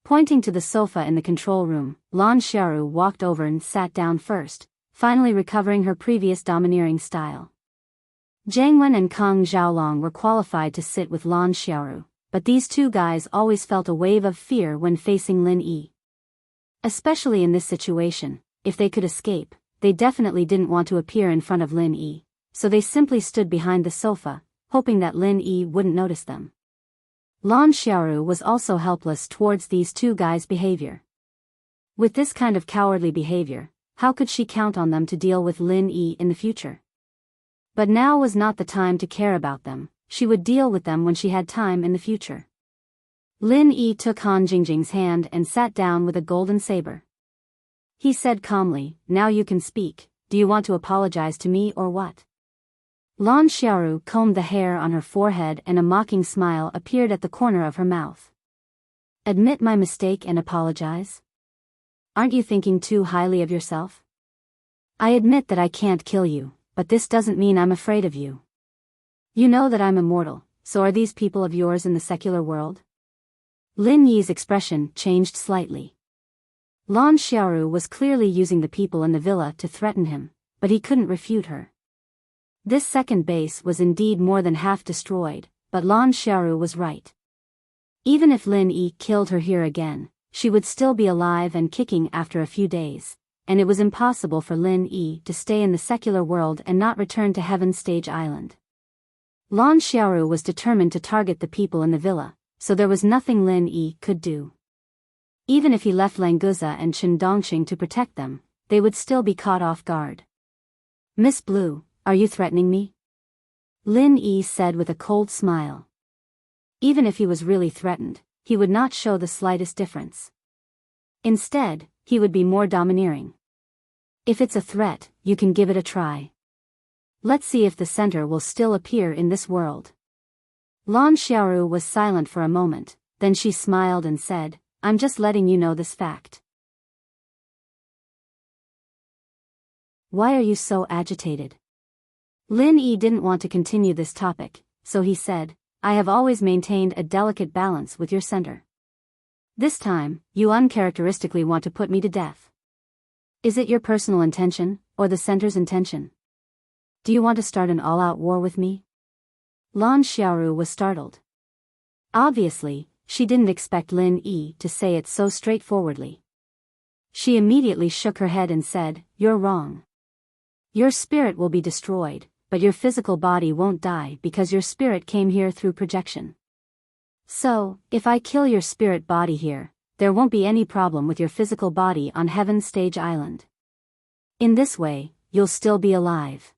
Pointing to the sofa in the control room, Lan Xiaoru walked over and sat down first, finally recovering her previous domineering style. Jiang Wen and Kang Xiaolong were qualified to sit with Lan Xiaoru, but these 2 guys always felt a wave of fear when facing Lin Yi. Especially in this situation, if they could escape, they definitely didn't want to appear in front of Lin Yi, so they simply stood behind the sofa, hoping that Lin Yi wouldn't notice them. Lan Xiaoru was also helpless towards these 2 guys' behavior. With this kind of cowardly behavior, how could she count on them to deal with Lin Yi in the future? But now was not the time to care about them, she would deal with them when she had time in the future. Lin Yi took Han Jingjing's hand and sat down with a golden saber. He said calmly, "Now you can speak, do you want to apologize to me or what?" Lan Xiaoru combed the hair on her forehead and a mocking smile appeared at the corner of her mouth. "Admit my mistake and apologize? Aren't you thinking too highly of yourself? I admit that I can't kill you, but this doesn't mean I'm afraid of you. You know that I'm immortal, so are these people of yours in the secular world?" Lin Yi's expression changed slightly. Lan Xiaoru was clearly using the people in the villa to threaten him, but he couldn't refute her. This second base was indeed more than half destroyed, but Lan Xiaoru was right. Even if Lin Yi killed her here again, she would still be alive and kicking after a few days, and it was impossible for Lin Yi to stay in the secular world and not return to Heaven Stage Island. Lan Xiaoru was determined to target the people in the villa, so there was nothing Lin Yi could do. Even if he left Languza and Chen Dongqing to protect them, they would still be caught off guard. "Miss Blue, are you threatening me?" Lin Yi said with a cold smile. Even if he was really threatened, he would not show the slightest difference. Instead, he would be more domineering. "If it's a threat, you can give it a try. Let's see if the center will still appear in this world." Lan Xiaoru was silent for a moment, then she smiled and said, "I'm just letting you know this fact." "Why are you so agitated?" Lin Yi didn't want to continue this topic, so he said, "I have always maintained a delicate balance with your center. This time, you uncharacteristically want to put me to death. Is it your personal intention, or the center's intention? Do you want to start an all-out war with me?" Lan Xiaoru was startled. Obviously, she didn't expect Lin Yi to say it so straightforwardly. She immediately shook her head and said, "You're wrong. Your spirit will be destroyed, but your physical body won't die because your spirit came here through projection. So, if I kill your spirit body here, there won't be any problem with your physical body on Heaven Stage Island. In this way, you'll still be alive.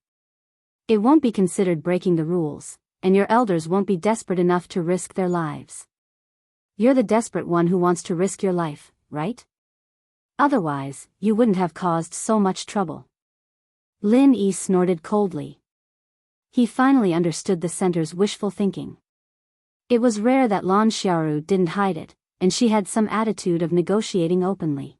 It won't be considered breaking the rules, and your elders won't be desperate enough to risk their lives. You're the desperate one who wants to risk your life, right? Otherwise, you wouldn't have caused so much trouble. Lin Yi snorted coldly. He finally understood the center's wishful thinking. It was rare that Lan Xiaoru didn't hide it, and she had some attitude of negotiating openly.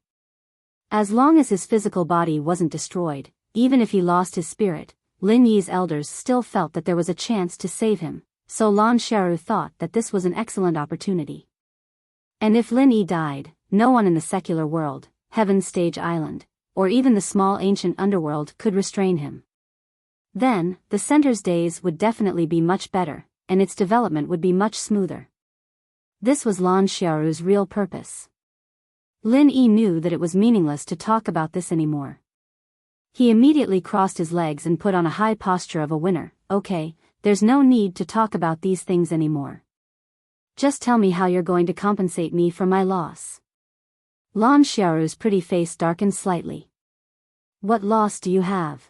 As long as his physical body wasn't destroyed, even if he lost his spirit, Lin Yi's elders still felt that there was a chance to save him, so Lan Xiaoru thought that this was an excellent opportunity. And if Lin Yi died, no one in the secular world, Heaven's Stage Island, or even the small ancient underworld could restrain him. Then, the center's days would definitely be much better, and its development would be much smoother. This was Lan Xiaoru's real purpose. Lin Yi knew that it was meaningless to talk about this anymore. He immediately crossed his legs and put on a high posture of a winner. Okay, there's no need to talk about these things anymore. Just tell me how you're going to compensate me for my loss. Lan Xiaoru's pretty face darkened slightly. What loss do you have?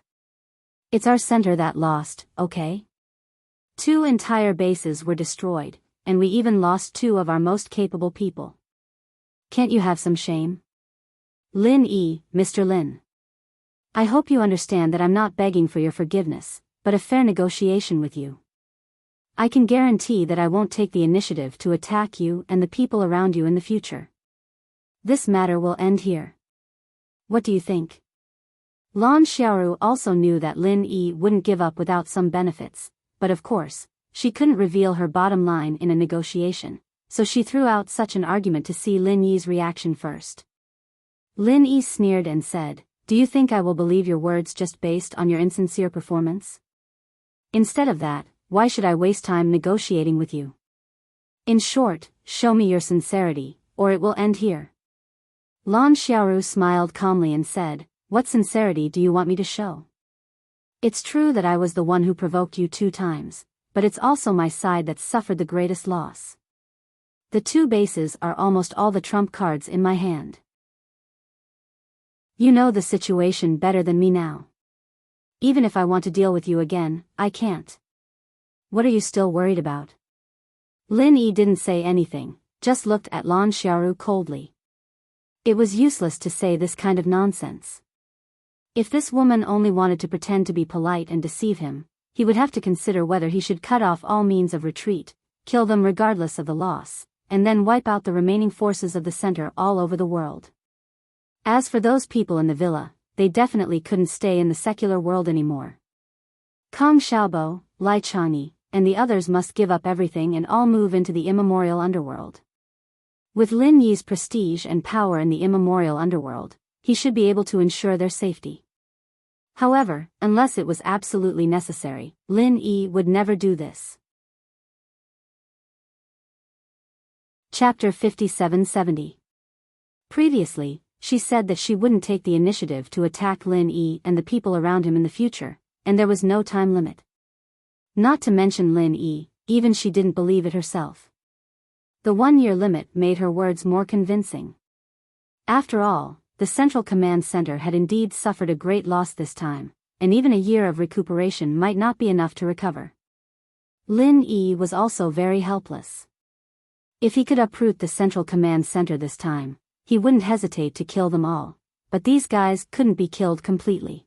It's our center that lost, okay? 2 entire bases were destroyed, and we even lost 2 of our most capable people. Can't you have some shame? Lin Yi, Mr. Lin. I hope you understand that I'm not begging for your forgiveness, but a fair negotiation with you. I can guarantee that I won't take the initiative to attack you and the people around you in the future. This matter will end here. What do you think? Lan Xiaoru also knew that Lin Yi wouldn't give up without some benefits, but of course, she couldn't reveal her bottom line in a negotiation, so she threw out such an argument to see Lin Yi's reaction first. Lin Yi sneered and said, "Do you think I will believe your words just based on your insincere performance? Instead of that, why should I waste time negotiating with you? In short, show me your sincerity, or it will end here." Lan Xiaoru smiled calmly and said, "What sincerity do you want me to show? It's true that I was the one who provoked you 2 times, but it's also my side that suffered the greatest loss. The 2 bases are almost all the trump cards in my hand. You know the situation better than me now. Even if I want to deal with you again, I can't. What are you still worried about?" Lin Yi didn't say anything, just looked at Lan Xiaoru coldly. It was useless to say this kind of nonsense. If this woman only wanted to pretend to be polite and deceive him, he would have to consider whether he should cut off all means of retreat, kill them regardless of the loss, and then wipe out the remaining forces of the center all over the world. As for those people in the villa, they definitely couldn't stay in the secular world anymore. Kong Xiaobo, Lai Changyi, and the others must give up everything and all move into the immemorial underworld. With Lin Yi's prestige and power in the immemorial underworld, he should be able to ensure their safety. However, unless it was absolutely necessary, Lin Yi would never do this. Chapter 5770. Previously, she said that she wouldn't take the initiative to attack Lin Yi and the people around him in the future, and there was no time limit. Not to mention Lin Yi, even she didn't believe it herself. The 1-year limit made her words more convincing. After all, the Central Command Center had indeed suffered a great loss this time, and even a year of recuperation might not be enough to recover. Lin Yi was also very helpless. If he could uproot the Central Command Center this time, he wouldn't hesitate to kill them all, but these guys couldn't be killed completely.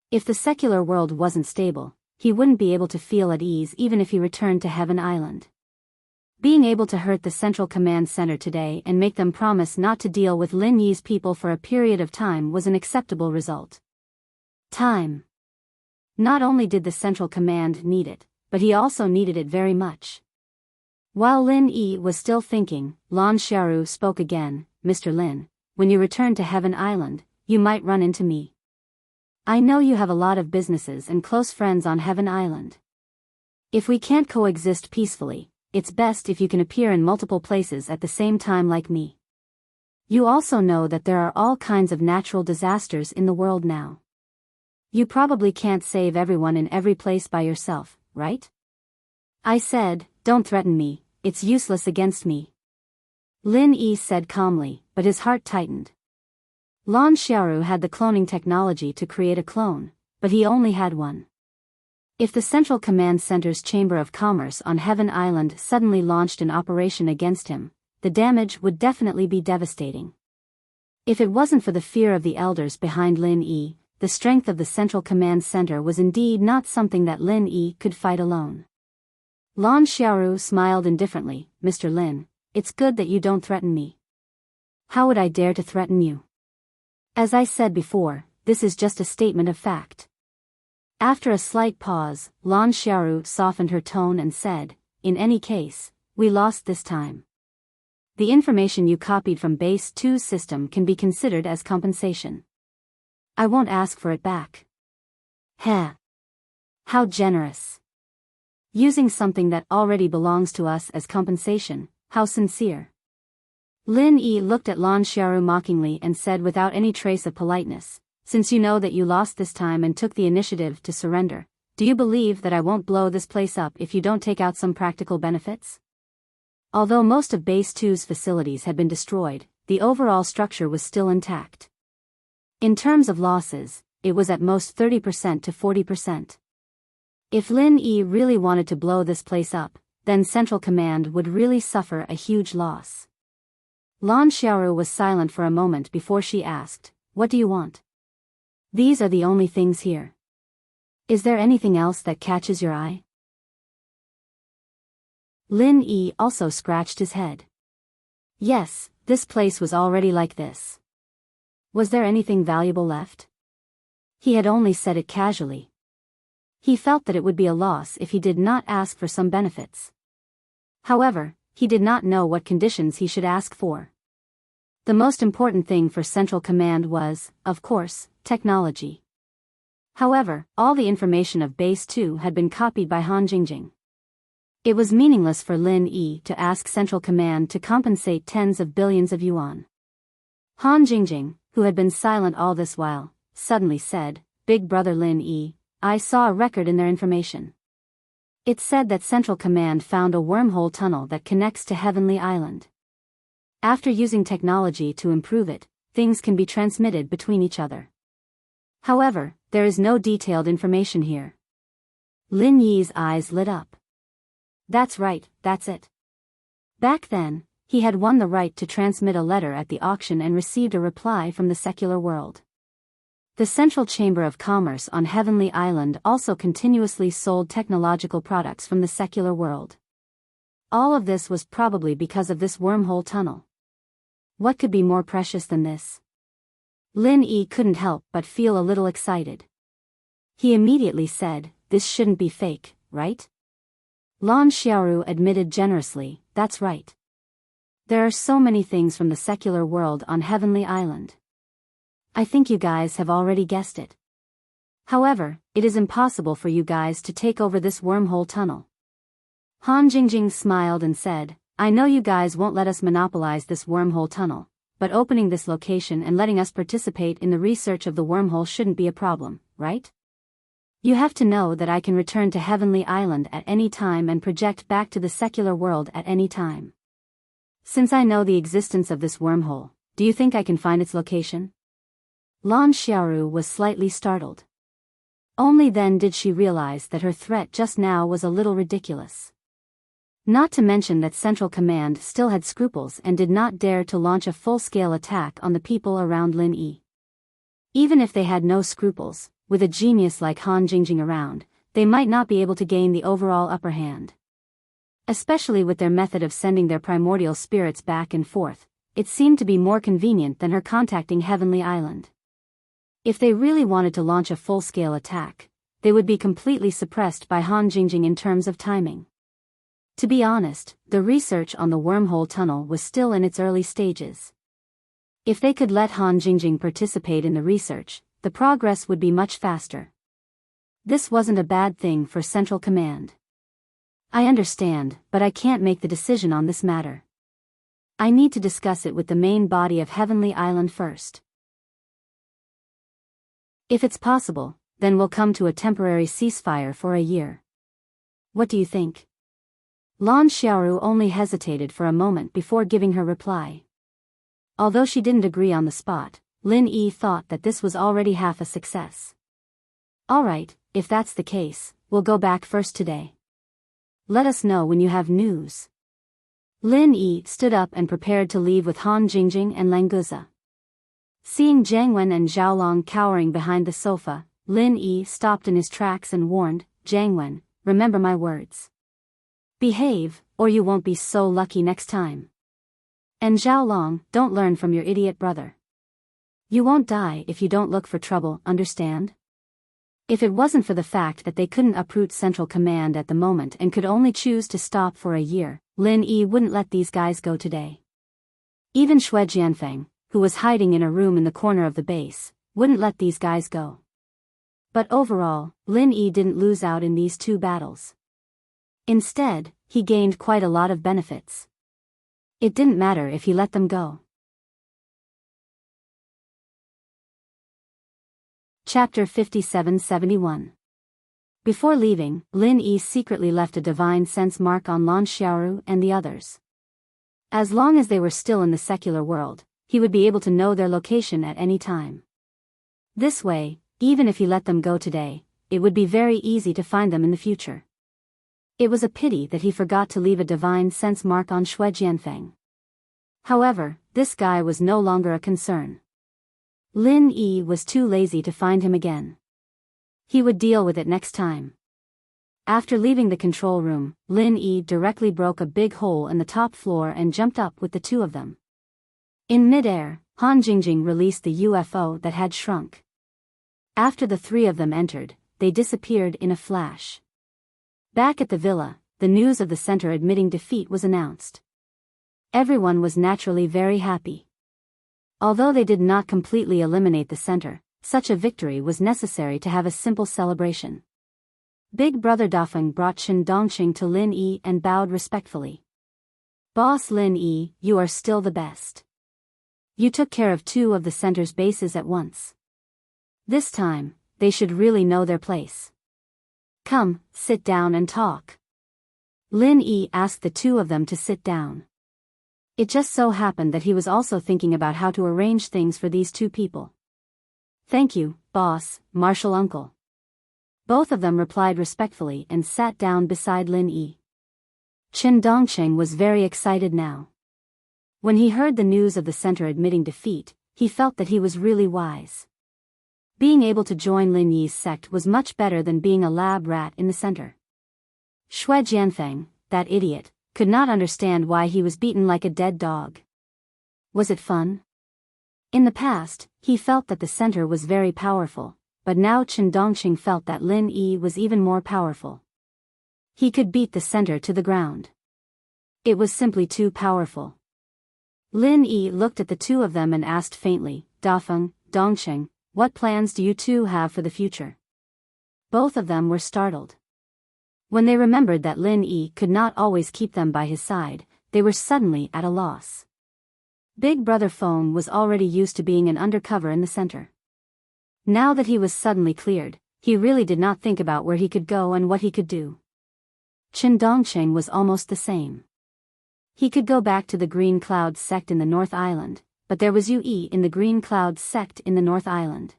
If the secular world wasn't stable, he wouldn't be able to feel at ease even if he returned to Heaven Island. Being able to hurt the Central Command Center today and make them promise not to deal with Lin Yi's people for a period of time was an acceptable result. Time. Not only did the Central Command need it, but he also needed it very much. While Lin Yi was still thinking, Lan Xiaoru spoke again. "Mr. Lin, when you return to Heaven Island, you might run into me. I know you have a lot of businesses and close friends on Heaven Island. If we can't coexist peacefully, it's best if you can appear in multiple places at the same time like me. You also know that there are all kinds of natural disasters in the world now. You probably can't save everyone in every place by yourself, right? I said, don't threaten me, it's useless against me." Lin Yi said calmly, but his heart tightened. Lan Xiaoru had the cloning technology to create a clone, but he only had one. If the Central Command Center's Chamber of Commerce on Heaven Island suddenly launched an operation against him, the damage would definitely be devastating. If it wasn't for the fear of the elders behind Lin Yi, the strength of the Central Command Center was indeed not something that Lin Yi could fight alone. Lan Xiaoru smiled indifferently. Mr. Lin, it's good that you don't threaten me. How would I dare to threaten you? As I said before, this is just a statement of fact. After a slight pause, Lan Xiaoru softened her tone and said, in any case, we lost this time. The information you copied from Base 2's system can be considered as compensation. I won't ask for it back. Heh. How generous. Using something that already belongs to us as compensation, how sincere. Lin Yi looked at Lan Xiaoru mockingly and said without any trace of politeness, since you know that you lost this time and took the initiative to surrender, do you believe that I won't blow this place up if you don't take out some practical benefits? Although most of Base 2's facilities had been destroyed, the overall structure was still intact. In terms of losses, it was at most 30% to 40%. If Lin Yi really wanted to blow this place up, then Central Command would really suffer a huge loss. Lan Xiaoru was silent for a moment before she asked, what do you want? These are the only things here. Is there anything else that catches your eye? Lin Yi also scratched his head. Yes, this place was already like this. Was there anything valuable left? He had only said it casually. He felt that it would be a loss if he did not ask for some benefits. However, he did not know what conditions he should ask for. The most important thing for Central Command was, of course, technology. However, all the information of Base 2 had been copied by Han Jingjing. It was meaningless for Lin Yi to ask Central Command to compensate tens of billions of yuan. Han Jingjing, who had been silent all this while, suddenly said, Big Brother Lin Yi, I saw a record in their information. It said that Central Command found a wormhole tunnel that connects to Heavenly Island. After using technology to improve it, things can be transmitted between each other. However, there is no detailed information here. Lin Yi's eyes lit up. That's right, that's it. Back then, he had won the right to transmit a letter at the auction and received a reply from the secular world. The Central Chamber of Commerce on Heavenly Island also continuously sold technological products from the secular world. All of this was probably because of this wormhole tunnel. What could be more precious than this? Lin Yi couldn't help but feel a little excited. He immediately said, this shouldn't be fake, right? Lan Xiaoru admitted generously, that's right. There are so many things from the secular world on Heavenly Island. I think you guys have already guessed it. However, it is impossible for you guys to take over this wormhole tunnel. Han Jingjing smiled and said, I know you guys won't let us monopolize this wormhole tunnel, but opening this location and letting us participate in the research of the wormhole shouldn't be a problem, right? You have to know that I can return to Heavenly Island at any time and project back to the secular world at any time. Since I know the existence of this wormhole, do you think I can find its location? Lan Xiaoru was slightly startled. Only then did she realize that her threat just now was a little ridiculous. Not to mention that Central Command still had scruples and did not dare to launch a full-scale attack on the people around Lin Yi. Even if they had no scruples, with a genius like Han Jingjing around, they might not be able to gain the overall upper hand. Especially with their method of sending their primordial spirits back and forth, it seemed to be more convenient than her contacting Heavenly Island. If they really wanted to launch a full-scale attack, they would be completely suppressed by Han Jingjing in terms of timing. To be honest, the research on the wormhole tunnel was still in its early stages. If they could let Han Jingjing participate in the research, the progress would be much faster. This wasn't a bad thing for Central Command. I understand, but I can't make the decision on this matter. I need to discuss it with the main body of Heavenly Island first. If it's possible, then we'll come to a temporary ceasefire for a year. What do you think? Lan Xiaoru only hesitated for a moment before giving her reply. Although she didn't agree on the spot, Lin Yi thought that this was already half a success. Alright, if that's the case, we'll go back first today. Let us know when you have news. Lin Yi stood up and prepared to leave with Han Jingjing and Languza. Seeing Jiang Wen and Zhao Long cowering behind the sofa, Lin Yi stopped in his tracks and warned, Jiang Wen, remember my words. Behave, or you won't be so lucky next time. And Zhao Long, don't learn from your idiot brother. You won't die if you don't look for trouble, understand? If it wasn't for the fact that they couldn't uproot Central Command at the moment and could only choose to stop for a year, Lin Yi wouldn't let these guys go today. Even Xue Jianfeng, who was hiding in a room in the corner of the base, wouldn't let these guys go. But overall, Lin Yi didn't lose out in these two battles. Instead, he gained quite a lot of benefits. It didn't matter if he let them go. Chapter 57-71. Before leaving, Lin Yi secretly left a divine sense mark on Lan Xiaoru and the others. As long as they were still in the secular world, he would be able to know their location at any time. This way, even if he let them go today, it would be very easy to find them in the future. It was a pity that he forgot to leave a divine sense mark on Xue Jianfeng. However, this guy was no longer a concern. Lin Yi was too lazy to find him again. He would deal with it next time. After leaving the control room, Lin Yi directly broke a big hole in the top floor and jumped up with the two of them. In mid-air, Han Jingjing released the UFO that had shrunk. After the three of them entered, they disappeared in a flash. Back at the villa, the news of the center admitting defeat was announced. Everyone was naturally very happy. Although they did not completely eliminate the center, such a victory was necessary to have a simple celebration. Big Brother Dafeng brought Chen Dongqing to Lin Yi and bowed respectfully. Boss Lin Yi, you are still the best. You took care of two of the center's bases at once. This time, they should really know their place. Come, sit down and talk. Lin Yi asked the two of them to sit down. It just so happened that he was also thinking about how to arrange things for these two people. Thank you, boss, Marshal Uncle. Both of them replied respectfully and sat down beside Lin Yi. Chen Dongqing was very excited now. When he heard the news of the center admitting defeat, he felt that he was really wise. Being able to join Lin Yi's sect was much better than being a lab rat in the center. Xue Jianfeng, that idiot, could not understand why he was beaten like a dead dog. Was it fun? In the past, he felt that the center was very powerful, but now Chen Dongqing felt that Lin Yi was even more powerful. He could beat the center to the ground. It was simply too powerful. Lin Yi looked at the two of them and asked faintly, Dafeng, Dongqing, what plans do you two have for the future? Both of them were startled. When they remembered that Lin Yi could not always keep them by his side, they were suddenly at a loss. Big Brother Feng was already used to being an undercover in the center. Now that he was suddenly cleared, he really did not think about where he could go and what he could do. Chen Dongqing was almost the same. He could go back to the Green Cloud sect in the North Island, but there was Yue in the Green Cloud sect in the North Island.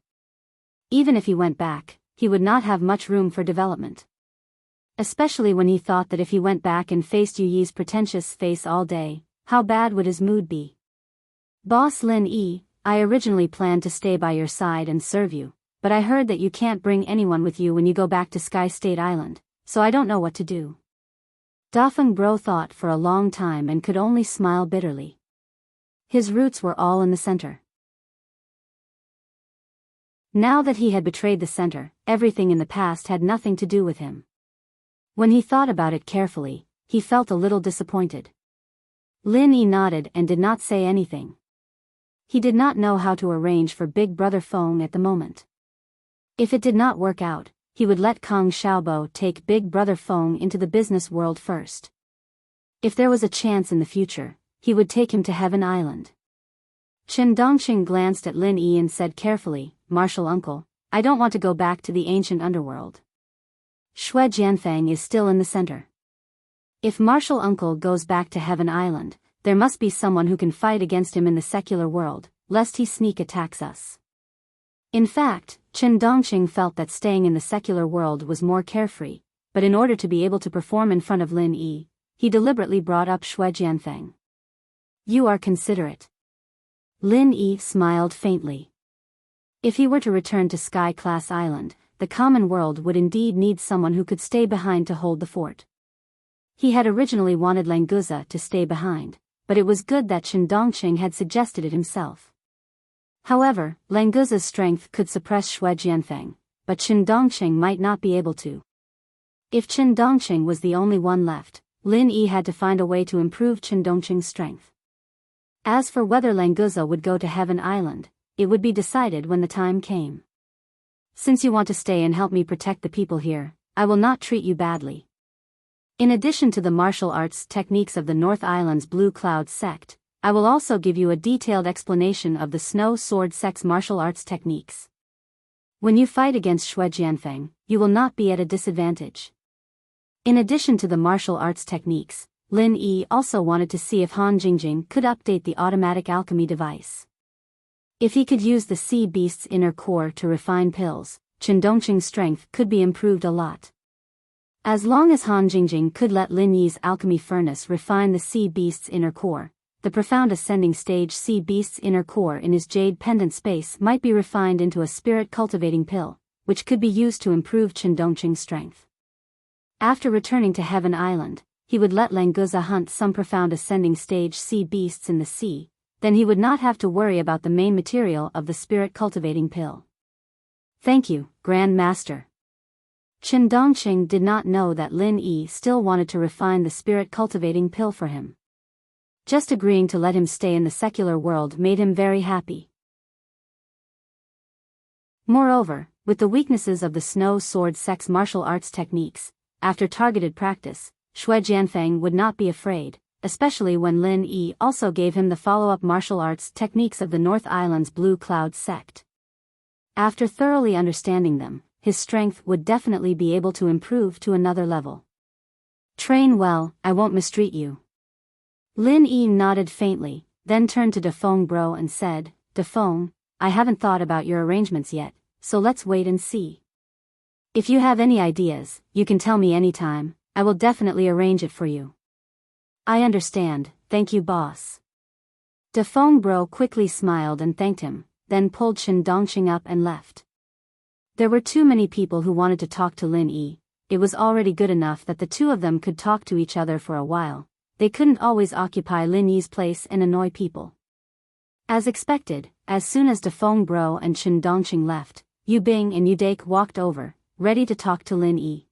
Even if he went back, he would not have much room for development. Especially when he thought that if he went back and faced Yuyi's pretentious face all day, how bad would his mood be? Boss Lin Yi, I originally planned to stay by your side and serve you, but I heard that you can't bring anyone with you when you go back to Sky State Island, so I don't know what to do. Dafeng Bro thought for a long time and could only smile bitterly. His roots were all in the center. Now that he had betrayed the center, everything in the past had nothing to do with him. When he thought about it carefully, he felt a little disappointed. Lin Yi nodded and did not say anything. He did not know how to arrange for Big Brother Feng at the moment. If it did not work out, he would let Kang Xiaobo take Big Brother Feng into the business world first. If there was a chance in the future, he would take him to Heaven Island. Chen Dongqing glanced at Lin Yi and said carefully, Marshal Uncle, I don't want to go back to the ancient underworld. Xue Jianfeng is still in the center. If Marshal Uncle goes back to Heaven Island, there must be someone who can fight against him in the secular world, lest he sneak attacks us. In fact, Chen Dongqing felt that staying in the secular world was more carefree, but in order to be able to perform in front of Lin Yi, he deliberately brought up Shui Jianfeng. You are considerate. Lin Yi smiled faintly. If he were to return to Sky Class Island, the common world would indeed need someone who could stay behind to hold the fort. He had originally wanted Languza to stay behind, but it was good that Chen Dongqing had suggested it himself. However, Languza's strength could suppress Shui Jianfeng, but Chen Dongqing might not be able to. If Chen Dongqing was the only one left, Lin Yi had to find a way to improve Chen Dongqing's strength. As for whether Languza would go to Heaven Island, it would be decided when the time came. Since you want to stay and help me protect the people here, I will not treat you badly. In addition to the martial arts techniques of the North Island's Blue Cloud sect, I will also give you a detailed explanation of the Snow Sword sect's martial arts techniques. When you fight against Shui Jianfeng, you will not be at a disadvantage. In addition to the martial arts techniques, Lin Yi also wanted to see if Han Jingjing could update the automatic alchemy device. If he could use the sea beast's inner core to refine pills, Chen Dongqing's strength could be improved a lot. As long as Han Jingjing could let Lin Yi's alchemy furnace refine the sea beast's inner core, the profound ascending stage sea beast's inner core in his jade pendant space might be refined into a spirit cultivating pill, which could be used to improve Chen Dongqing's strength. After returning to Heaven Island, he would let Languza hunt some profound ascending stage sea beasts in the sea, then he would not have to worry about the main material of the spirit cultivating pill. Thank you, Grand Master. Chen Dongqing did not know that Lin Yi still wanted to refine the spirit cultivating pill for him. Just agreeing to let him stay in the secular world made him very happy. Moreover, with the weaknesses of the Snow Sword sect's martial arts techniques, after targeted practice, Shui Jianfeng would not be afraid, especially when Lin Yi also gave him the follow-up martial arts techniques of the North Island's Blue Cloud sect. After thoroughly understanding them, his strength would definitely be able to improve to another level. Train well, I won't mistreat you. Lin Yi nodded faintly, then turned to Dafeng Bro and said, Dafeng, I haven't thought about your arrangements yet, so let's wait and see. If you have any ideas, you can tell me anytime, I will definitely arrange it for you. I understand, thank you boss. Dafeng Bro quickly smiled and thanked him, then pulled Chen Dongqing up and left. There were too many people who wanted to talk to Lin Yi. It was already good enough that the two of them could talk to each other for a while. They couldn't always occupy Lin Yi's place and annoy people. As expected, as soon as Dafeng Bro and Chen Dongqing left, Yu Bing and Yu Dake walked over, ready to talk to Lin Yi.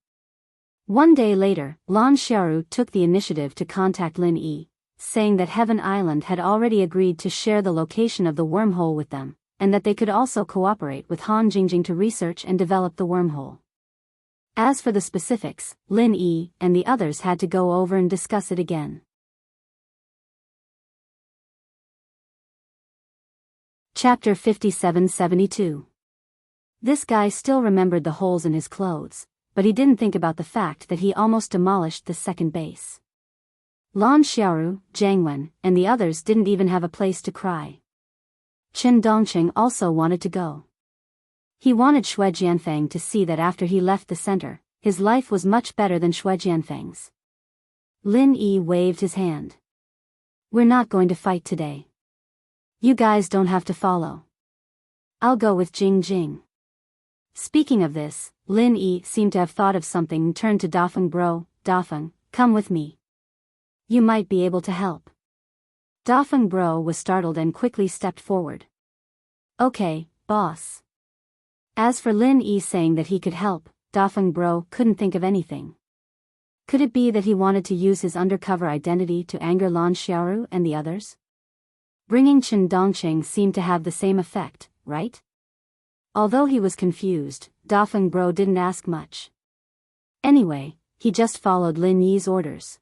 One day later, Lan Xiaoru took the initiative to contact Lin Yi, saying that Heaven Island had already agreed to share the location of the wormhole with them, and that they could also cooperate with Han Jingjing to research and develop the wormhole. As for the specifics, Lin Yi and the others had to go over and discuss it again. Chapter 57-72. This guy still remembered the holes in his clothes, but he didn't think about the fact that he almost demolished the second base. Lan Xiaoru, Zhang Wen, and the others didn't even have a place to cry. Chen Dongqing also wanted to go. He wanted Shui Jianfeng to see that after he left the center, his life was much better than Shui Jianfeng's. Lin Yi waved his hand. We're not going to fight today. You guys don't have to follow. I'll go with Jing Jing. Speaking of this, Lin Yi seemed to have thought of something and turned to Dafeng Bro. Dafeng, come with me. You might be able to help. Dafeng Bro was startled and quickly stepped forward. Okay, boss. As for Lin Yi saying that he could help, Dafeng Bro couldn't think of anything. Could it be that he wanted to use his undercover identity to anger Lan Xiaoru and the others? Bringing Chen Dongqing seemed to have the same effect, right? Although he was confused, Dafeng Bro didn't ask much. Anyway, he just followed Lin Yi's orders.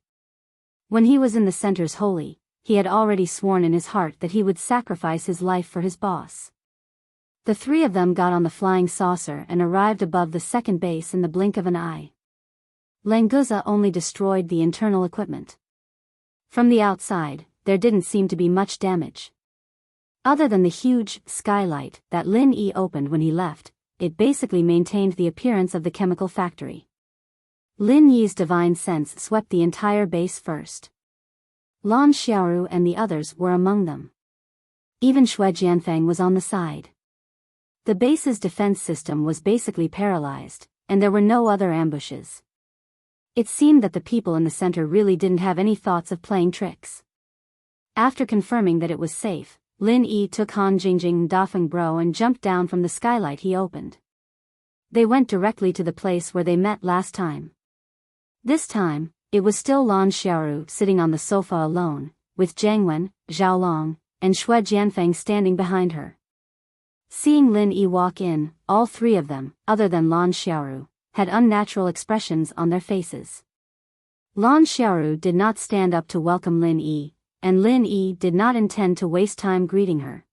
When he was in the center's holy, he had already sworn in his heart that he would sacrifice his life for his boss. The three of them got on the flying saucer and arrived above the second base in the blink of an eye. Languza only destroyed the internal equipment. From the outside, there didn't seem to be much damage. Other than the huge skylight that Lin Yi opened when he left, it basically maintained the appearance of the chemical factory. Lin Yi's divine sense swept the entire base first. Lan Xiaoru and the others were among them. Even Xue Jianfeng was on the side. The base's defense system was basically paralyzed, and there were no other ambushes. It seemed that the people in the center really didn't have any thoughts of playing tricks. After confirming that it was safe, Lin Yi took Han Jingjing and Dafeng Bro and jumped down from the skylight he opened. They went directly to the place where they met last time. This time, it was still Lan Xiaoru sitting on the sofa alone, with Jiang Wen, Zhao Long, and Xue Jianfeng standing behind her. Seeing Lin Yi walk in, all three of them, other than Lan Xiaoru, had unnatural expressions on their faces. Lan Xiaoru did not stand up to welcome Lin Yi, and Lin Yi did not intend to waste time greeting her.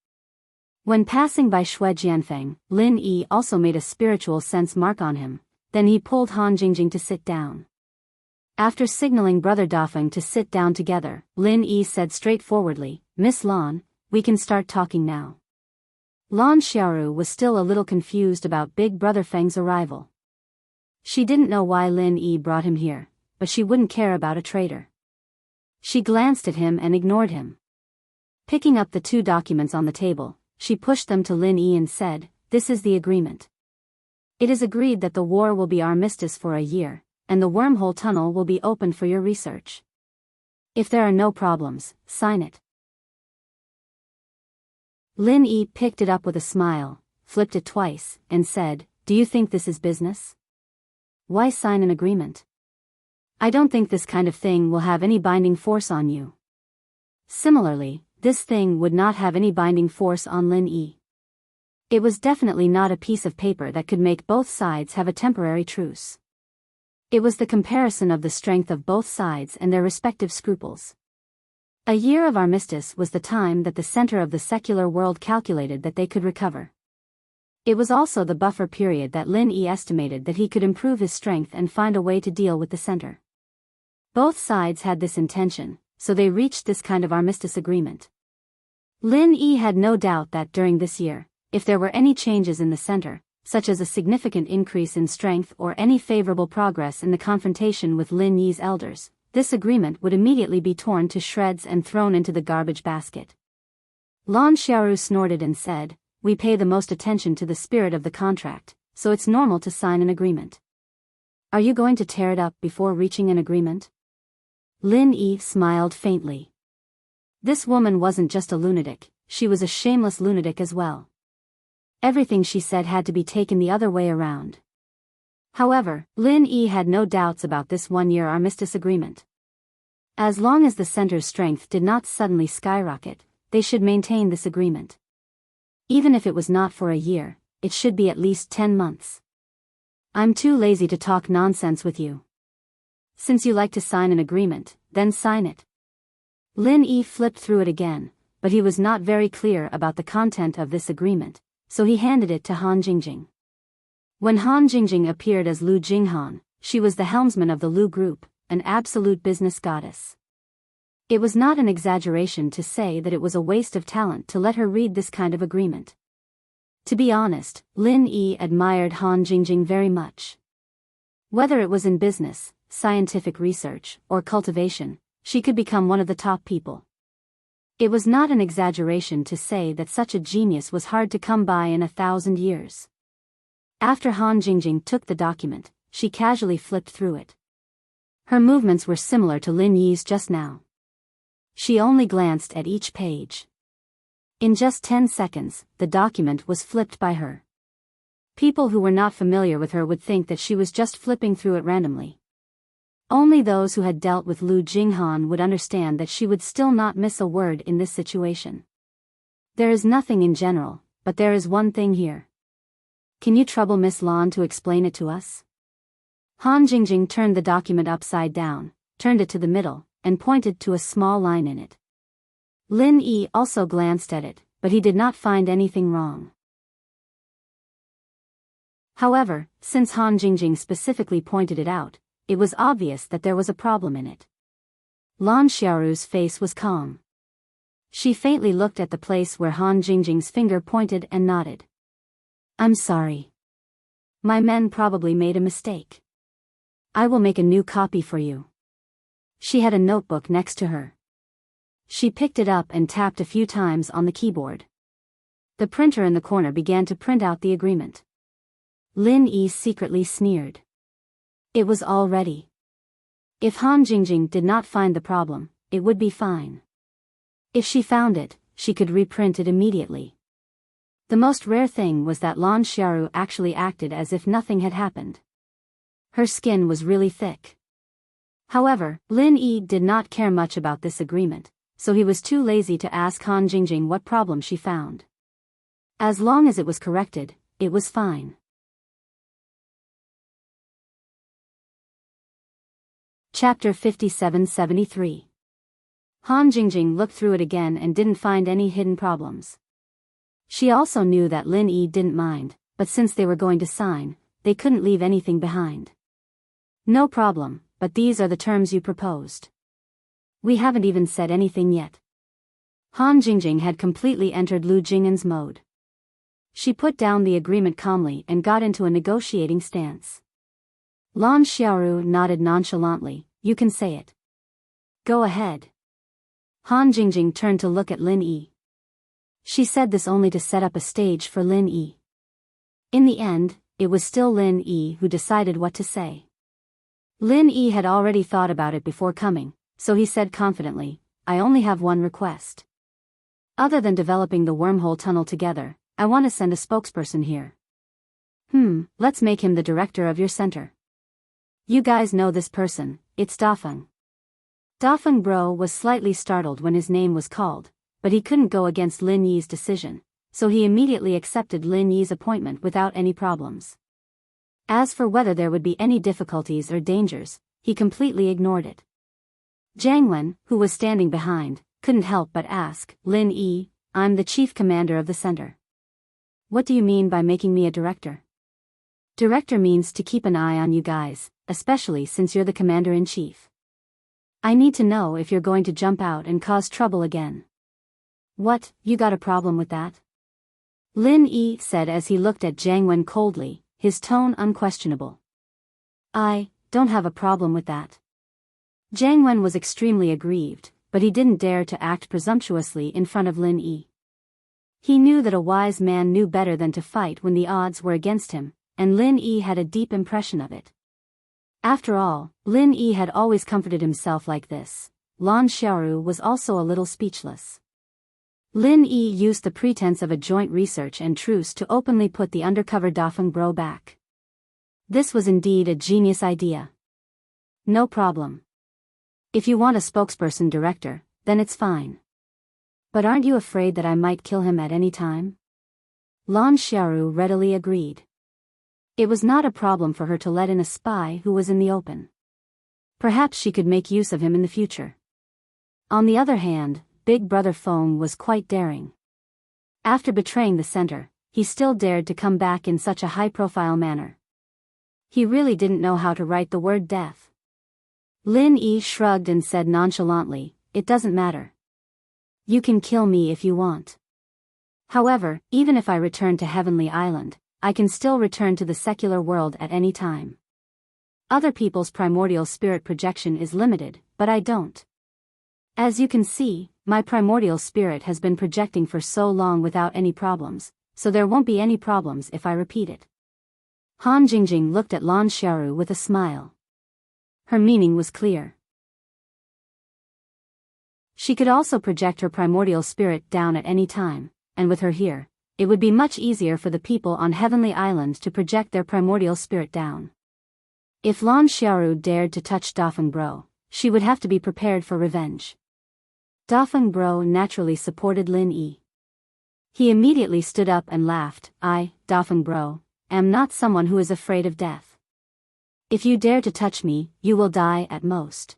When passing by Xue Jianfeng, Lin Yi also made a spiritual sense mark on him, then he pulled Han Jingjing to sit down. After signaling Brother Dafeng to sit down together, Lin Yi said straightforwardly, "Miss Lan, we can start talking now." Lan Xiaoru was still a little confused about Big Brother Feng's arrival. She didn't know why Lin Yi brought him here, but she wouldn't care about a traitor. She glanced at him and ignored him. Picking up the two documents on the table, she pushed them to Lin Yi and said, "This is the agreement. It is agreed that the war will be armistice for a year, and the wormhole tunnel will be opened for your research. If there are no problems, sign it." Lin Yi picked it up with a smile, flipped it twice, and said, "Do you think this is business? Why sign an agreement? I don't think this kind of thing will have any binding force on you." Similarly, this thing would not have any binding force on Lin Yi. It was definitely not a piece of paper that could make both sides have a temporary truce. It was the comparison of the strength of both sides and their respective scruples. A year of armistice was the time that the center of the secular world calculated that they could recover. It was also the buffer period that Lin Yi estimated that he could improve his strength and find a way to deal with the center. Both sides had this intention, so they reached this kind of armistice agreement. Lin Yi had no doubt that during this year, if there were any changes in the center, such as a significant increase in strength or any favorable progress in the confrontation with Lin Yi's elders, this agreement would immediately be torn to shreds and thrown into the garbage basket. Lan Xiaoru snorted and said, "We pay the most attention to the spirit of the contract, so it's normal to sign an agreement. Are you going to tear it up before reaching an agreement?" Lin Yi smiled faintly. This woman wasn't just a lunatic, she was a shameless lunatic as well. Everything she said had to be taken the other way around. However, Lin Yi had no doubts about this one-year armistice agreement. As long as the center's strength did not suddenly skyrocket, they should maintain this agreement. Even if it was not for a year, it should be at least 10 months. "I'm too lazy to talk nonsense with you. Since you like to sign an agreement, then sign it." Lin Yi flipped through it again, but he was not very clear about the content of this agreement, so he handed it to Han Jingjing. When Han Jingjing appeared as Lu Jinghan, she was the helmsman of the Lu group, an absolute business goddess. It was not an exaggeration to say that it was a waste of talent to let her read this kind of agreement. To be honest, Lin Yi admired Han Jingjing very much. Whether it was in business, scientific research, or cultivation, she could become one of the top people. It was not an exaggeration to say that such a genius was hard to come by in 1,000 years. After Han Jingjing took the document, she casually flipped through it. Her movements were similar to Lin Yi's just now. She only glanced at each page. In just 10 seconds, the document was flipped by her. People who were not familiar with her would think that she was just flipping through it randomly. Only those who had dealt with Lu Jinghan would understand that she would still not miss a word in this situation. There is nothing in general, but there is one thing here. Can you trouble Miss Lan to explain it to us? Han Jingjing turned the document upside down, turned it to the middle, and pointed to a small line in it. Lin Yi also glanced at it, but he did not find anything wrong. However, since Han Jingjing specifically pointed it out, it was obvious that there was a problem in it. Lan Xiaoru's face was calm. She faintly looked at the place where Han Jingjing's finger pointed and nodded. I'm sorry. My men probably made a mistake. I will make a new copy for you. She had a notebook next to her. She picked it up and tapped a few times on the keyboard. The printer in the corner began to print out the agreement. Lin Yi secretly sneered. It was all ready. If Han Jingjing did not find the problem, it would be fine. If she found it, she could reprint it immediately. The most rare thing was that Lan Xiaoru actually acted as if nothing had happened. Her skin was really thick. However, Lin Yi did not care much about this agreement, so he was too lazy to ask Han Jingjing what problem she found. As long as it was corrected, it was fine. Chapter 57-73. Han Jingjing looked through it again and didn't find any hidden problems. She also knew that Lin Yi didn't mind, but since they were going to sign, they couldn't leave anything behind. No problem, but these are the terms you proposed. We haven't even said anything yet. Han Jingjing had completely entered Lu Jing'an's mode. She put down the agreement calmly and got into a negotiating stance. Lan Xiaoru nodded nonchalantly. You can say it. Go ahead. Han Jingjing turned to look at Lin Yi. She said this only to set up a stage for Lin Yi. In the end, it was still Lin Yi who decided what to say. Lin Yi had already thought about it before coming, so he said confidently, I only have one request. Other than developing the wormhole tunnel together, I want to send a spokesperson here. Let's make him the director of your center. You guys know this person, it's Dafeng. Dafeng Bro was slightly startled when his name was called, but he couldn't go against Lin Yi's decision, so he immediately accepted Lin Yi's appointment without any problems. As for whether there would be any difficulties or dangers, he completely ignored it. Jiang Wen, who was standing behind, couldn't help but ask, Lin Yi, I'm the chief commander of the center. What do you mean by making me a director? Director means to keep an eye on you guys, especially since you're the commander-in-chief. I need to know if you're going to jump out and cause trouble again. What, you got a problem with that? Lin Yi said as he looked at Jiang Wen coldly, his tone unquestionable. I don't have a problem with that. Jiang Wen was extremely aggrieved, but he didn't dare to act presumptuously in front of Lin Yi. He knew that a wise man knew better than to fight when the odds were against him, and Lin Yi had a deep impression of it. After all, Lin Yi had always comforted himself like this. Lan Xiaoru was also a little speechless. Lin Yi used the pretense of a joint research and truce to openly put the undercover Dafeng Bro back. This was indeed a genius idea. No problem. If you want a spokesperson director, then it's fine. But aren't you afraid that I might kill him at any time? Lan Xiaoru readily agreed. It was not a problem for her to let in a spy who was in the open. Perhaps she could make use of him in the future. On the other hand, Big Brother Feng was quite daring. After betraying the center, he still dared to come back in such a high-profile manner. He really didn't know how to write the word death. Lin Yi shrugged and said nonchalantly, it doesn't matter. You can kill me if you want. However, even if I return to Heavenly Island, I can still return to the secular world at any time. Other people's primordial spirit projection is limited, but I don't. As you can see, my primordial spirit has been projecting for so long without any problems, so there won't be any problems if I repeat it. Han Jingjing looked at Lan Xiaoru with a smile. Her meaning was clear. She could also project her primordial spirit down at any time, and with her here, it would be much easier for the people on Heavenly Island to project their primordial spirit down. If Lan Xiaoru dared to touch Dafeng Bro, she would have to be prepared for revenge. Dafeng Bro naturally supported Lin Yi. He immediately stood up and laughed. I, Dafeng Bro, am not someone who is afraid of death. If you dare to touch me, you will die at most.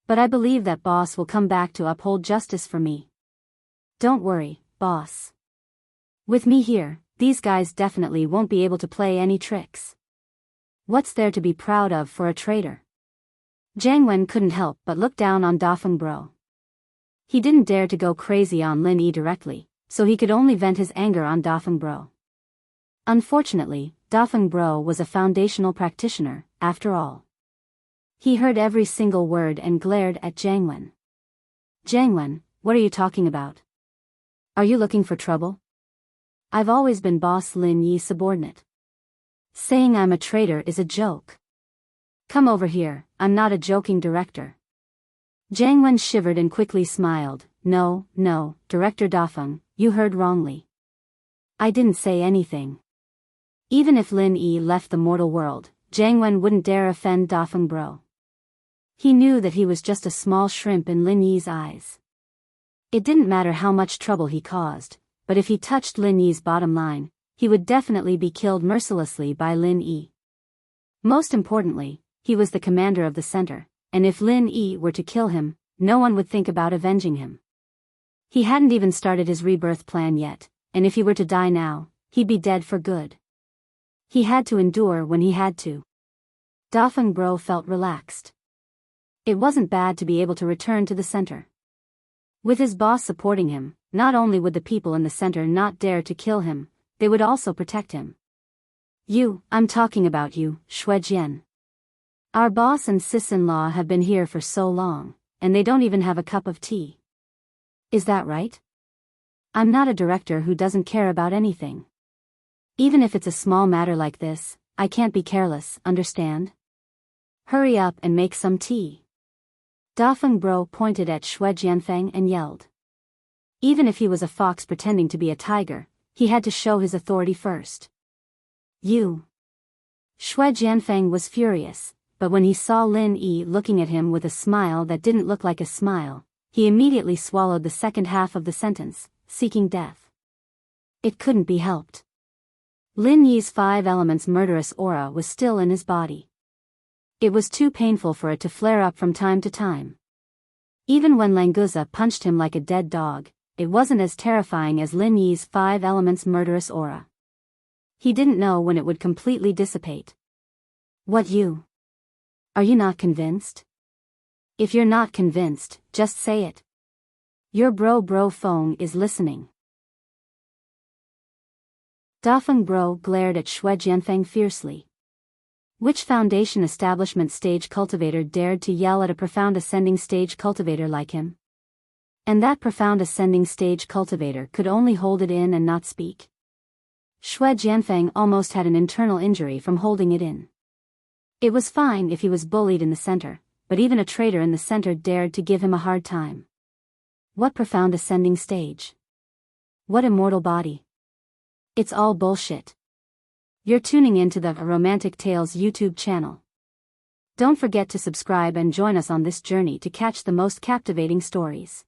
But I believe that boss will come back to uphold justice for me. Don't worry, boss. With me here, these guys definitely won't be able to play any tricks. What's there to be proud of for a traitor? Jiang Wen couldn't help but look down on Dafeng Bro. He didn't dare to go crazy on Lin Yi directly, so he could only vent his anger on Dafeng Bro. Unfortunately, Dafeng Bro was a foundational practitioner, after all. He heard every single word and glared at Jiang Wen. "Jiang Wen, what are you talking about? Are you looking for trouble? I've always been Boss Lin Yi's subordinate. Saying I'm a traitor is a joke. Come over here, I'm not a joking director." Jiang Wen shivered and quickly smiled. No, Director Dafeng, you heard wrongly. I didn't say anything." Even if Lin Yi left the mortal world, Jiang Wen wouldn't dare offend Dafeng Bro. He knew that he was just a small shrimp in Lin Yi's eyes. It didn't matter how much trouble he caused, but if he touched Lin Yi's bottom line, he would definitely be killed mercilessly by Lin Yi. Most importantly, he was the commander of the center, and if Lin Yi were to kill him, no one would think about avenging him. He hadn't even started his rebirth plan yet, and if he were to die now, he'd be dead for good. He had to endure when he had to. Dafeng Bro felt relaxed. It wasn't bad to be able to return to the center. With his boss supporting him, not only would the people in the center not dare to kill him, they would also protect him. I'm talking about you, Shuejian. Our boss and sis-in-law have been here for so long, and they don't even have a cup of tea. Is that right? I'm not a director who doesn't care about anything. Even if it's a small matter like this, I can't be careless, understand? Hurry up and make some tea. Dafeng Bro pointed at Xue Jianfeng and yelled. Even if he was a fox pretending to be a tiger, he had to show his authority first. Xue Jianfeng was furious, but when he saw Lin Yi looking at him with a smile that didn't look like a smile, he immediately swallowed the second half of the sentence, seeking death. It couldn't be helped. Lin Yi's 5 elements murderous aura was still in his body. It was too painful for it to flare up from time to time. Even when Languza punched him like a dead dog, it wasn't as terrifying as Lin Yi's 5 elements murderous aura. He didn't know when it would completely dissipate. What you? Are you not convinced? If you're not convinced, just say it. Your bro phone is listening. Dafeng Bro glared at Xue Jianfeng fiercely. Which foundation establishment stage cultivator dared to yell at a profound ascending stage cultivator like him? And that profound ascending stage cultivator could only hold it in and not speak. Xue Jianfeng almost had an internal injury from holding it in. It was fine if he was bullied in the center, but even a traitor in the center dared to give him a hard time. What profound ascending stage? What immortal body? It's all bullshit. You're tuning into the Romantic Tales YouTube channel. Don't forget to subscribe and join us on this journey to catch the most captivating stories.